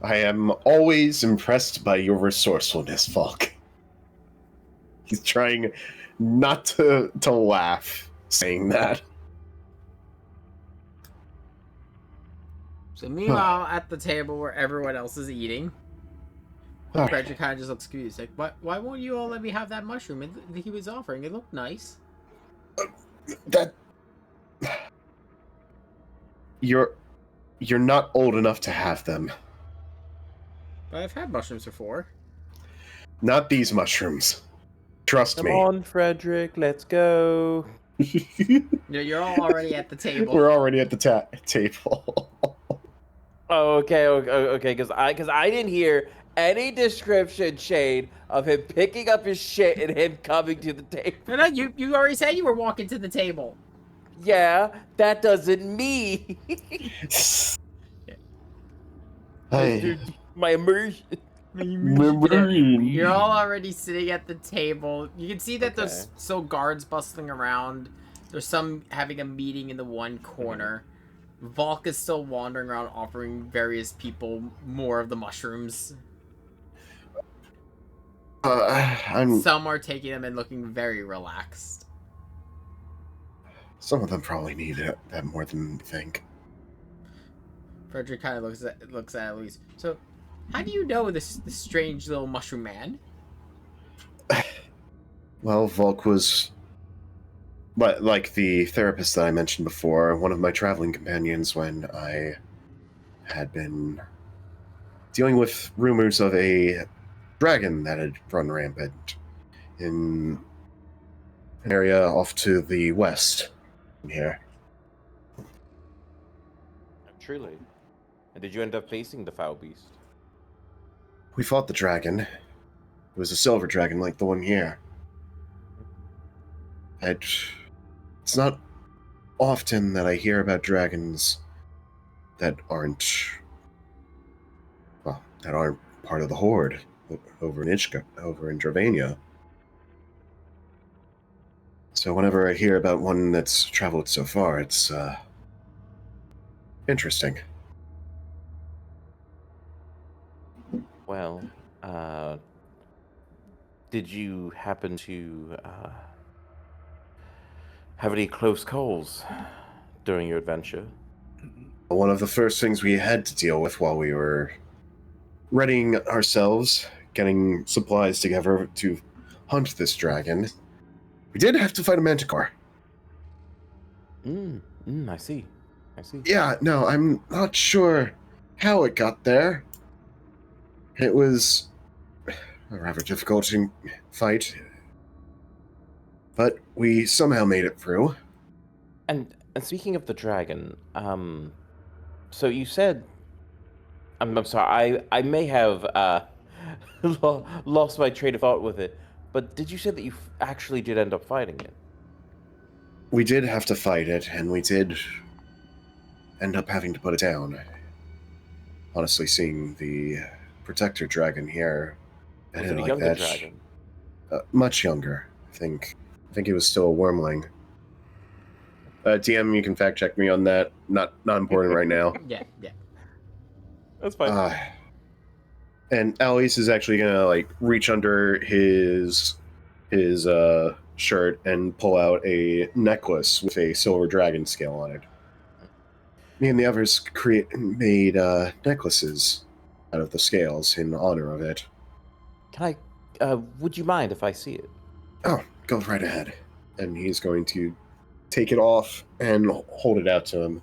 am always impressed by your resourcefulness, Falk. He's trying not to laugh saying that. So meanwhile, at the table where everyone else is eating, Frederick kind of just looks confused. Like, why won't you all let me have that mushroom he was offering? It looked nice. That you're not old enough to have them. But I've had mushrooms before. Not these mushrooms. Trust Come me. on, Frederick, let's go. You're all already at the table. We're already at the table. Oh, okay, because I didn't hear any description, Shane, of him picking up his shit and him coming to the table. No, you already said you were walking to the table. Yeah, that doesn't mean Hey, my immersion. You're all already sitting at the table. You can see that there's Okay. still guards bustling around. There's some having a meeting in the one corner. Volk is still wandering around offering various people more of the mushrooms. Some are taking them and looking very relaxed. Some of them probably need that more than we think. Frederick kind of looks at Elise. So, how do you know this strange little mushroom man? Well, Volk was, like the therapist that I mentioned before, one of my traveling companions when I had been dealing with rumors of a dragon that had run rampant in an area off to the west here. Truly. And did you end up facing the foul beast? We fought the dragon. It was a silver dragon like the one here. It's not often that I hear about dragons that aren't part of the Horde over in Dravania. So whenever I hear about one that's traveled so far, it's interesting. Well, did you happen to have any close calls during your adventure? One of the first things we had to deal with while we were readying ourselves, getting supplies together to hunt this dragon, we did have to fight a manticore. I see. Yeah, no, I'm not sure how it got there. It was a rather difficult fight, but we somehow made it through. And speaking of the dragon, so you said, I'm sorry, I may have lost my train of thought with it, but did you say that you actually did end up fighting it? we did have to fight it, and we did end up having to put it down. Honestly, seeing the protector dragon here, Was and it a like younger that, dragon? much younger. I think he was still a wormling. DM, you can fact check me on that. Not important right now. Yeah. That's fine. And Alice is actually gonna like reach under his shirt and pull out a necklace with a silver dragon scale on it. Me and the others made necklaces out of the scales in honor of it. Can I? Would you mind if I see it? Oh, go right ahead. And he's going to take it off and hold it out to him.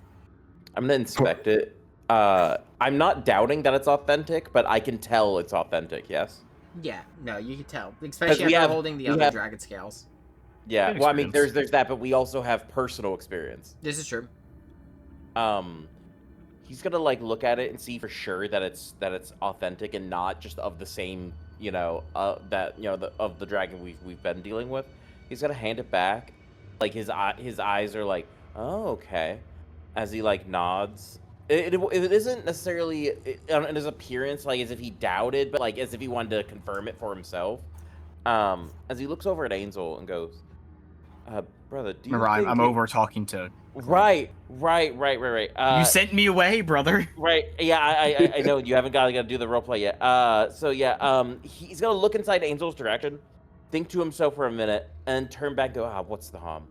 I'm gonna inspect it. I'm not doubting that it's authentic, but I can tell it's authentic. Yes. Yeah, no, you can tell, especially we after have- holding the we other have- dragon scales. Yeah. Good Well, I mean, experience. there's that, but we also have personal experience. This is true. He's gonna like look at it and see for sure that it's authentic and not just of the same, of the dragon we've been dealing with. He's gonna hand it back, like his eyes are like, oh, okay, as he like nods. It isn't necessarily in his appearance like as if he doubted, but like as if he wanted to confirm it for himself. As he looks over at Angel and goes, brother, do you Remember, think I'm it- over talking to. Right. You sent me away, brother. Right. Yeah, I know you haven't got to do the roleplay yet. So yeah, he's gonna look inside Angel's direction, think to himself for a minute, and turn back and go, what's the harm?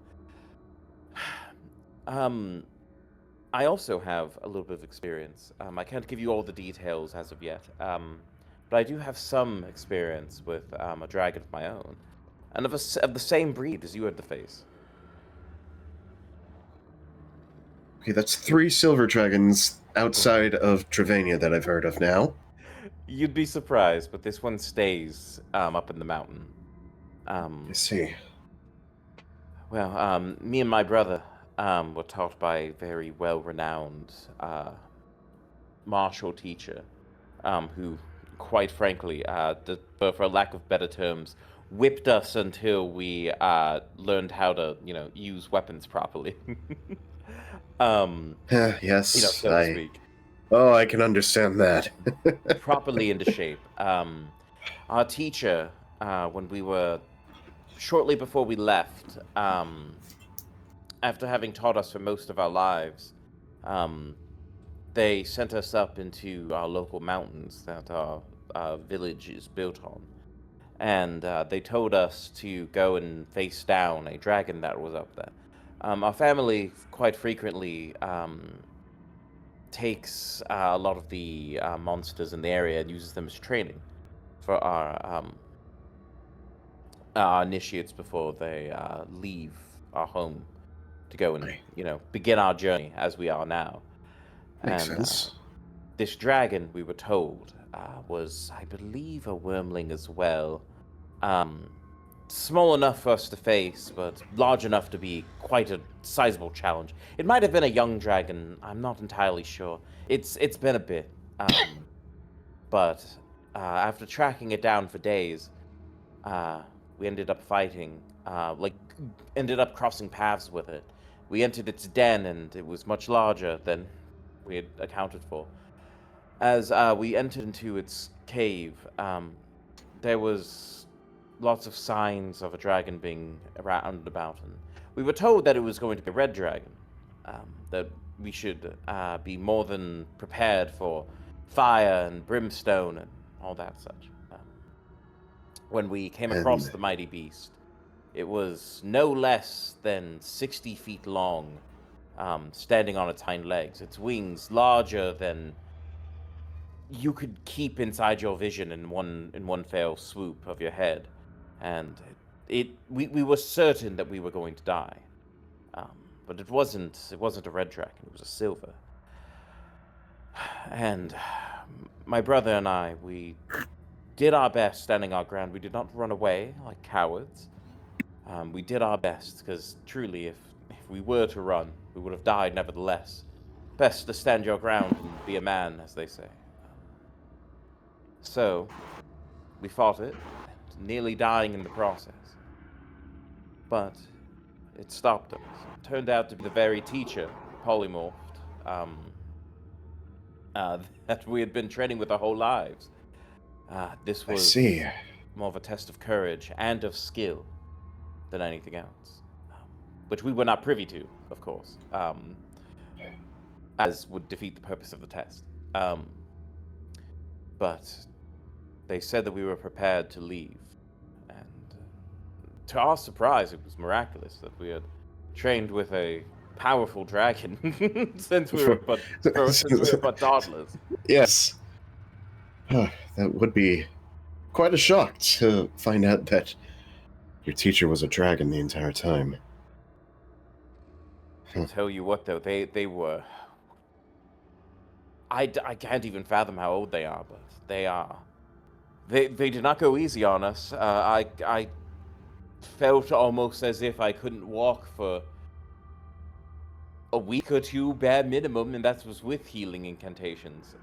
I also have a little bit of experience. I can't give you all the details as of yet. But I do have some experience with a dragon of my own, and of the same breed as you had to face. Okay, that's 3 silver dragons outside of Travania that I've heard of now. You'd be surprised, but this one stays up in the mountain. I see. Well, me and my brother were taught by a very well-renowned martial teacher, who, quite frankly, for lack of better terms, whipped us until we learned how to, use weapons properly. Yes, so to speak. Oh, I can understand that. Properly into shape. Our teacher, when we were shortly before we left, after having taught us for most of our lives, they sent us up into our local mountains that our village is built on. And they told us to go and face down a dragon that was up there. Our family quite frequently takes a lot of the monsters in the area and uses them as training for our initiates before they leave our home to go and begin our journey as we are now. Makes sense. This dragon, we were told, was, I believe, a wormling as well. Small enough for us to face, but large enough to be quite a sizable challenge. It might have been a young dragon. I'm not entirely sure. It's been a bit. But after tracking it down for days, we ended up fighting, ended up crossing paths with it. We entered its den, and it was much larger than we had accounted for. As we entered into its cave, there was lots of signs of a dragon being around and about, and we were told that it was going to be a red dragon, that we should be more than prepared for fire and brimstone and all that such. When we came across the mighty beast, it was no less than 60 feet long, standing on its hind legs, its wings larger than you could keep inside your vision in one fell swoop of your head. And we were certain that we were going to die, but it wasn't a red dragon. It was a silver. And my brother and I, we did our best standing our ground. We did not run away like cowards. We did our best because truly, if we were to run, we would have died nevertheless. Best to stand your ground and be a man, as they say. So we fought it, nearly dying in the process. But it stopped us. It turned out to be the very teacher, polymorphed, that we had been training with our whole lives. This I was see. more of a test of courage and of skill than anything else, which we were not privy to, of course, as would defeat the purpose of the test. But they said that we were prepared to leave, and to our surprise, it was miraculous that we had trained with a powerful dragon since we were but toddlers. Yes. That would be quite a shock to find out that your teacher was a dragon the entire time. I tell you what, though, they were. I can't even fathom how old they are, but they are. They did not go easy on us. I felt almost as if I couldn't walk for a week or two, bare minimum, and that was with healing incantations.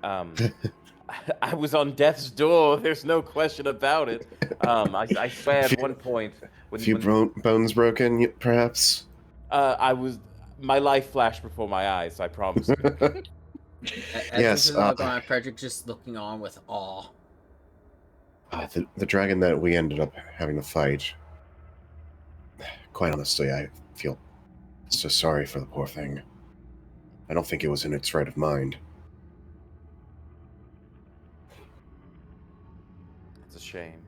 I was on death's door. There's no question about it. I swear at one point Bones broken, perhaps. My life flashed before my eyes. I promise. As Yes, this is all going on, Frederick just looking on with awe. The dragon that we ended up having to fight. Quite honestly, I feel so sorry for the poor thing. I don't think it was in its right of mind. It's a shame.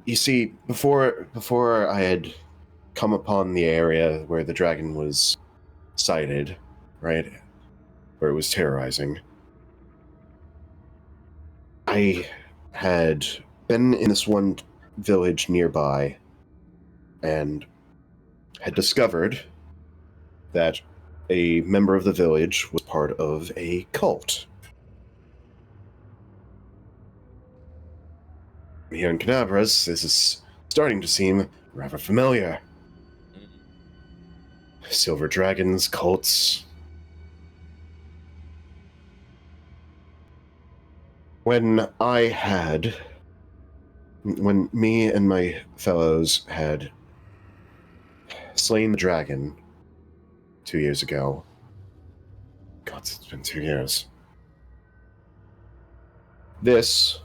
You see, before I had come upon the area where the dragon was sighted, right, where it was terrorizing, I had been in this one village nearby and had discovered that a member of the village was part of a cult. Here in Canabras, this is starting to seem rather familiar. Silver dragons, cults. When me and my fellows had slain the dragon 2 years ago. God, it's been 2 years. This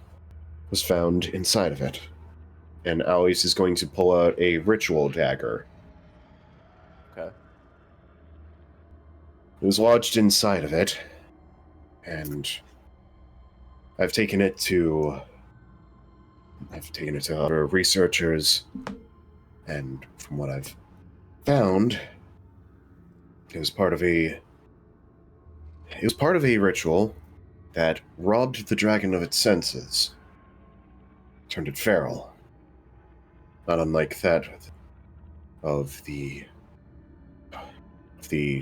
was found inside of it. And Alois is going to pull out a ritual dagger. Okay. It was lodged inside of it, and I've taken it to other researchers, and from what I've found, it was part of a ritual that robbed the dragon of its senses, turned it feral. Not unlike that of the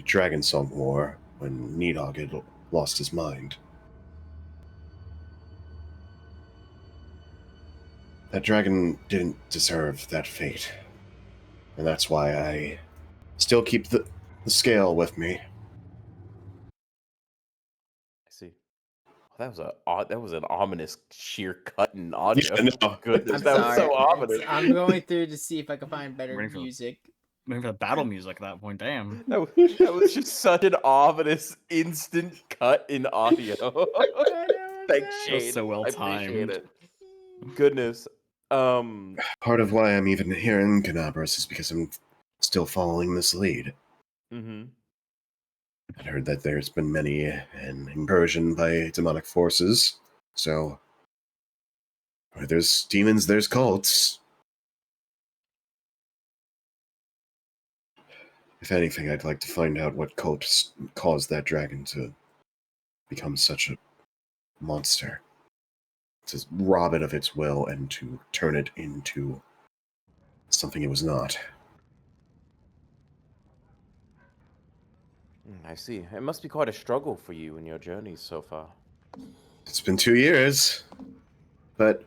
Dragon Song War when Nidhogg had lost his mind. That dragon didn't deserve that fate, and that's why I still keep the scale with me. I see. That was an ominous sheer cut in audio. Yeah, no. Goodness, I'm that was sorry. so ominous. I'm going through to see if I can find better Waiting for- music. Maybe for the battle music at that point. Damn. That was just such an ominous instant cut in audio. Thanks, That Shane. was so well I appreciate timed. it. Goodness. Part of why I'm even here in Canabras is because I'm still following this lead. Mm-hmm. I'd heard that there's been many an incursion by demonic forces, so where there's demons, there's cults. If anything, I'd like to find out what cult caused that dragon to become such a monster. To rob it of its will and to turn it into something it was not. I see. It must be quite a struggle for you in your journeys so far. It's been 2 years, but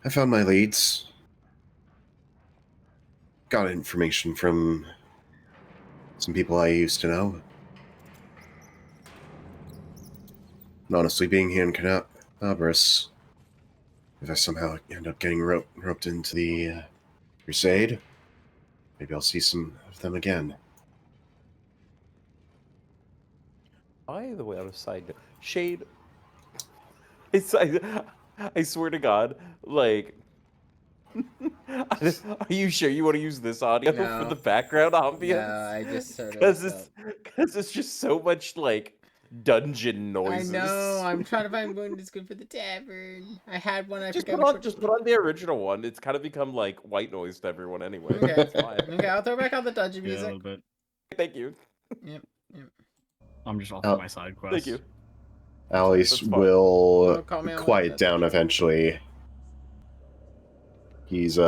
I found my leads. Got information from some people I used to know. And honestly, being here in Canabras, if I somehow end up getting roped into the crusade, Maybe I'll see some of them again. By the way, on a side note, Shade, I swear to God, like, are you sure you want to use this audio for No. the background ambience? No, I just sort of. Because it's just so much like dungeon noises. I know. I'm trying to find one that's good for the tavern. I had one. I Just forgot put which on, just put on the original one. It's kind of become like white noise to everyone anyway. Okay. It's fine. Okay, I'll throw back on the dungeon Yeah, a music. little bit. Thank you. Yep. I'm just off Oh. my side quest. Thank you. Alice That's fine. will Don't call me on quiet that. down eventually. He's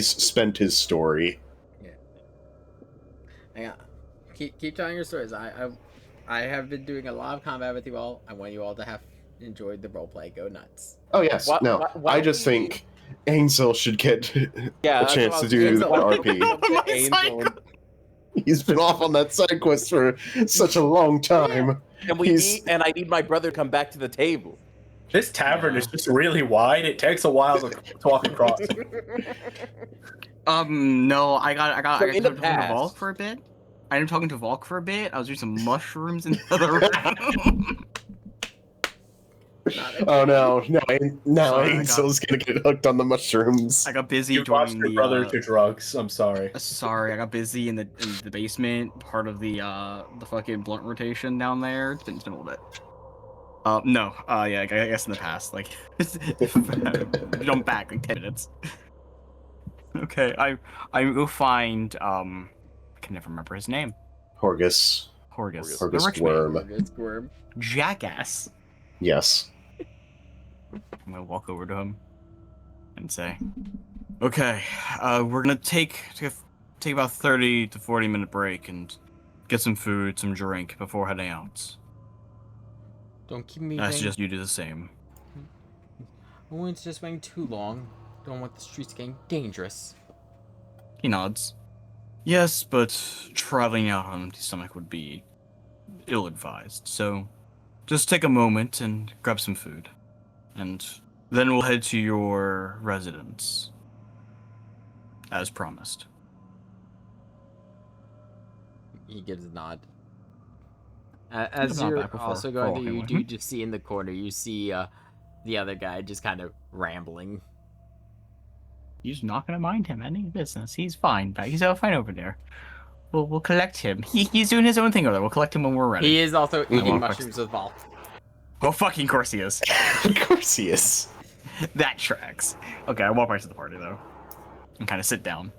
spent his story. Hang on. Keep telling your stories. I have been doing a lot of combat with you all. I want you all to have enjoyed the roleplay. Go nuts. Oh yes, no. I just think Ainsel should get a that's chance what I to was do gonna the say. RP. Angel and- He's been off on that side quest for such a long time. and I need my brother to come back to the table. This tavern is just really wide. It takes a while to talk across. No, I got So I in got the talking to Volk past- for a bit. I ended up talking to Volk for a bit. I was doing some mushrooms in the other room. Oh no, now Sorry, I Ainsel's gonna get hooked on the mushrooms. I got busy You lost joining your the brother to drugs. I'm sorry. sorry, I got busy in the basement, part of the fucking blunt rotation down there. It's been a little bit. No, yeah, I guess in the past, like, jump back like 10 minutes. Okay, I go find I can never remember his name. Horgus. Horgus. Horgus The rich man. Worm. It's Squirm. Jackass. Yes. I'm gonna walk over to him and say, "Okay, we're gonna take about 30 to 40 minute break and get some food, some drink before heading out. Don't keep me. I suggest you do the same." I want to just waiting too long. Don't want the streets getting dangerous. He nods. Yes, but traveling out on an empty stomach would be ill-advised. So, just take a moment and grab some food, and then we'll head to your residence, as promised. He gives a nod. As I've not you're back before, also for going walking through, you with do him. just see in the corner, you see the other guy just kind of rambling. He's not gonna mind him any business. He's fine. He's fine over there. We'll collect him. He's doing his own thing over there. We'll collect him when we're ready. He is also eating walk mushrooms with Volk. Oh, fucking course he is. Of course he is. That tracks. Okay, I walk back to the party though, and kind of sit down.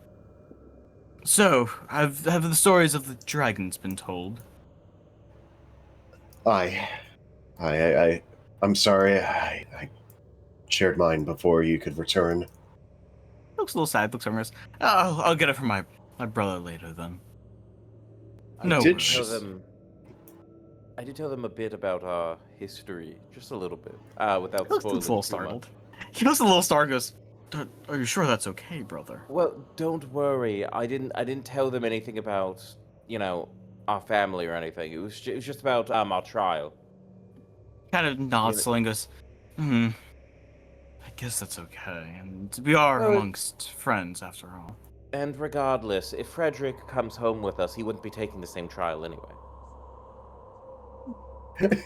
So, have the stories of the dragons been told? I'm sorry. I shared mine before you could return. Looks a little sad. Looks humorous. I'll get it from my brother later then. No did worries. I did tell them a bit about our history, just a little bit, without He looks a spoiling little too startled. much. He looks a little startled. Goes, "Are you sure that's okay, brother?" Well, don't worry. I didn't tell them anything about, our family or anything. It was just about our trial. Kind of nods Yeah. slowly and goes, I guess that's okay. And we are Well, amongst friends after all. And regardless, if Frederick comes home with us, he wouldn't be taking the same trial anyway.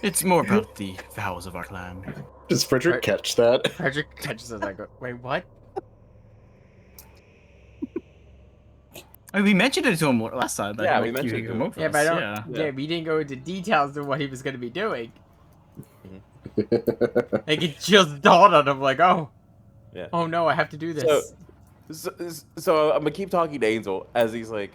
It's more about the vows of our clan. Does Frederick catch that? Frederick catches us. I go, wait, what? I mean, we mentioned it to him last time. Yeah, like, we mentioned you it to come him. over Yeah, us, but I yeah. don't. Yeah, we didn't go into details of what he was going to be doing. Like it just dawned on him, like, oh, Yeah. oh no, I have to do this. So I'm gonna keep talking to Angel as he's like,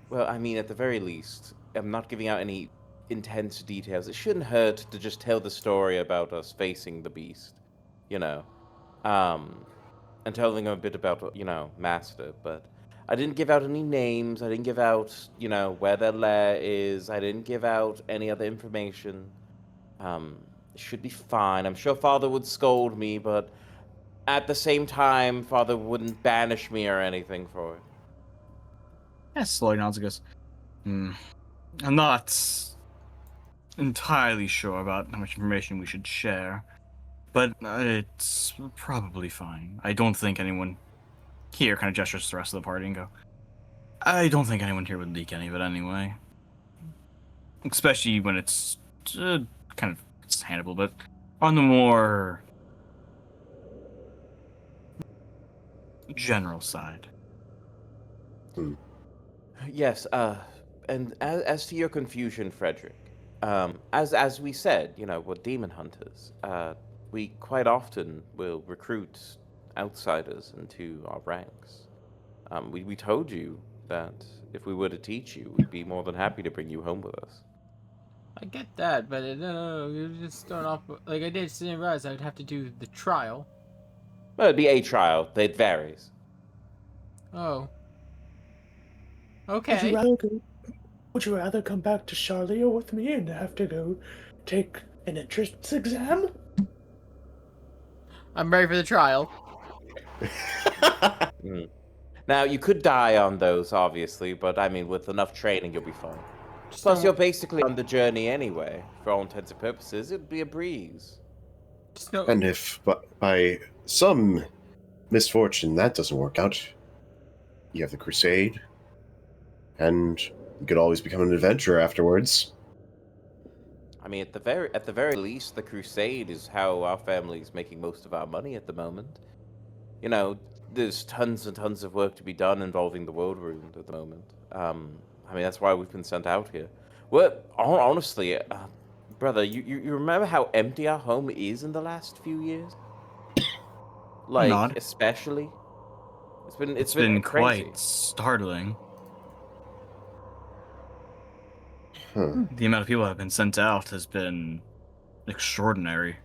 well, I mean, at the very least, I'm not giving out any intense details. It shouldn't hurt to just tell the story about us facing the beast, and telling them a bit about, Master. But I didn't give out any names. I didn't give out, where their lair is. I didn't give out any other information. It should be fine. I'm sure Father would scold me, but at the same time, Father wouldn't banish me or anything for it. Yeah, slowly nods and goes, I'm not entirely sure about how much information we should share, but it's probably fine. I don't think anyone here kind of gestures to the rest of the party and go, I don't think anyone here would leak any of it anyway. Especially when it's kind of it's handleable, but on the more general side. Yes, and as to your confusion, Frederick, as we said, we're demon hunters. We quite often will recruit outsiders into our ranks. We told you that if we were to teach you, we'd be more than happy to bring you home with us. I get that, but no, you're just starting off. Like I didn't realize I'd have to do the trial. Well, it'd be a trial. It varies. Oh. Would Okay. you rather come back to Charlia with me and have to go take an entrance exam? I'm ready for the trial. Now, you could die on those, obviously, but I mean, with enough training, you'll be fine. Plus, you're basically on the journey anyway. For all intents and purposes, it'd be a breeze. And if by some misfortune that doesn't work out, you have the crusade, and you could always become an adventurer afterwards. I mean, at the very least, the crusade is how our family's making most of our money at the moment. There's tons and tons of work to be done involving the world wound at the moment. I mean, that's why we've been sent out here. Well, honestly, brother, you remember how empty our home is in the last few years? Not. Especially. It's been crazy. quite startling. Huh. The amount of people that have been sent out has been extraordinary.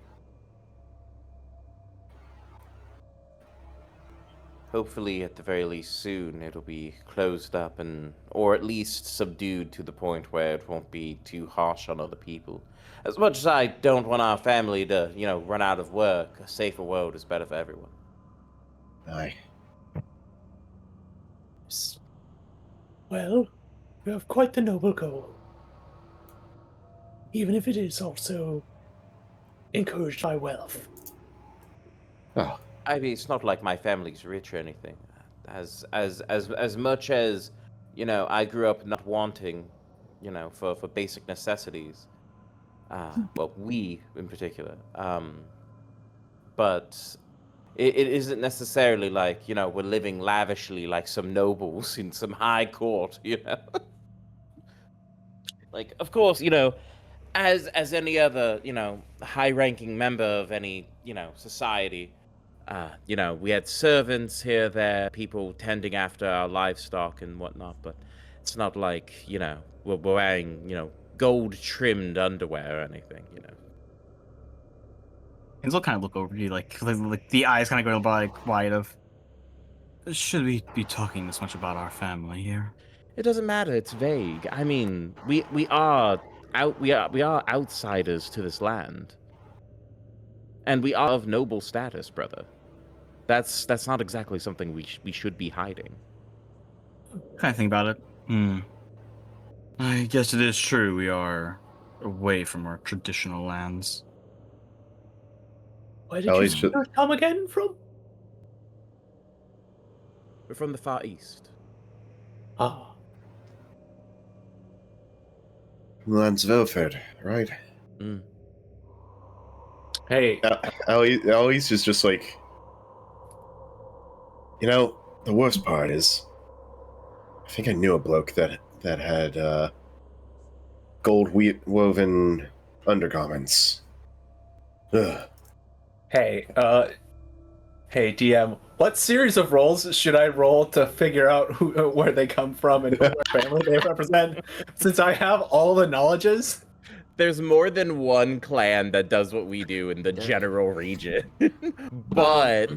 Hopefully, at the very least, soon it'll be closed up or at least subdued to the point where it won't be too harsh on other people. As much as I don't want our family to, run out of work, a safer world is better for everyone. Aye. Well, you have quite the noble goal. Even if it is also encouraged by wealth. Oh. I mean, it's not like my family's rich or anything. As much as, I grew up not wanting, for basic necessities. Well, we in particular. But it isn't necessarily like, we're living lavishly like some nobles in some high court, Like, of course, as any other, high-ranking member of any, society, we had servants here, there, people tending after our livestock and whatnot, but it's not like, we're wearing, gold-trimmed underwear or anything, Hansel kind of look over to you, like the eyes kind of go by wide of. Should we be talking this much about our family here? It doesn't matter. It's vague. I mean, we are outsiders to this land, and we are of noble status, brother. That's not exactly something we should be hiding. Kind of think about it. I guess it is true we are away from our traditional lands. Where did you come again from? We're from the Far East. Ah. Lands of Ilford, right? Hey. Eloise is just like, the worst part is, I think I knew a bloke that had gold woven undergarments. Ugh. Hey, DM, what series of rolls should I roll to figure out where they come from and what family they represent? Since I have all the knowledges. There's more than one clan that does what we do in the general region. But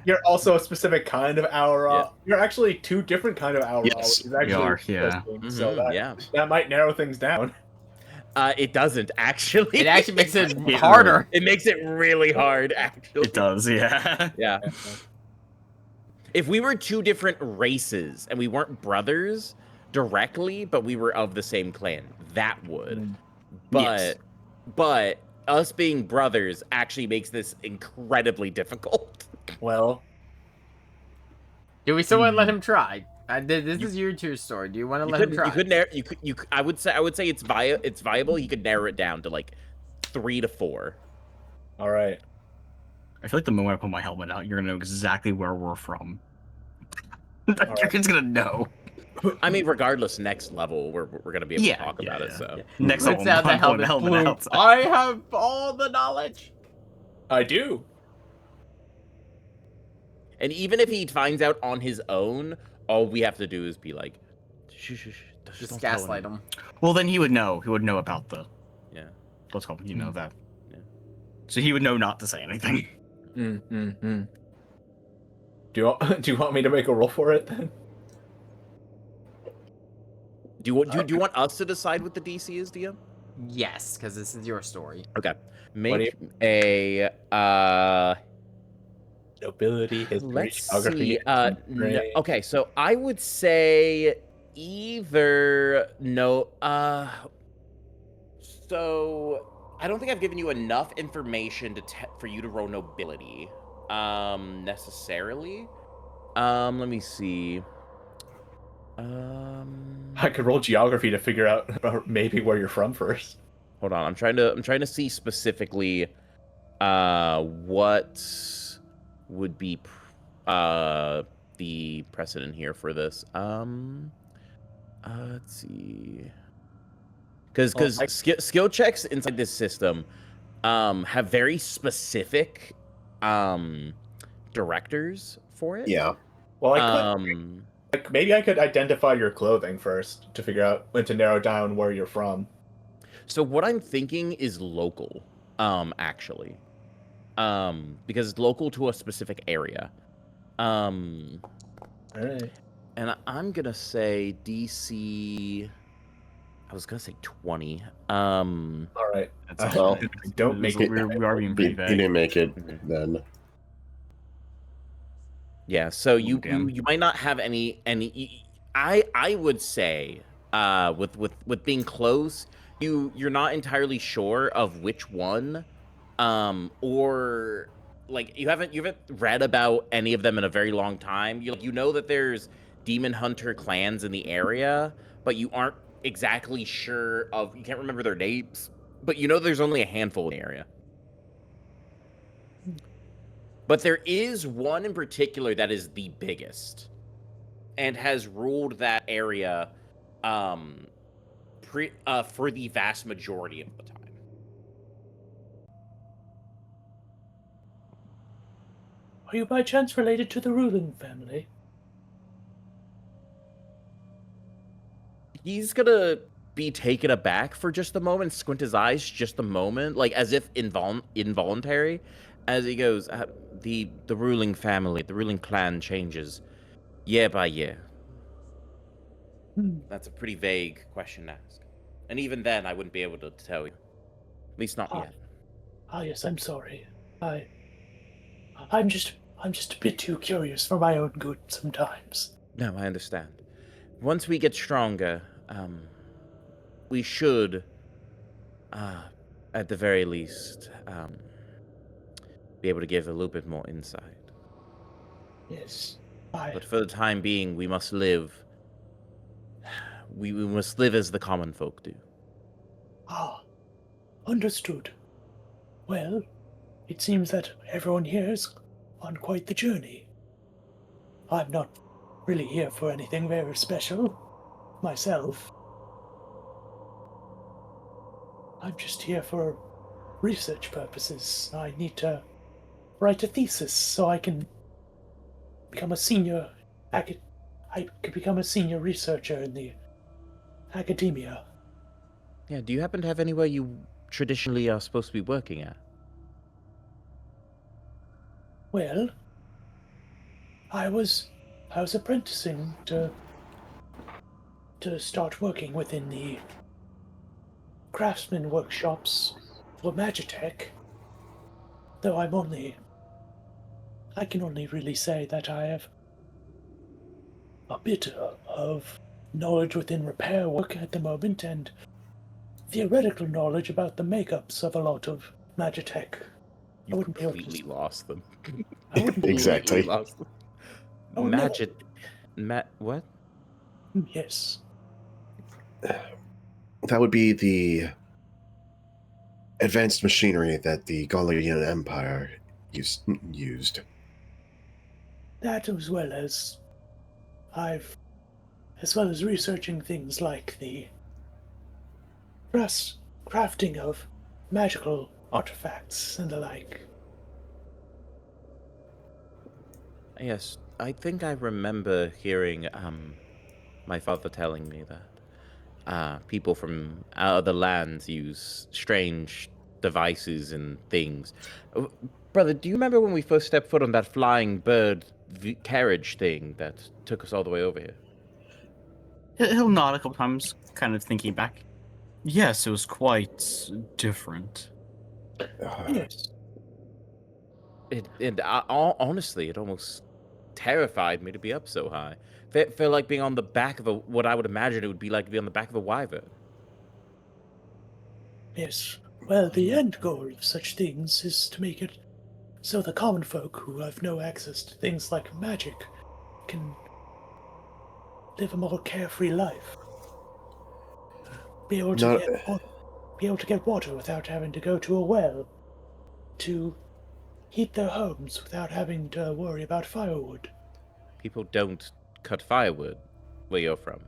you're also a specific kind of Aura. Yeah. You're actually two different kind of Aura. Yes, we are, yeah. So that might narrow things down. It doesn't, actually. It actually makes it harder. It makes it really hard, actually. It does, yeah. Yeah. If we were two different races and we weren't brothers directly, but we were of the same clan, that would. But us being brothers actually makes this incredibly difficult. Well, do we still want to let him try? This is your two story. Do you want to You let him could, try? you could narrow. You could. I would say it's viable. He could narrow it down to like 3 to 4. All right. I feel like the moment I put my helmet out, you're gonna know exactly where we're from. Your right. kid's gonna know. I mean, regardless, next level we're gonna be able to talk about it. So Next Puts level, out the I'm pulling helmet. the Bloom. helmet out. I have all the knowledge. I do. And even if he finds out on his own, all we have to do is be like, shh, Just don't tell gaslight anyone. him. Well, then he would know. He would know about the Yeah. what's called. You know that. Yeah. So he would know not to say anything. Do you want me to make a roll for it then? Do you want us to decide what the DC is, DM? Yes, because this is your story. Okay. What do Make a Nobility, history, let's geography. see. Okay, so I would say either no. So I don't think I've given you enough information for you to roll nobility. Necessarily. Let me see. I could roll geography to figure out maybe where you're from first. Hold on. I'm trying to see specifically what would be the precedent here for this. Let's see. Because skill checks inside this system have very specific directors for it. Yeah. Well, I could, maybe I could identify your clothing first to figure out when to narrow down where you're from. So what I'm thinking is local, actually, because it's local to a specific area. All right. And I'm gonna say DC. I was gonna say 20. All right. Well, Don't make it. We are being He pretty vague. didn't make it then. Yeah. So you damn. you might not have any. I would say, with being close, you're not entirely sure of which one, or like you haven't read about any of them in a very long time. You know that there's demon hunter clans in the area, but you aren't exactly sure of. You can't remember their names, but you know there's only a handful in the area. But there is one in particular that is the biggest and has ruled that area for the vast majority of the time. Are you by chance related to the ruling family? He's gonna be taken aback for just a moment, squint his eyes just a moment, like as if involuntary, as he goes, the ruling family, the ruling clan changes year by year. That's a pretty vague question to ask. And even then, I wouldn't be able to tell you. At least not yet. Yes, I'm sorry. I'm just a bit too curious for my own good sometimes. No, I understand. Once we get stronger, we should, at the very least, be able to give a little bit more insight. Yes. But for the time being, we must live. We must live as the common folk do. Understood. Well, it seems that everyone here is on quite the journey. I'm not really here for anything very special myself. I'm just here for research purposes. I need to write a thesis so I can become a senior I could become a senior researcher in the academia. Yeah, do you happen to have anywhere you traditionally are supposed to be working at? Well, I was apprenticing to start working within the craftsman workshops for Magitech. Though I can only really say that I have a bit of knowledge within repair work at the moment and theoretical knowledge about the makeups of a lot of Magitech. You completely lost them. Exactly. Lost them. Oh, Magic. What? Yes. That would be the advanced machinery that the Gallian Empire used. That as well as as well as researching things like the crafting of magical artifacts and the like. Yes, I think I remember hearing my father telling me that people from other lands use strange devices and things. Brother, do you remember when we first stepped foot on that flying bird carriage thing that took us all the way over here? He'll nod a couple times, kind of thinking back. Yes, it was quite different. Yes. Honestly, it almost terrified me to be up so high. Felt like being on the back of what I would imagine it would be like to be on the back of a wyvern. Yes. Well, the end goal of such things is to make it so the common folk who have no access to things like magic can live a more carefree life. Be able to get water without having to go to a well. To heat their homes without having to worry about firewood. People don't cut firewood where you're from.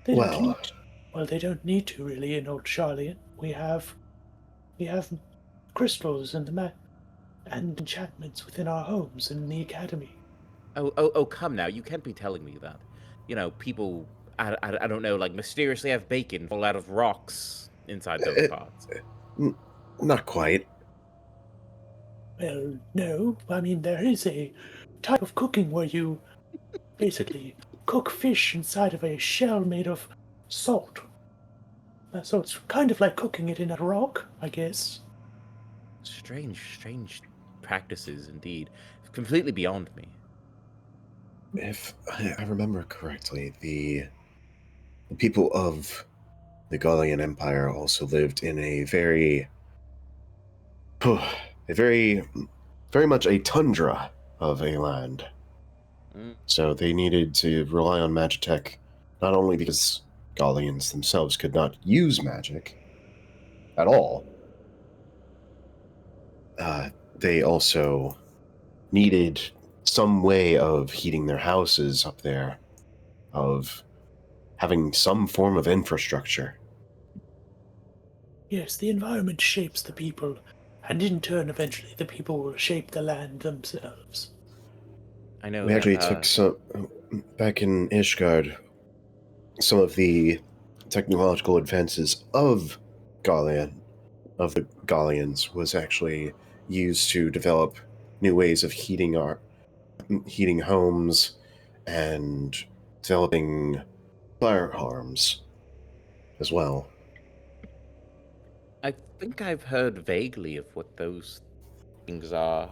They don't need to. Well, they don't need to really in Old Charlian. We have crystals and and enchantments within our homes in the academy. Oh, come now. You can't be telling me that. You know, people, I don't know, like mysteriously have bacon fall out of rocks inside those pots. Not quite. Well, no. I mean, there is a type of cooking where you basically cook fish inside of a shell made of salt. So it's kind of like cooking it in a rock, I guess. Strange practices indeed. Completely beyond me. If I remember correctly, the people of the Gallian Empire also lived in a very much a tundra of a land. So they needed to rely on Magitech, not only because Gallians themselves could not use magic at all, they also needed some way of heating their houses up there, of having some form of infrastructure. Yes, the environment shapes the people, and in turn, eventually, the people will shape the land themselves. I know. We actually took some back in Ishgard. Some of the technological advances of the Gallians was actually used to develop new ways of heating homes and developing firearms as well. I think I've heard vaguely of what those things are.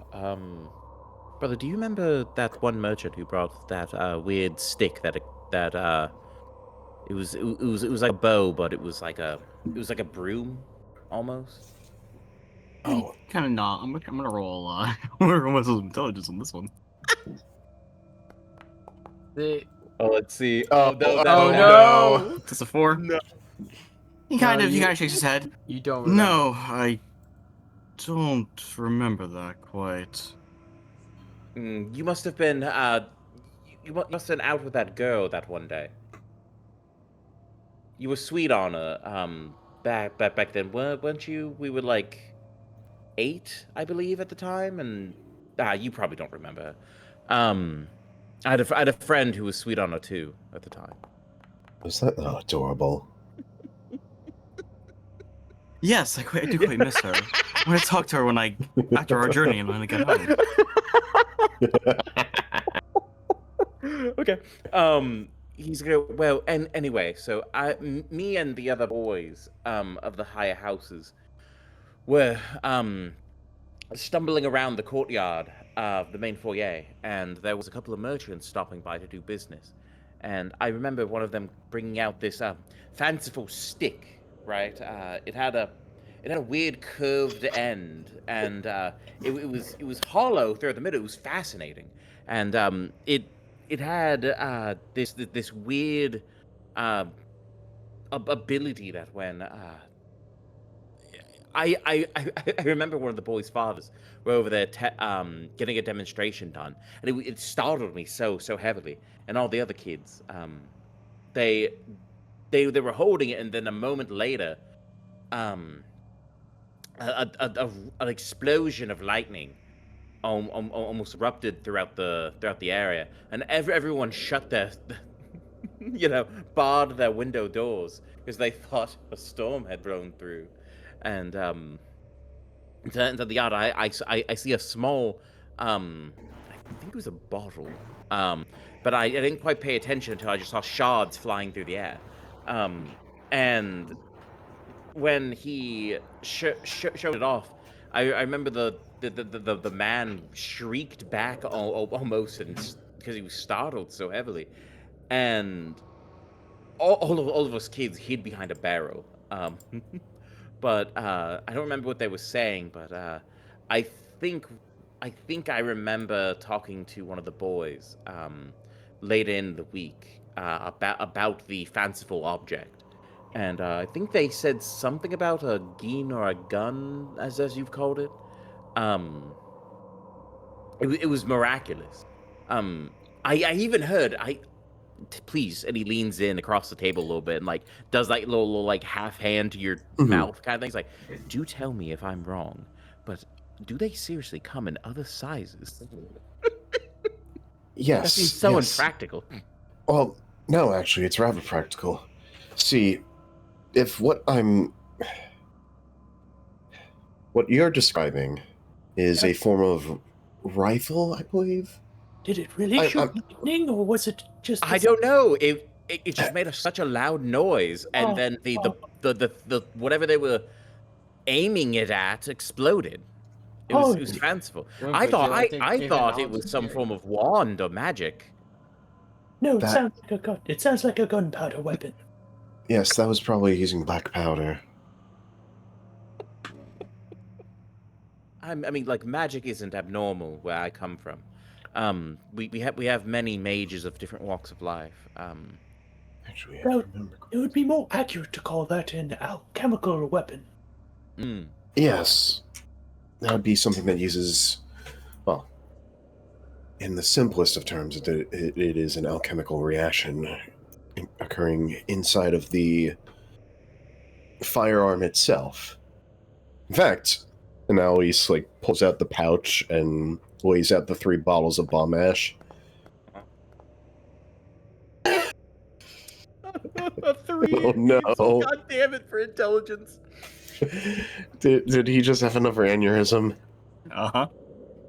Brother, do you remember that one merchant who brought that weird stick that it was like a bow, but it was like a broom almost? Oh, Kind of not. I'm gonna roll. I'm gonna roll some intelligence on this one. Let's see. Oh, no! That's a 4. No. He kind of shakes his head. You don't remember. No, I don't remember that quite. You must have been you must have been out with that girl that one day. You were sweet on her back then, weren't you? We were like 8, I believe, at the time, and you probably don't remember. I had a friend who was sweet on her too at the time. was that adorable? Yes, I do quite miss her. I'm gonna talk to her after our journey and when I get home. Okay. He's gonna and anyway, so me and the other boys of the higher houses were stumbling around the courtyard of the main foyer, and there was a couple of merchants stopping by to do business. And I remember one of them bringing out this fanciful stick, right? It had a weird curved end, and it was hollow through the middle. It was fascinating, and had this weird ability that when I remember one of the boys' fathers were over there getting a demonstration done, and it startled me so heavily, and all the other kids they were holding it, and then a moment later an explosion of lightning almost erupted throughout the area, and everyone shut their barred their window doors because they thought a storm had blown through. And into the yard, I see a small, I think it was a bottle, but I didn't quite pay attention until I just saw shards flying through the air, and when he showed it off, I remember the man shrieked back almost, and because he was startled so heavily, and all of us kids hid behind a barrel. But I don't remember what they were saying, but I think I remember talking to one of the boys later in the week about the fanciful object, and I think they said something about a geen or a gun, as you've called it. It was miraculous. I even heard please, and he leans in across the table a little bit and like does like little like half hand to your mouth kind of thing. He's like, do tell me if I'm wrong, but do they seriously come in other sizes? Yes. That seems so yes. impractical. Well, no, actually, it's rather practical. See, if what you're describing is a form of rifle, I believe. Did it really shoot lightning, or was it just? I don't know. It just made such a loud noise, and then the whatever they were aiming it at exploded. It was fanciful. I thought it was some form of wand or magic. No, it sounds like a gun. It sounds like a gunpowder weapon. Yes, that was probably using black powder. I mean, like, magic isn't abnormal where I come from. We have many mages of different walks of life. Actually, I remember. It would be more accurate to call that an alchemical weapon. Yes, that would be something that uses, well, in the simplest of terms, it is an alchemical reaction occurring inside of the firearm itself. In fact, and now he's like pulls out the pouch and lays out the 3 bottles of bomb ash. 3. Oh no! God damn it for intelligence. Did he just have another aneurysm?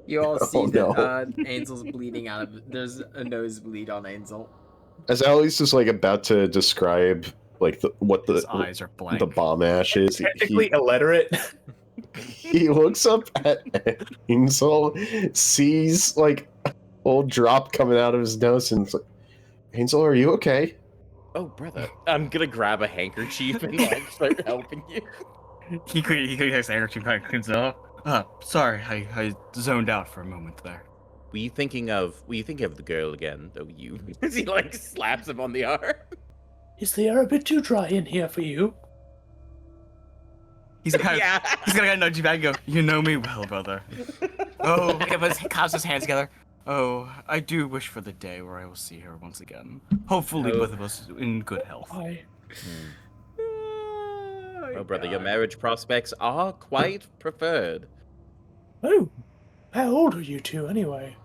You all see no. that Ansel's bleeding out of. There's a nosebleed on Ansel. As Alice is like about to describe like His eyes are blank. the bomb ash is, Technically illiterate. he looks up at Ansel, sees like a whole drop coming out of his nose, and is like, Ansel, are you okay? Oh, brother. I'm gonna grab a handkerchief and like start helping you. He takes the handkerchief back himself. Sorry, I zoned out for a moment there. Were you thinking of the girl again? Oh, you. As he like slaps him on the arm. Is the air a bit too dry in here for you? He's gonna nudge you back and go, you know me well, brother. Oh, okay, but he clasps his hands together. Oh, I do wish for the day where I will see her once again. Hopefully both of us in good health. Oh, brother, your marriage prospects are quite preferred. Oh, how old are you two anyway?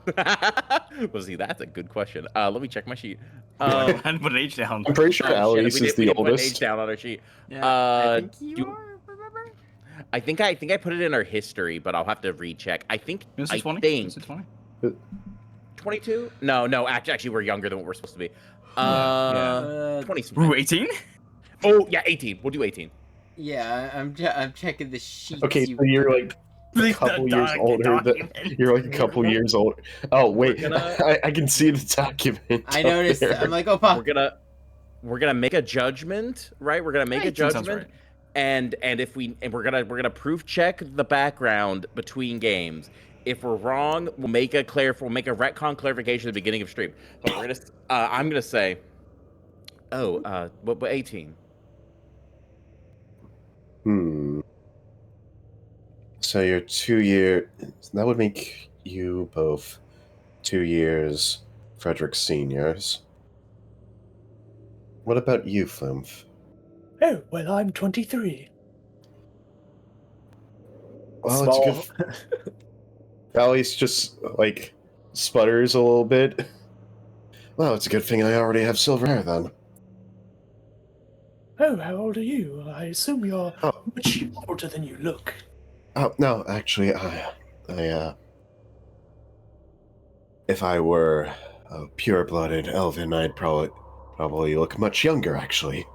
Well, see, that's a good question. Let me check my sheet. And put an age down. I'm pretty sure Alice is the Put an oldest. age down on her sheet. Yeah, I think you are. Remember? I think I put it in our history, but I'll have to recheck. I think. Is I it 20? think. Is it 20? 22? No. Actually, we're younger than what we're supposed to be. 20. Ooh, 18? Oh yeah, 18. We'll do 18. Yeah, I'm checking the sheets. Okay, so you're like a couple years older. You're like a couple years older. Oh wait, I can see the document. I noticed. There. I'm like, oh, pop. We're gonna make a judgment, right? We're gonna make a judgment, right. and we're gonna proof check the background between games. If we're wrong, we'll make a retcon clarification at the beginning of stream. But we're gonna, I'm gonna say, what 18? So you're 2 year. That would make you both 2 years Frederick seniors. What about you, Flumph? Oh, well, I'm 23. Well, Small. it's good. Alice just like sputters a little bit. Well, it's a good thing I already have silver hair then. Oh, how old are you? I assume you're Oh. much older than you look. Oh no, actually, if I were a pure-blooded elven, I'd probably look much younger, actually.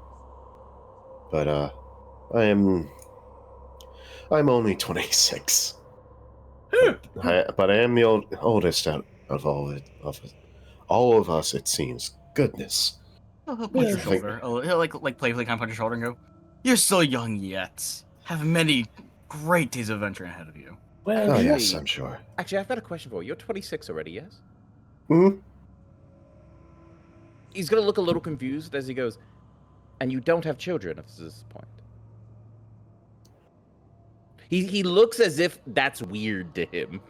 But I'm only 26. But I am the oldest out of all of us, it seems. Goodness. He'll punch Yeah, your I shoulder. He'll like playfully kind of punch your shoulder and go, "You're still young yet. Have many great days of adventure ahead of you." Well, Oh, yes, Actually- I'm sure. Actually, I've got a question for you. You're 26 already, yes? Hmm? He's gonna look a little confused as he goes, and you don't have children at this point. He looks as if that's weird to him.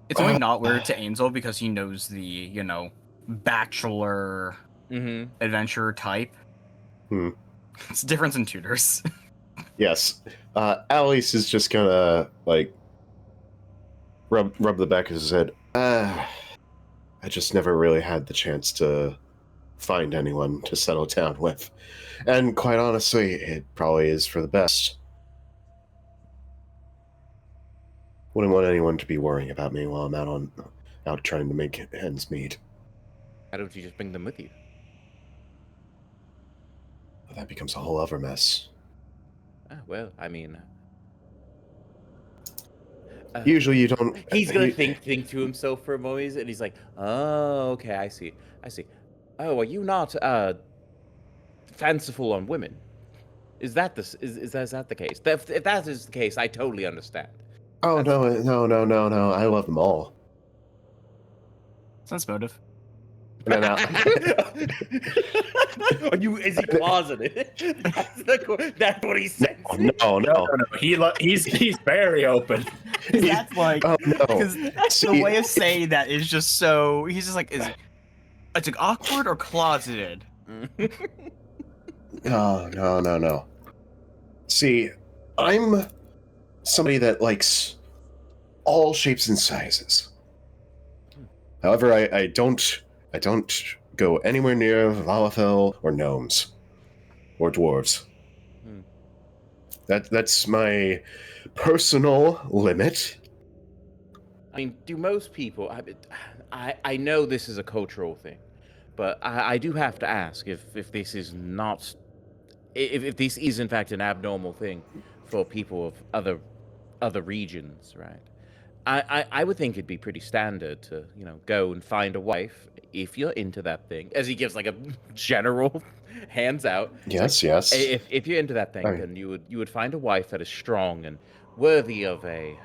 It's only not weird to Angel because he knows the, bachelor Mm-hmm. adventurer type. It's a difference in tutors. Yes. Alice is just gonna, like, rub the back of his head. I just never really had the chance to find anyone to settle down with. And quite honestly, it probably is for the best. Wouldn't want anyone to be worrying about me while I'm out trying to make ends meet. Why don't you just bring them with you? That becomes a whole other mess. Well, I mean... Usually you don't... He's gonna think to himself for a moment, and he's like, "Oh, okay, I see. Oh, are you not fanciful on women? Is that the case? If that is the case, I totally understand." Oh, no, I love them all. Sense motive. And then Is he closeted? That's what he said. No. He's very open. That's like, Oh, no. because the way of saying that is just so. He's just like, it's like awkward or closeted. No. See, I'm somebody that likes all shapes and sizes. However, I don't go anywhere near Lalafell or gnomes or dwarves. That's my personal limit. I mean, do most people? I know this is a cultural thing, but I do have to ask if this is not, if this is in fact an abnormal thing for people of other regions, right? I would think it'd be pretty standard to go and find a wife if you're into that thing. As he gives like a general hands out. Yes, like, yes. If you're into that thing, then you would find a wife that is strong and worthy of a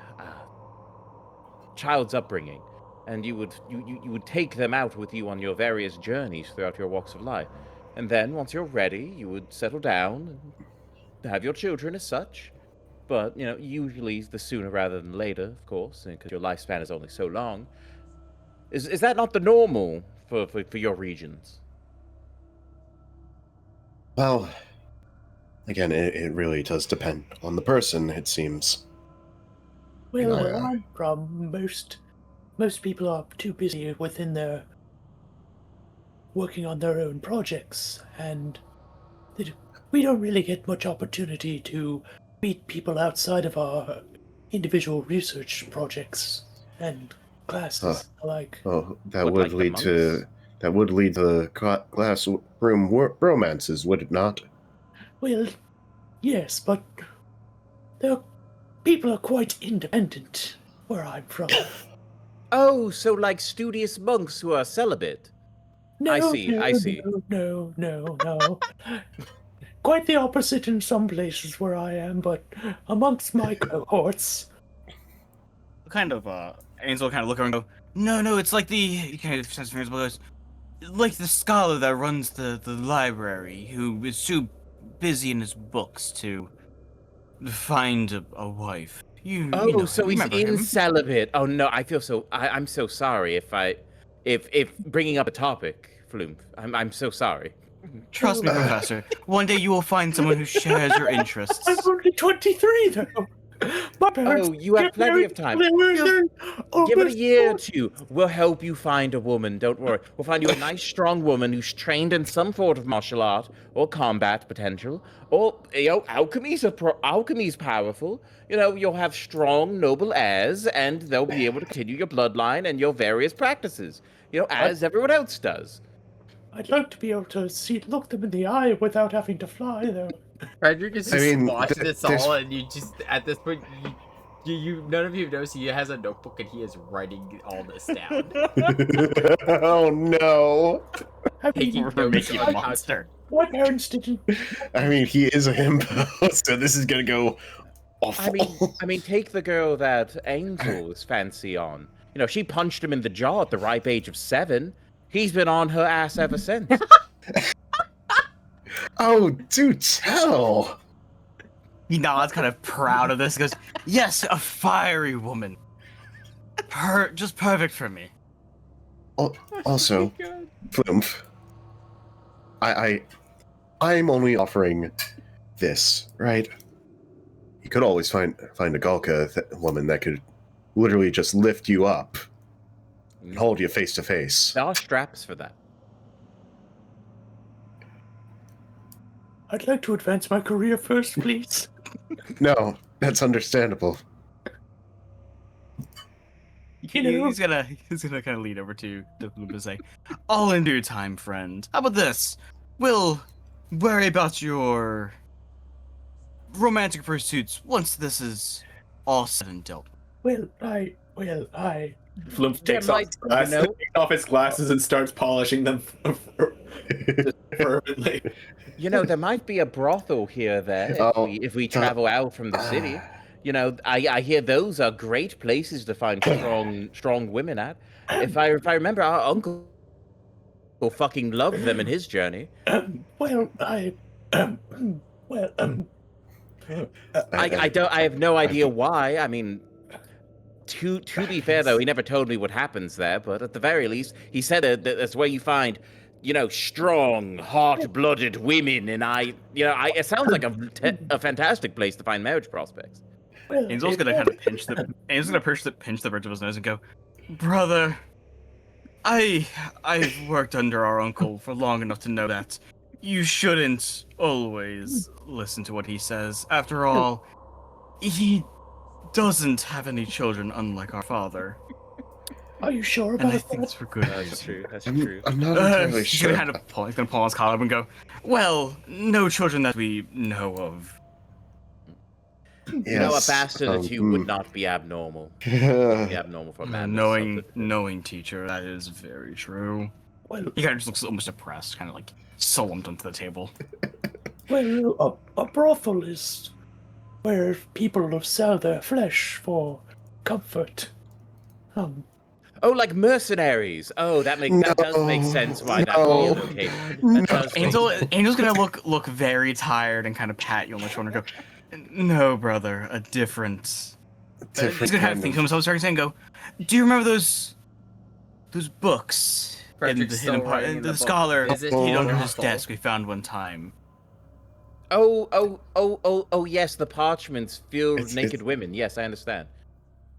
child's upbringing, and you would take them out with you on your various journeys throughout your walks of life, and then once you're ready, you would settle down and have your children as such. But usually the sooner rather than later, of course, because your lifespan is only so long. Is that not the normal for your regions? Well, again, it really does depend on the person, it seems. Well, Oh, where yeah. I'm from, most people are too busy within their working on their own projects, and we don't really get much opportunity to meet people outside of our individual research projects and classes alike. Oh, that What, would like the lead to classroom romances, would it not? Well, yes, but people are quite independent where I'm from. Oh, so like studious monks who are celibate. No, I see. No. Quite the opposite in some places where I am, but amongst my cohorts. Ansel kind of look around and go, no, it's like he kind of says, like the scholar that runs the library, who is too busy in his books to find a wife. You know, So he's celibate. Oh no, I'm so sorry if bringing up a topic, Flume. I'm so sorry. Trust me, Professor. One day you will find someone who shares your interests. I'm only 23, though. My parents. You have plenty of time. Give it a year or two. We'll help you find a woman. Don't worry. We'll find you a nice, strong woman who's trained in some sort of martial art or combat potential. Or, alchemy's powerful. You'll have strong, noble heirs, and they'll be able to continue your bloodline and your various practices. As everyone else does. I'd like to be able to look them in the eye without having to fly, though. Frederick is just watching this all, and you just, at this point, you none of you have noticed he has a notebook and he is writing all this down. Oh no! We're making a monster. My parents didn't. I mean, he is a himbo, so this is gonna go awful. I mean, take the girl that Angel is fancy on. She punched him in the jaw at the ripe age of 7. He's been on her ass ever since. Oh, do tell! He nods, kind of proud of this. He goes, "Yes, a fiery woman. Just perfect for me." Also, Flumph, I'm only offering this, right? You could always find a Galka woman that could literally just lift you up and hold you face to face. There are straps for that. I'd like to advance my career first, please. No, that's understandable. He's gonna kind of lean over to Flume and say, "All in due time, friend. How about this? We'll worry about your romantic pursuits once this is all said and dealt." Well, Flumph takes off his glasses and starts polishing them fervently. There might be a brothel here there if we travel out from the city. I hear those are great places to find strong women at. If I remember, our uncle fucking loved them in his journey. I have no idea why. I mean, to be fair though, he never told me what happens there. But at the very least, he said that that's where you find, strong, hot-blooded women. And it sounds like a fantastic place to find marriage prospects. Angel's gonna kind of pinch the bridge of his nose and go, "Brother, I've worked under our uncle for long enough to know that you shouldn't always listen to what he says. After all, he doesn't have any children, unlike our father." Are you sure And about I think that? it's for good. That's true. That's true. I'm not entirely He's sure. gonna pull on his collar up and go, "Well, no children that we know of." Yes, A bastard or two would not be abnormal. Be abnormal for a man. Knowing teacher, that is very true. Well, He kind of just looks almost depressed, kind of like slumped onto the table. a brothel is where people sell their flesh for comfort. Like mercenaries. Oh, that does make sense. Why that would be located. Angel's gonna look very tired and kind of pat you on the shoulder and go, "No, brother, a different." He's gonna kind of think to himself, starting saying, "Go, do you remember those books in the hidden part? The scholar hid under his desk we found one time." Oh, yes, the parchments feel naked women. Yes, I understand.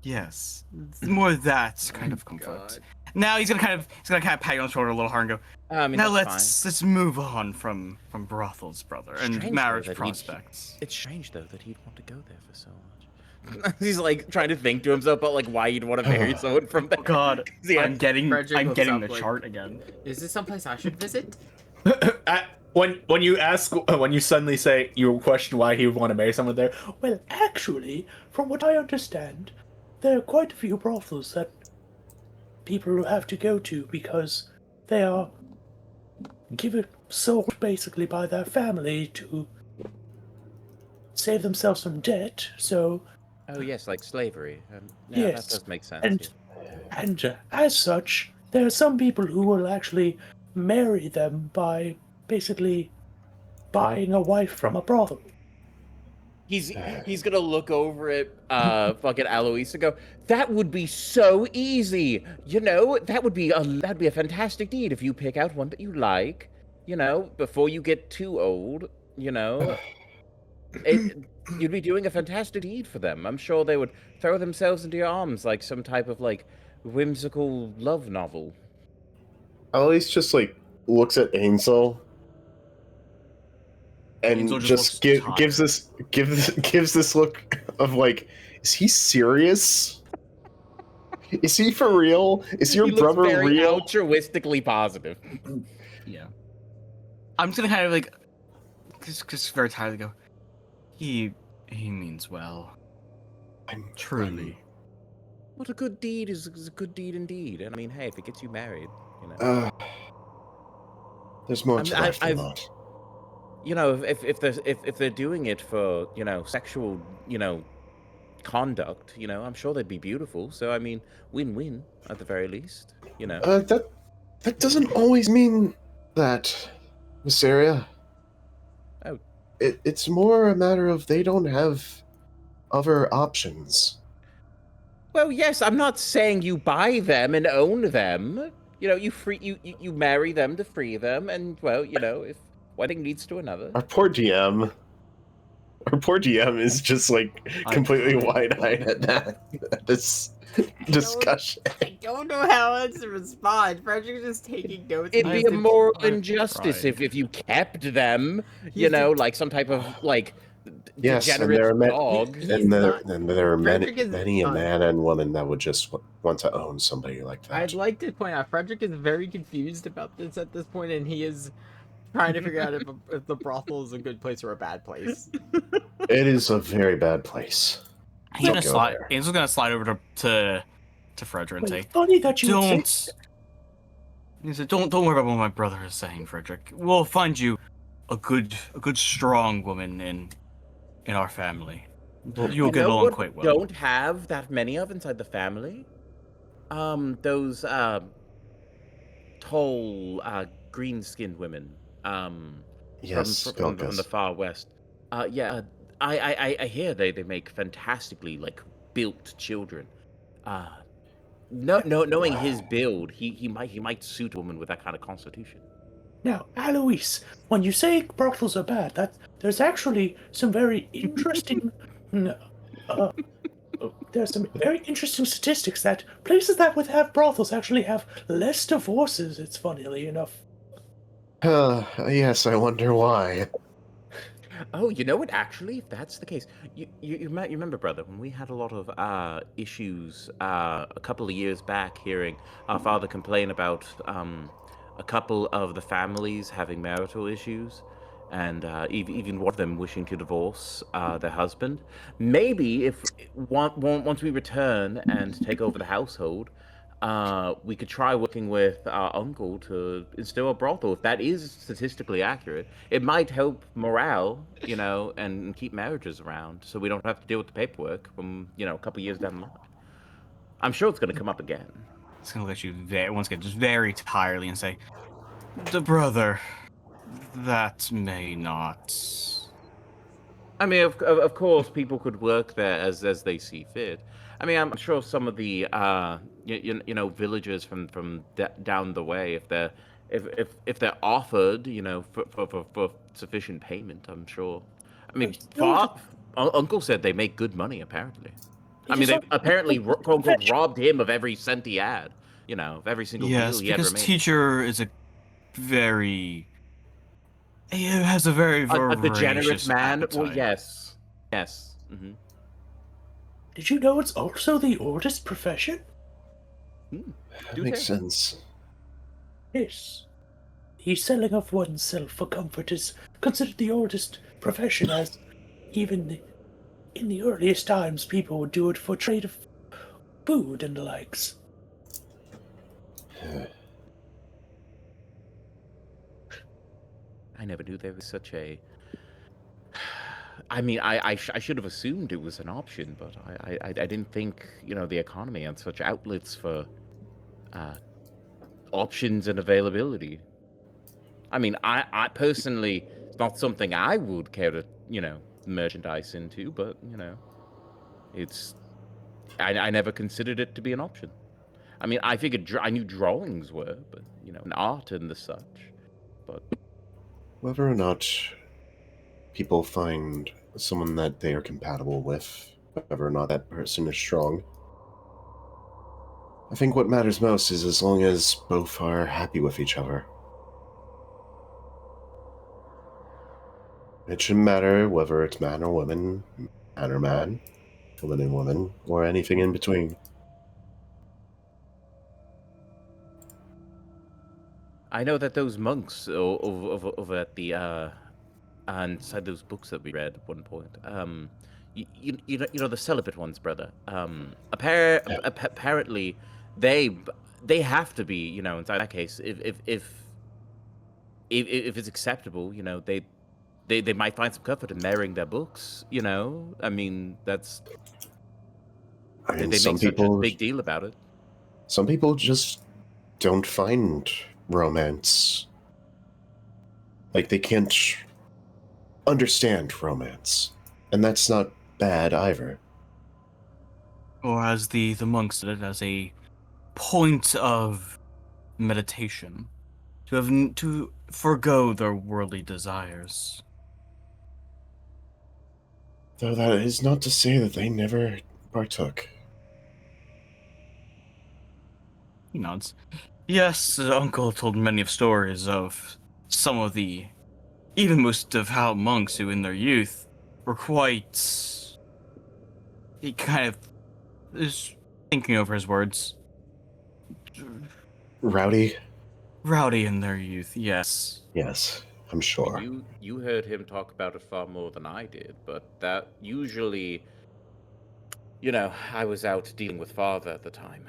Yes, more that kind of comfort. Now he's gonna kind of pat you on the shoulder a little hard and go, "Now let's move on from brothels, brother, and marriage prospects." It's strange though that he'd want to go there for so much. He's like trying to think to himself about like why you'd want to marry someone from there. Oh God, I'm getting Frederick the chart again. Is this someplace I should visit? When you suddenly say you question why he would want to marry someone there, Well, actually, from what I understand, there are quite a few brothels that people have to go to because they are sold basically by their family to save themselves from debt. So Oh yes, like slavery. Yeah, Yes, that does make sense. and as such, there are some people who will actually marry them by basically buying a wife from a brothel. He's gonna look over at fucking Alois and go, that would be so easy. You know, that'd be a fantastic deed if you pick out one that you like, you know, before you get too old, you know. You'd be doing a fantastic deed for them. I'm sure they would throw themselves into your arms like some type of like whimsical love novel. Alois just like looks at Ainsel and Angel just just looks gives this look of like, is he serious? Is he for real? Is your He looks brother very real? altruistically positive. Yeah. I'm just gonna kind of like, just very tired to go. He means well. Truly. What a good deed is a good deed indeed. And I mean, hey, if it gets you married, you know. There's more I mean, to life than I've that. you know, if they're doing it for, you know, sexual, you know, conduct, you know, I'm sure they'd be beautiful. So I mean, win-win at the very least, you know. That doesn't always mean that, Mysteria. Oh. It's more a matter of they don't have other options. Well, yes, I'm not saying you buy them and own them. You know, you marry them to free them, and well, you know, if one thing leads to another. Our poor DM. Our poor DM is just like completely wide-eyed at this discussion. I don't know how else to respond. Frederick's just taking notes. It'd and be he's a moral I've injustice tried. if you kept them, you He's know, the- like some type of like Yes, and degenerate there are dog. He's not. there are Frederick is many a not. man and woman that would just want to own somebody like that. I'd like to point out Frederick is very confused about this at this point, and he is trying to figure out if the brothel is a good place or a bad place. It is a very bad place. He's gonna Don't go slide. there. Angel's gonna slide over to Frederick and Well, say, funny that you would say "Don't." He said, "Don't worry about what my brother is saying, Frederick. We'll find you a good, strong woman in our family. You'll You get know along what quite we well." don't have that many of inside the family? Those tall, green-skinned women. Yes, From the Pilkas. far west. Yeah. I hear they make fantastically like built children. Knowing his build, he might suit a woman with that kind of constitution. Now, Alois, when you say brothels are bad, there's actually some very interesting. There's some very interesting statistics that places that would have brothels actually have less divorces. It's funnily enough. Yes, I wonder why. Oh, you know what? Actually, if that's the case, you remember, brother, when we had a lot of issues a couple of years back, hearing our father complain about a couple of the families having marital issues, and even one of them wishing to divorce their husband. Maybe if once we return and take over the household, we could try working with our uncle to instill a brothel. If that is statistically accurate, it might help morale, you know, and keep marriages around, so we don't have to deal with the paperwork from, you know, a couple years down the line. I'm sure it's going to come up again. It's gonna let you once again just very tirely and say, "The brother, that may not." I mean, of course, people could work there as they see fit. I mean, I'm sure some of the you know, villagers from down the way, if they're offered, you know, for sufficient payment, I'm sure. I mean, Uncle said they make good money apparently. I mean, they apparently quote unquote robbed him of every cent he had. You know, of every single deal Yes, he ever because made. teacher is a he has a very A degenerate voracious man. Well, appetite. yes. Mm-hmm. Did you know it's also the oldest profession? That makes sense. Yes. The selling of oneself for comfort is considered the oldest profession, as even in the earliest times people would do it for trade of food and the likes. I never knew there was such a. I mean, I should have assumed it was an option, but I didn't think, the economy had such outlets for options and availability. I mean, I personally, it's not something I would care to, merchandise into, but, it's, I never considered it to be an option. I mean, I figured I knew drawings were, but, and art and the such, but... Whether or not people find someone that they are compatible with, whether or not that person is strong, I think what matters most is as long as both are happy with each other. It shouldn't matter whether it's man or woman, man or man, woman and woman, or anything in between. I know that those monks over at the inside those books that we read at one point, the celibate ones, brother. Apparently, they have to be, inside that case, if it's acceptable, they might find some comfort in marrying their books. I mean, that's they make such a big deal about it. Some people just don't find romance. Like, they can't understand romance. And that's not bad either. Or as the monks did it, as a point of meditation. To forego their worldly desires. Though that is not to say that they never partook. He nods. Yes, Uncle told many of stories of some of the, even most devout monks who in their youth were quite... He kind of is thinking over his words. Rowdy? Rowdy in their youth, yes. Yes, I'm sure. You heard him talk about it far more than I did, but that usually, I was out dealing with father at the time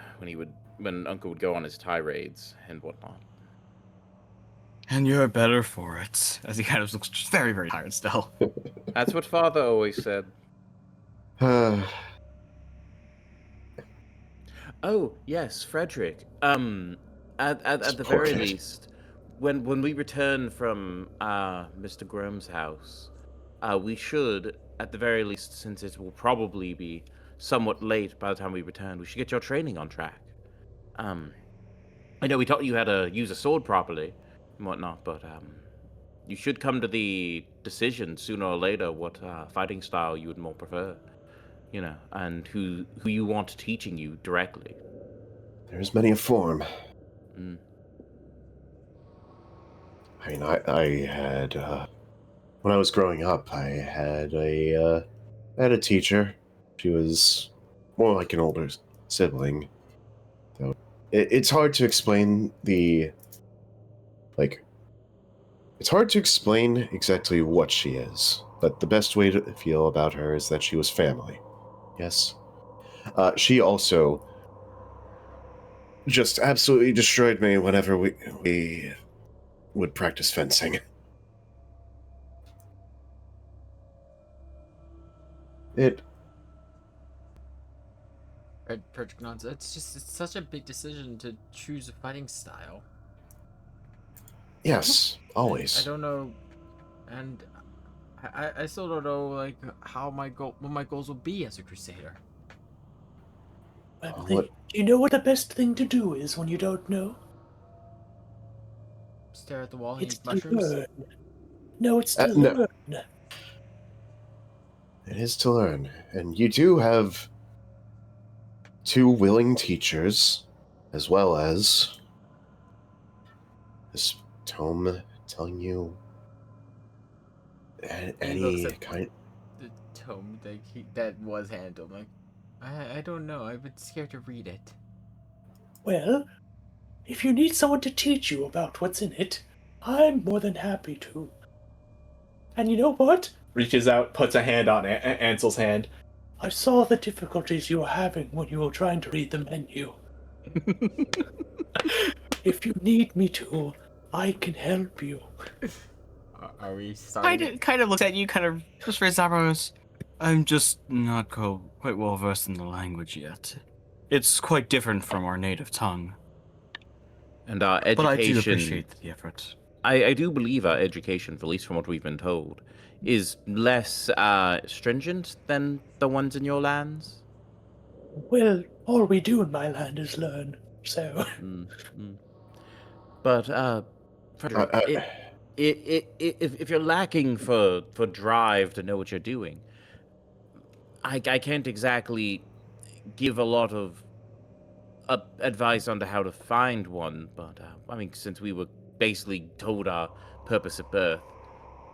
when Uncle would go on his tirades and whatnot. And you're better for it, as he kind of looks very, very tired still. That's what father always said. Oh, yes, Frederick. At the very least, when we return from Mr. Grome's house, we should, at the very least, since it will probably be somewhat late by the time we return, we should get your training on track. I know we taught you how to use a sword properly and whatnot, but you should come to the decision sooner or later what fighting style you would more prefer. And who you want teaching you directly. There's many a form. Mm. I mean, I had, when I was growing up, I had a teacher. She was more like an older sibling. So it's hard to explain it's hard to explain exactly what she is, but the best way to feel about her is that she was family. Yes. She also just absolutely destroyed me whenever we would practice fencing. Frederick nods. It's such a big decision to choose a fighting style. Yes, always. I don't know, and I still don't know like what my goals will be as a crusader. Do you know what the best thing to do is when you don't know? Stare at the wall and It's eat to mushrooms. learn. No, it's to No. learn. It is to learn, and you do have 2 willing teachers, as well as this tome telling you any kind. The tome that was handled. Like, I don't know. I've been scared to read it. Well, if you need someone to teach you about what's in it, I'm more than happy to. And you know what? Reaches out, puts a hand on Ansel's hand. I saw the difficulties you were having when you were trying to read the menu. If you need me to, I can help you. Are we starting? Kind of looks at you, kind of just raises eyebrows. I'm just not quite well versed in the language yet. It's quite different from our native tongue. And our education. But I do appreciate the effort. I do believe our education, at least from what we've been told, is less stringent than the ones in your lands. Well, all we do in my land is learn, so... But, Frederick, if you're lacking for drive to know what you're doing, I can't exactly give a lot of advice on how to find one, but, I mean, since we were basically told our purpose at birth,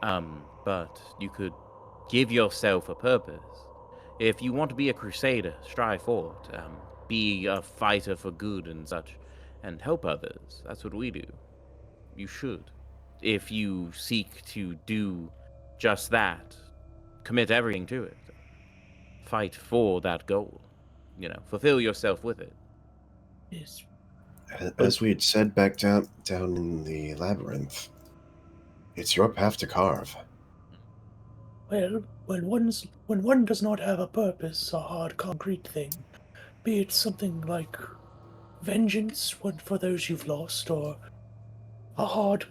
but you could give yourself a purpose. If you want to be a crusader, strive for it. Be a fighter for good and such, and help others. That's what we do. You should. If you seek to do just that, commit everything to it. Fight for that goal. Fulfill yourself with it. Yes. As we had said back down in the labyrinth, it's your path to carve. Well, when one does not have a purpose, a hard concrete thing, be it something like vengeance for those you've lost, or a hard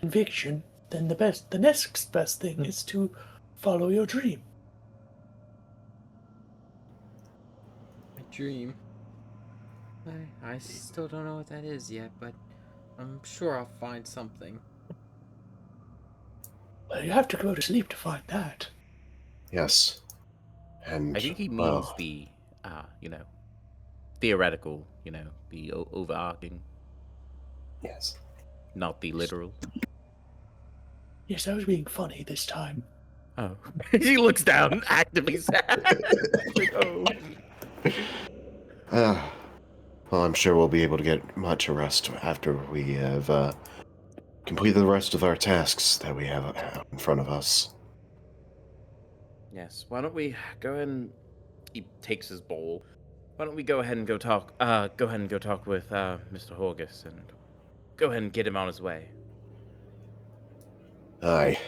conviction, then the next best thing is to follow your dream. My dream. I still don't know what that is yet, but I'm sure I'll find something. Well, you have to go to sleep to find that. Yes. And I think he means the, theoretical, the overarching. Yes. Not the literal. Yes, I was being funny this time. Oh. He looks down, actively sad. Like, oh. Well, I'm sure we'll be able to get much rest after we have completed the rest of our tasks that we have in front of us. Yes, why don't we go ahead and... He takes his bowl. Why don't we go ahead and go talk with Mr. Horgus and go ahead and get him on his way. Aye.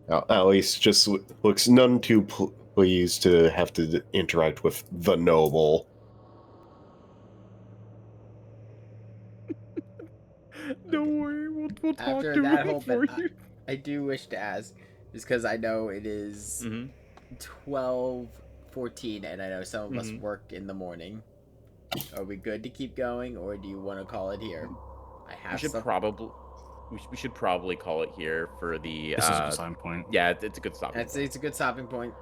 Alice just looks none too pleased to have to interact with the noble. Don't worry, we'll talk After to that him whole for bit, you. I do wish to ask, just because I know it is 12:14, and I know some of us work in the morning. Are we good to keep going, or do you want to call it here? We should probably call it here for the. This is a good stopping point. Yeah, it's a good stopping point. It's a good stopping point.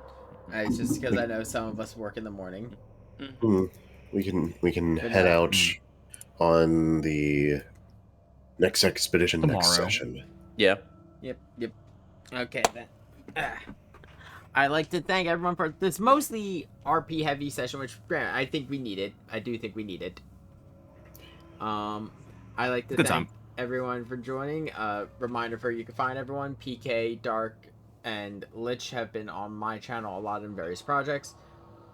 It's just because I know some of us work in the morning. We can head out on the next expedition next session. Yeah. Yep. Okay then. I'd like to thank everyone for this mostly RP heavy session, which I think we need it. I do think we need it. I'd like to thank everyone for joining. Reminder for you can find everyone. PK, Dark, and Lich have been on my channel a lot in various projects.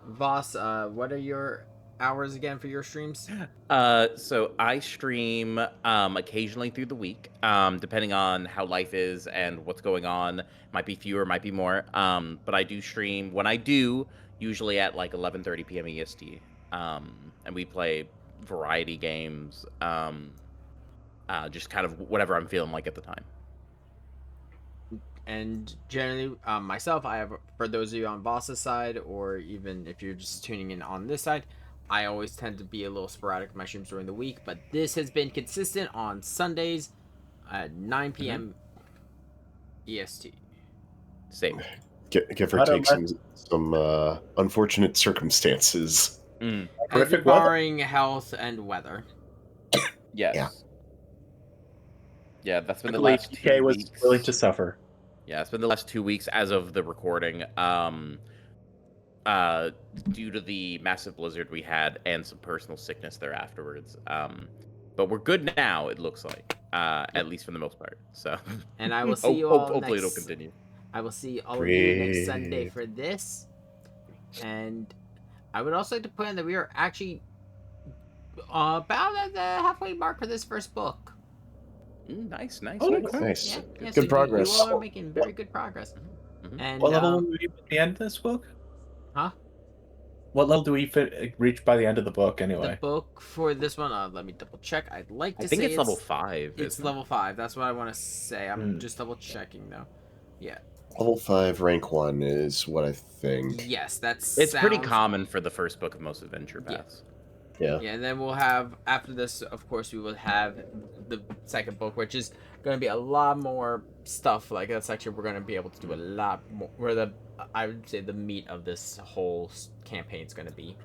Voss, what are your hours again for your streams? So I stream occasionally through the week, depending on how life is and what's going on. Might be fewer, might be more. But I do stream when I do, usually at like 11:30 p.m. EST. And we play variety games, just kind of whatever I'm feeling like at the time. And generally, myself, I have, for those of you on Voss's side, or even if you're just tuning in on this side, I always tend to be a little sporadic with my streams during the week, but this has been consistent on Sundays at 9 p.m. EST. Same. Give or take some unfortunate circumstances. Barring health and weather. Yes. Yeah, that's been the last 2 PK was weeks. willing to suffer. Yeah, it's been the last 2 weeks as of the recording. Due to the massive blizzard we had and some personal sickness there afterwards. But we're good now, it looks like. At least for the most part. So and I will see you all hopefully next... it'll continue. I will see all of you next Sunday for this. And I would also like to point out that we are actually about at the halfway mark for this first book. Nice. Oh, Nice. okay. Nice. Yeah, yeah, Good so progress. You all are making very good progress. Mhm. And What level will we be at the end of this book? Huh? What level do we reach by the end of the book, The anyway? book for this one, let me double check. I'd like to I think say it's level 5. It's isn't it? level 5. That's what I want to say. I'm Hmm. just double checking though. Yeah. Level 5, rank 1 is what I think. Yes, that's. It's pretty common for the first book of most adventure Yeah. paths. Yeah. Yeah, and then we'll have after this. Of course, we will have the second book, which is going to be a lot more stuff. Like that's actually we're going to be able to do a lot more. Where I would say the meat of this whole campaign is going to be.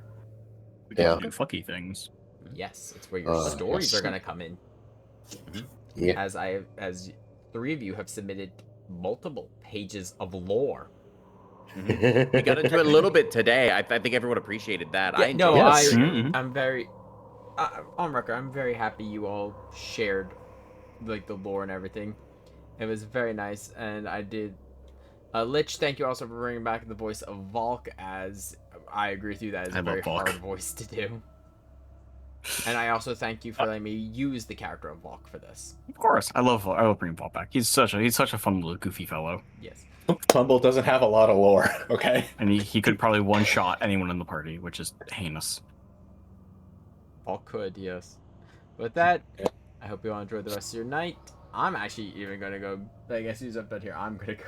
We can Yeah. do fucky things. Yes, it's where your stories Yes. are going to come in. Yeah. As 3 of you have submitted multiple pages of lore. We got into it a little bit today. I think everyone appreciated that. I enjoyed Yes. it. Mhm. I'm very on record. I'm very happy you all shared like the lore and everything. It was very nice, and I did. Lich, thank you also for bringing back the voice of Volk. As I agree with you, that is I a love very Volk. hard voice to do. And I also thank you for letting me use the character of Volk for this. Of course, I love bringing Paul back. He's such a fun little goofy fellow, Yes. Tumble doesn't have a lot of lore, okay? and he could probably one shot anyone in the party, which is heinous. Volk could, yes. With that, I hope you all enjoy the rest of your night. I'm actually even gonna go. I guess he's up here. I'm gonna go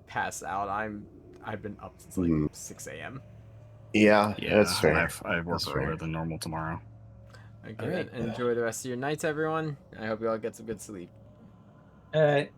pass out. I've been up since like 6 a.m. Yeah, Yeah, that's fair. I have work That's earlier fair. than normal tomorrow. Okay, All right. then enjoy the rest of your nights, everyone. I hope you all get some good sleep. Alright.